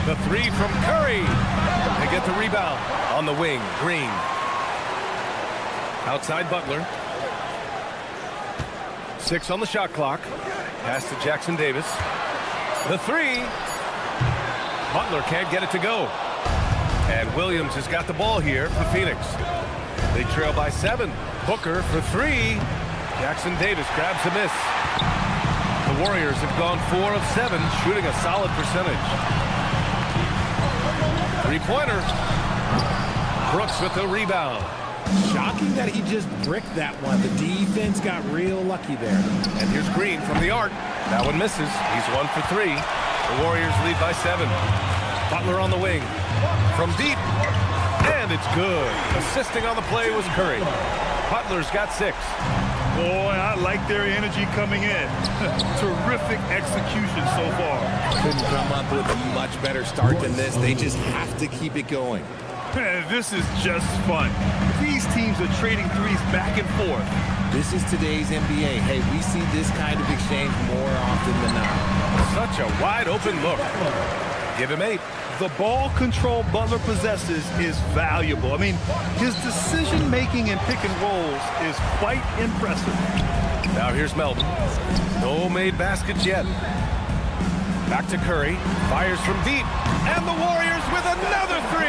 The 3 from Curry. They get the rebound on the wing. Green. Outside Butler. 6 on the shot clock. Pass to Jackson Davis. The 3. Butler can't get it to go. And Williams has got the ball here for Phoenix. They trail by 7. Booker for 3. Jackson Davis grabs a miss. The Warriors have gone 4 of 7, shooting a solid percentage. 3-pointer. Brooks with the rebound. Shocking that he just bricked that one. The defense got real lucky there. And here's Green from the arc. That one misses. He's 1 for 3. The Warriors lead by 7. Butler on the wing. From deep. And it's good. Assisting on the play was Curry. Butler's got 6. Boy, I like their energy coming in. Terrific execution so far. Couldn't come up with a much better start than this. They just have to keep it going. Man, this is just fun. These teams are trading threes back and forth. This is today's NBA. Hey, we see this kind of exchange more often than not. Such a wide open look. Give him 8. The ball control Butler possesses is valuable. I mean, his decision-making in pick and rolls is quite impressive. Now here's Melton. No made baskets yet. Back to Curry. Fires from deep. And the Warriors with another 3.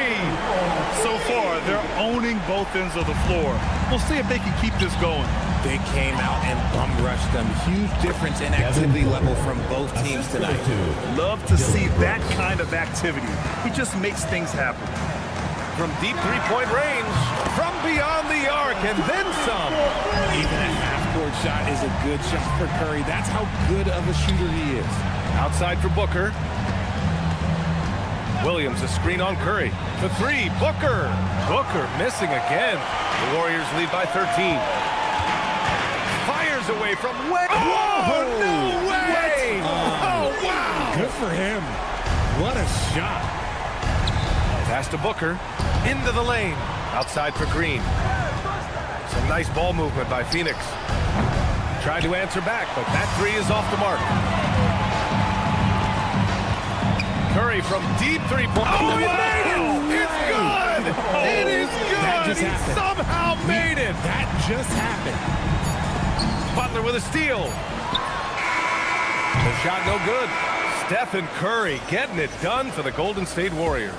So far, they're owning both ends of the floor. We'll see if they can keep this going. They came out and bum rushed them. Huge difference in activity level from both teams tonight. Love to see that kind of activity. He just makes things happen. From deep 3-point range, from beyond the arc, and then some. Even a half-court shot is a good shot for Curry. That's how good of a shooter he is. Outside for Booker. Williams, a screen on Curry. For 3, Booker. Booker missing again. The Warriors lead by 13. Fires away from way. Oh, no way! Oh, wow! Good for him. What a shot. Pass to Booker. Into the lane. Outside for Green. Some nice ball movement by Phoenix. Tried to answer back, but that 3 is off the mark. Curry from deep three-point. Oh, he made it! It's good! It is good! That just He happened. somehow made it! That just happened. Butler with a steal. The shot no good. Stephen Curry getting it done for the Golden State Warriors.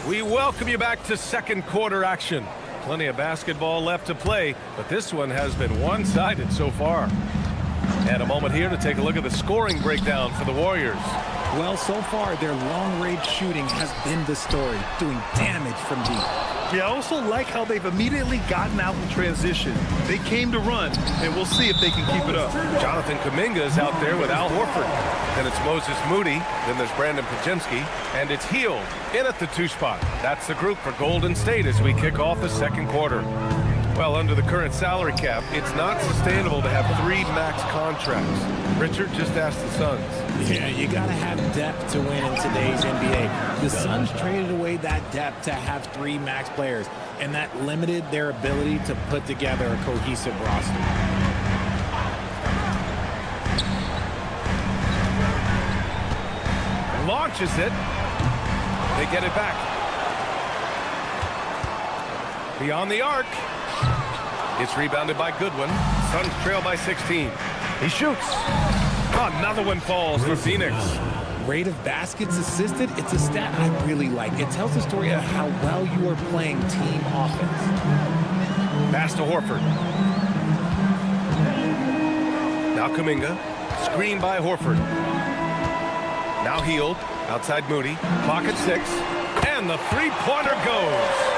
We welcome you back to second quarter action. Plenty of basketball left to play, but this one has been one-sided so far. And a moment here to take a look at the scoring breakdown for the Warriors. Well, so far, their long-range shooting has been the story, doing damage from deep. Yeah, I also like how they've immediately gotten out in transition. They came to run, and we'll see if they can keep it up. Jonathan Kuminga is out there with Al Horford. Then it's Moses Moody. Then there's Brandon Podziemski. And it's Hield in at the 2 spot. That's the group for Golden State as we kick off the second quarter. Well, under the current salary cap, it's not sustainable to have 3 max contracts. Richard just asked the Suns. Yeah, you got to have depth to win in today's NBA. The Suns traded away that depth to have 3 max players, and that limited their ability to put together a cohesive roster. Launches it. They get it back. Beyond the arc. It's rebounded by Goodwin. Suns trail by 16. He shoots. Another one falls for Phoenix. Rate of baskets assisted, it's a stat I really like. It tells the story of how well you are playing team offense. Pass to Horford. Now Kuminga. Screen by Horford. Now Hield. Outside Moody. Clock at 6. And the three-pointer goes.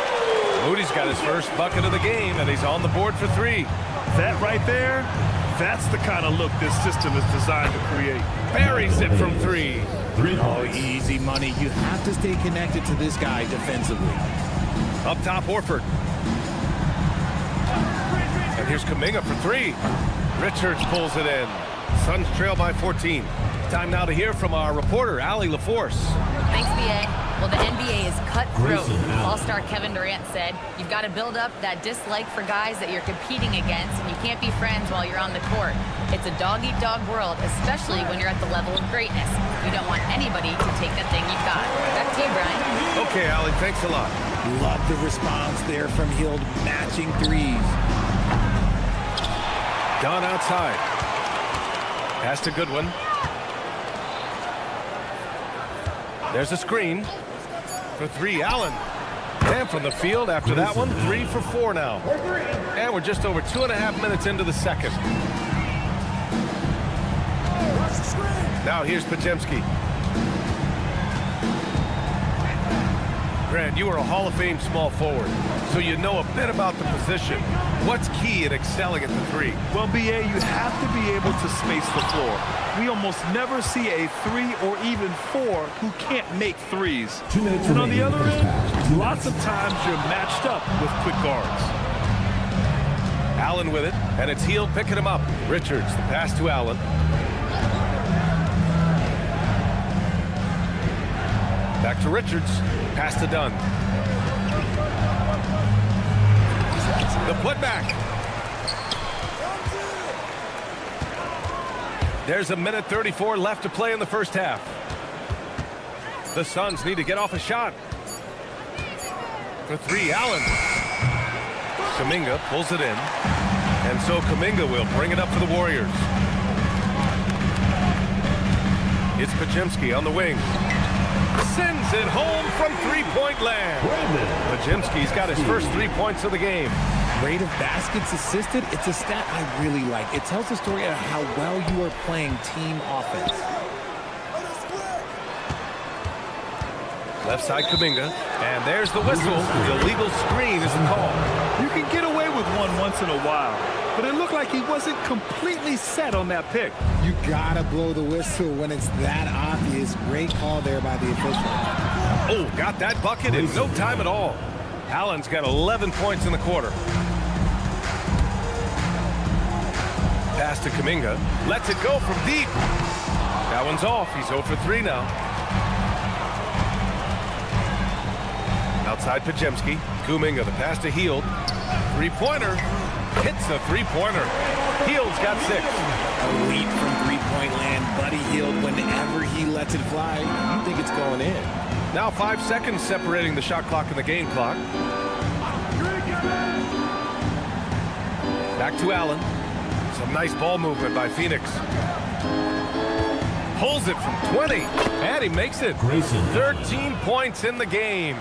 Moody's got his first bucket of the game, and he's on the board for 3. That right there, that's the kind of look this system is designed to create. Buries it from 3. Oh, easy money. You have to stay connected to this guy defensively. Up top, Horford. And here's Kuminga for 3. Richards pulls it in. Suns trail by 14. Time now to hear from our reporter, Allie LaForce. Thanks, B.A. Well, the NBA is cutthroat. All-star Kevin Durant said, you've got to build up that dislike for guys that you're competing against, and you can't be friends while you're on the court. It's a dog-eat-dog world, especially when you're at the level of greatness. You don't want anybody to take the thing you've got. Back to you, Brian. Okay, Allie, thanks a lot. Love the response there from Hield, matching threes. Down outside. Pass to Goodwin. There's a screen. For 3, Allen. And from the field after that one, 3 for 4 now. And we're just over 2.5 minutes into the second. Now here's Podziemski. Grant, you are a Hall of Fame small forward, so you know a bit about the position. What's key in excelling at the 3? Well, B.A., you have to be able to space the floor. We almost never see a 3 or even 4 who can't make threes. And on the other end, lots of times you're matched up with quick guards. Allen with it, and it's Hield picking him up. Richards, the pass to Allen. Back to Richards. Pass to Dunn. The putback. There's 1:34 left to play in the first half. The Suns need to get off a shot. For 3, Allen. Kuminga pulls it in. And so Kuminga will bring it up for the Warriors. It's Podziemski on the wing. Sends it home from 3-point land. Podziemski's got his first 3 points of the game. Rate of baskets assisted, it's a stat I really like. It tells the story of how well you are playing team offense. Left side Kuminga, and there's the whistle. The illegal screen is the call. You can get away with one once in a while, but it looked like he wasn't completely set on that pick. You gotta blow the whistle when it's that obvious. Great call there by the official. Oh, got that bucket in no time at all. Allen's got 11 points in the quarter. Pass to Kuminga. Lets it go from deep. That one's off. He's 0 for 3 now. Outside Podziemski. Kuminga, the pass to Hield. Three-pointer. Hits the three-pointer. Hield's got 6. Elite from three-point land. Buddy Hield, whenever he lets it fly, you think it's going in. Now 5 seconds separating the shot clock and the game clock. Back to Allen. Some nice ball movement by Phoenix. Pulls it from 20, and he makes it. 13 points in the game.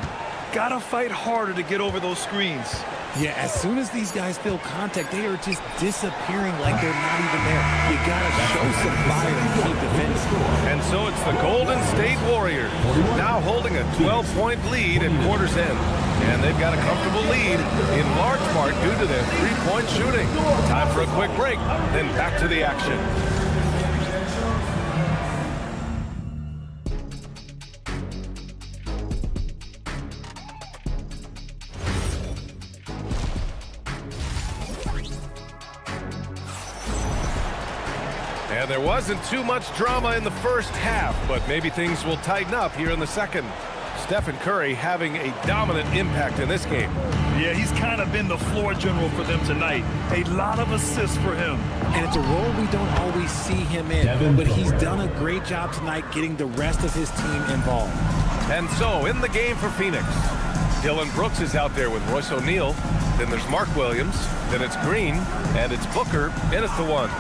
Gotta fight harder to get over those screens. Yeah, as soon as these guys feel contact, they are just disappearing like they're not even there. You gotta show some fire and keep defending. And so it's the Golden State Warriors, now holding a 12-point lead at quarter's end. And they've got a comfortable lead, in large part due to their three-point shooting. Time for a quick break, then back to the action. And there wasn't too much drama in the first half, but maybe things will tighten up here in the second. Stephen Curry having a dominant impact in this game. Yeah, he's kind of been the floor general for them tonight. A lot of assists for him. And it's a role we don't always see him in, but he's done a great job tonight getting the rest of his team involved. And so, in the game for Phoenix, Dylan Brooks is out there with Royce O'Neal. Then there's Mark Williams. Then it's Green, and it's Booker in at the 1.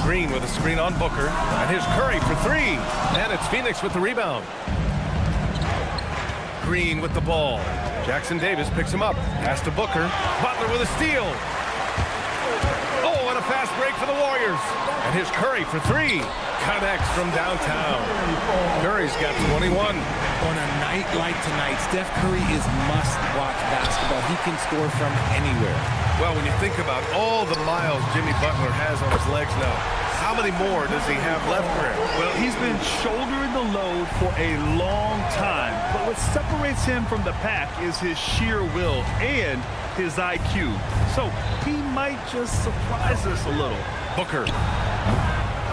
Green with a screen on Booker, and here's Curry for 3, and it's Phoenix with the rebound. Green with the ball. Jackson Davis picks him up, pass to Booker. Butler with a steal. Oh, and a fast break for the Warriors. And here's Curry for 3. Connects from downtown. Curry's got 21. On a night like tonight, Steph Curry is must-watch basketball. He can score from anywhere. Well, when you think about all the miles Jimmy Butler has on his legs now, how many more does he have left for him? Well, he's been shouldering the load for a long time. But what separates him from the pack is his sheer will and his IQ. So he might just surprise us a little. Booker.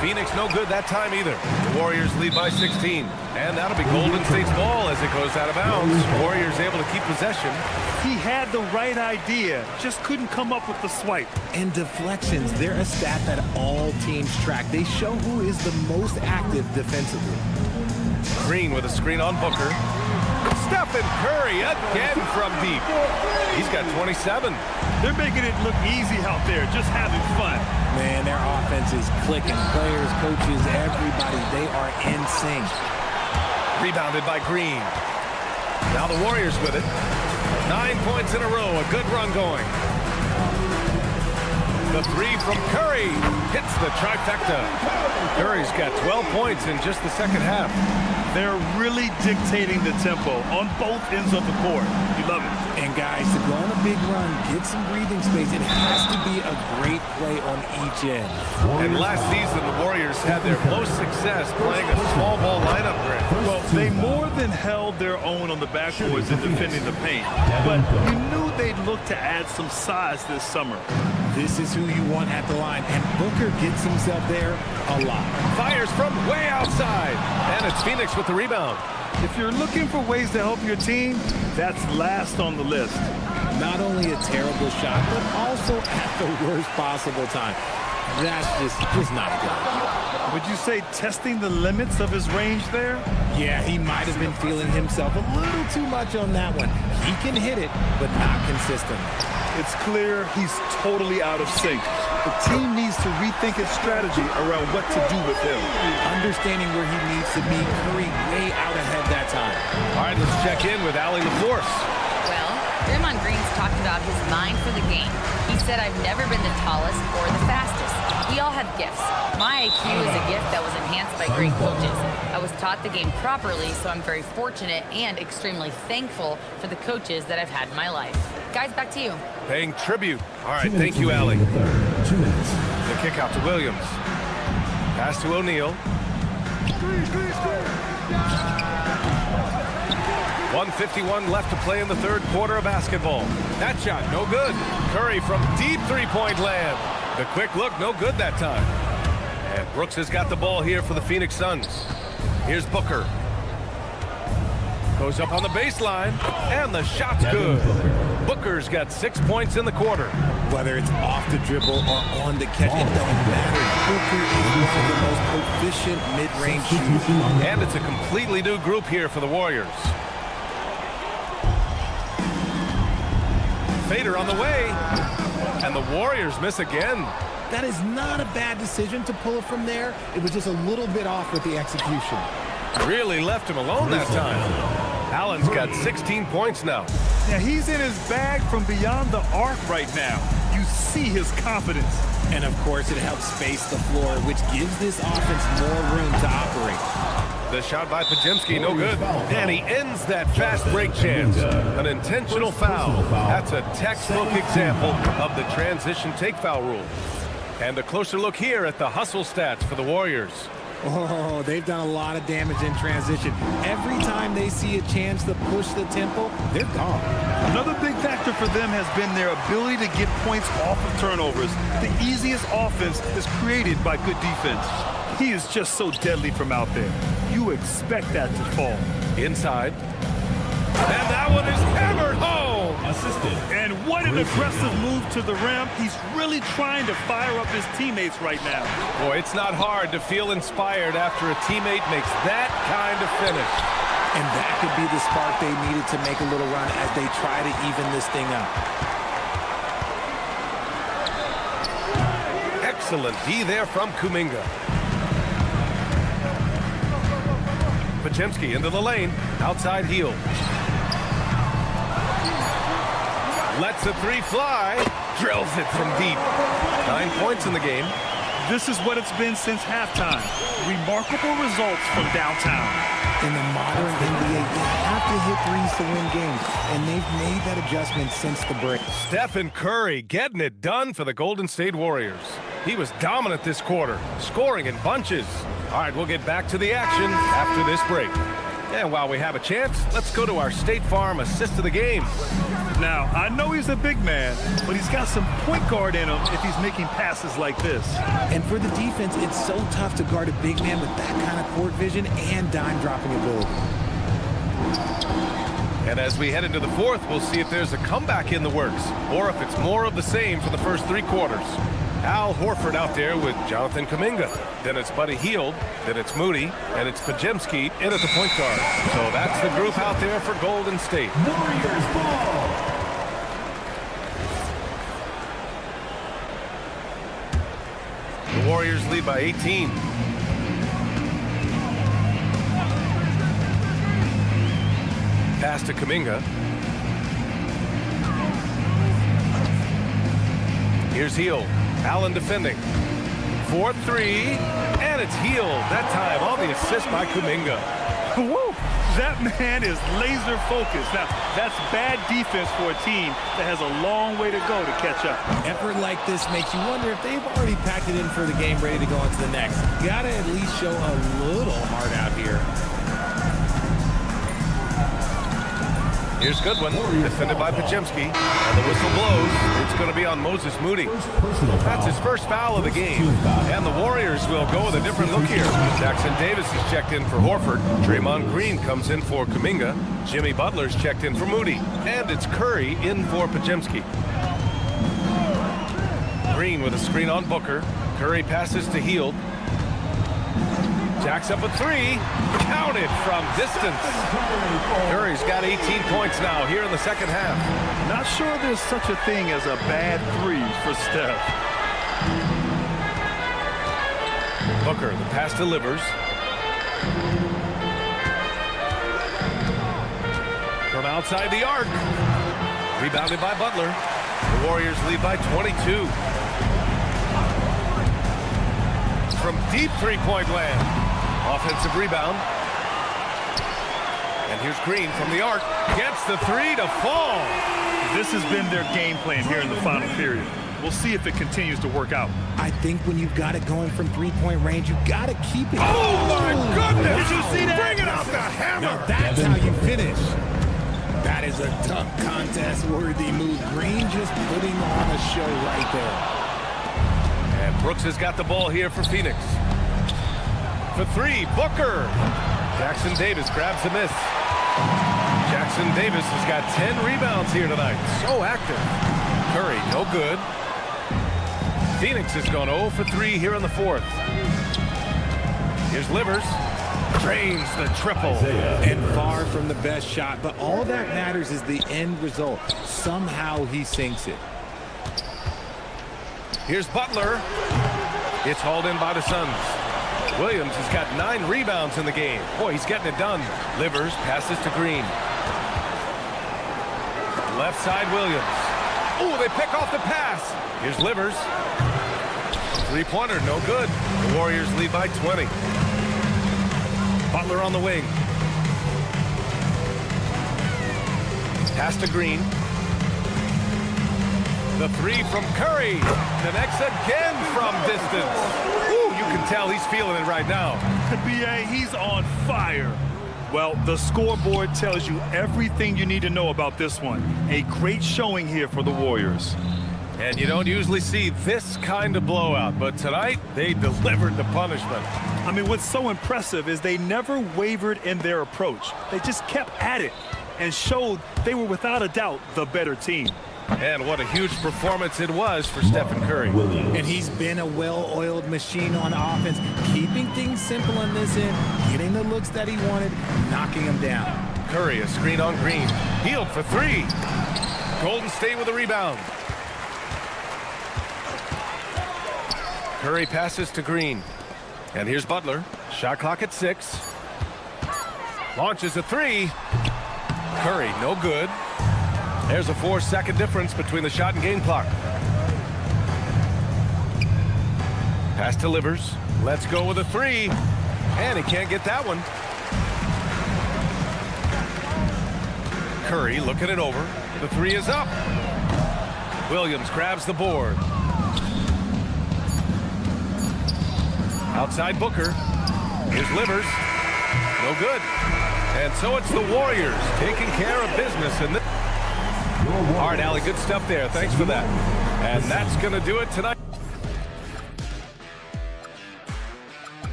Phoenix no good that time either. The Warriors lead by 16. And that'll be Golden State's ball as it goes out of bounds. Warriors able to keep possession. He had the right idea, just couldn't come up with the swipe. And deflections, they're a stat that all teams track. They show who is the most active defensively. Green with a screen on Booker. Stephen Curry again from deep. He's got 27. They're making it look easy out there, just having fun. Man, their offense is clicking. Players, coaches, everybody, they are in sync. Rebounded by Green. Now the Warriors with it. 9 points in a row, a good run going. The 3 from Curry hits the trifecta. Curry's got 12 points in just the second half. They're really dictating the tempo on both ends of the court. You love it. And guys, to go on a big run, get some breathing space, it has to be a great play on each end. And last season, the Warriors had their most success playing a small ball lineup grid. Well, they more than held their own on the backboards in defending the paint. But you knew they'd look to add some size this summer. This is who you want at the line, and Booker gets himself there a lot. Fires from way outside, and it's Phoenix with the rebound. If you're looking for ways to help your team, that's last on the list. Not only a terrible shot, but also at the worst possible time. That's just not good. Would you say testing the limits of his range there? Yeah, he might have been feeling himself a little too much on that one. He can hit it, but not consistently. It's clear he's totally out of sync. The team needs to rethink its strategy around what to do with him. Understanding where he needs to be, Curry way out ahead that time. All right, let's check in with Allie LaForce. Well, Draymond Green's talked about his mind for the game. He said, I've never been the tallest or the fastest. We all have gifts. My IQ is a gift that was enhanced by great coaches. I was taught the game properly, so I'm very fortunate and extremely thankful for the coaches that I've had in my life. Guys, back to you. Paying tribute. All right, thank you, Allie. The kick out to Williams. Pass to O'Neal. 1:51 left to play in the third quarter of basketball. That shot, no good. Curry from deep three-point land. The quick look, no good that time. And Brooks has got the ball here for the Phoenix Suns. Here's Booker. Goes up on the baseline, and the shot's good. Booker's got 6 points in the quarter. Whether it's off the dribble or on the catch, it doesn't matter. Booker is one of the most proficient mid-range shooters. And it's a completely new group here for the Warriors. Fader on the way. And the Warriors miss again. That is not a bad decision to pull it from there. It was just a little bit off with the execution. Really left him alone that time. Allen's got 16 points now. Yeah, he's in his bag from beyond the arc right now. You see his confidence. And of course, it helps space the floor, which gives this offense more room to operate. The shot by Podziemski, no good. And he ends that fast break chance. An intentional foul. That's a textbook example of the transition take foul rule. And a closer look here at the hustle stats for the Warriors. Oh, they've done a lot of damage in transition. Every time they see a chance to push the tempo, they're gone. Another big factor for them has been their ability to get points off of turnovers. The easiest offense is created by good defense. He is just so deadly from out there. You expect that to fall. Inside. And that one is hammered home. Assisted. And what an aggressive move to the rim. He's really trying to fire up his teammates right now. Boy, it's not hard to feel inspired after a teammate makes that kind of finish. And that could be the spark they needed to make a little run as they try to even this thing up. Excellent D there from Kuminga. Podziemski into the lane. Outside heel. Lets a three fly. Drills it from deep. 9 points in the game. This is what it's been since halftime. Remarkable results from downtown. In the modern NBA, you have to hit threes to win games, and they've made that adjustment since the break. Stephen Curry getting it done for the Golden State Warriors. He was dominant this quarter, scoring in bunches. All right, we'll get back to the action after this break. And while we have a chance, let's go to our State Farm assist of the game. Now, I know he's a big man, but he's got some point guard in him if he's making passes like this. And for the defense, it's so tough to guard a big man with that kind of court vision and dime-dropping ability. And as we head into the fourth, we'll see if there's a comeback in the works or if it's more of the same for the first 3 quarters. Al Horford out there with Jonathan Kuminga. Then it's Buddy Hield, then it's Moody, and it's Podziemski in at the point guard. So that's the group out there for Golden State. Warriors ball. The Warriors lead by 18. Pass to Kuminga. Here's Hield. Allen defending. 4-3, and it's Hield. That time on the assist by Kuminga. Woo! That man is laser focused. Now, that's bad defense for a team that has a long way to go to catch up. Effort like this makes you wonder if they've already packed it in for the game, ready to go on to the next. Gotta at least show a little heart out here. Here's Goodwin, defended by Podziemski, and the whistle blows. It's going to be on Moses Moody. That's his first foul of the game, and the Warriors will go with a different look here. Jackson Davis is checked in for Horford. Draymond Green comes in for Kuminga. Jimmy Butler's checked in for Moody, and it's Curry in for Podziemski. Green with a screen on Booker. Curry passes to Hield. Jacks up a 3, counted from distance. Curry's got 18 points now here in the second half. Not sure there's such a thing as a bad 3 for Steph. Booker, the pass delivers. From outside the arc. Rebounded by Butler. The Warriors lead by 22. From deep three-point land. Offensive rebound. And here's Green from the arc. Gets the 3 to fall. This has been their game plan here in the final period. We'll see if it continues to work out. I think when you've got it going from three-point range, you got to keep it. Oh, my goodness! Did you see that? Bringing out the hammer! Now that's how you finish. That is a dunk contest-worthy move. Green just putting on a show right there. And Brooks has got the ball here for Phoenix. For 3, Booker. Jackson Davis grabs the miss. Jackson Davis has got 10 rebounds here tonight. So active. Curry, no good. Phoenix has gone 0 for 3 here in the fourth. Here's Livers. Drains the triple. And far from the best shot, but all that matters is the end result. Somehow he sinks it. Here's Butler. It's hauled in by the Suns. Williams has got 9 rebounds in the game. Boy, he's getting it done. Livers passes to Green. Left side, Williams. Oh, they pick off the pass. Here's Livers. Three-pointer, no good. The Warriors lead by 20. Butler on the wing. Pass to Green. The three from Curry. Connects again from distance. Ooh, you can tell he's feeling it right now. B.A., he's on fire. Well, the scoreboard tells you everything you need to know about this one. A great showing here for the Warriors. And you don't usually see this kind of blowout, but tonight they delivered the punishment. I mean, what's so impressive is they never wavered in their approach. They just kept at it and showed they were without a doubt the better team. And what a huge performance it was for Stephen Curry. And he's been a well-oiled machine on offense, keeping things simple in this end, getting the looks that he wanted, knocking them down. Curry, a screen on Green. Healed for 3. Golden State with a rebound. Curry passes to Green. And here's Butler. Shot clock at 6. Launches a 3. Curry, no good. There's a 4-second difference between the shot and game clock. Pass to Livers. Let's go with a 3. And he can't get that one. Curry looking it over. The 3 is up. Williams grabs the board. Outside Booker. Here's Livers. No good. And so it's the Warriors taking care of business in this. All right, Allie, good stuff there. Thanks for that. And that's going to do it tonight.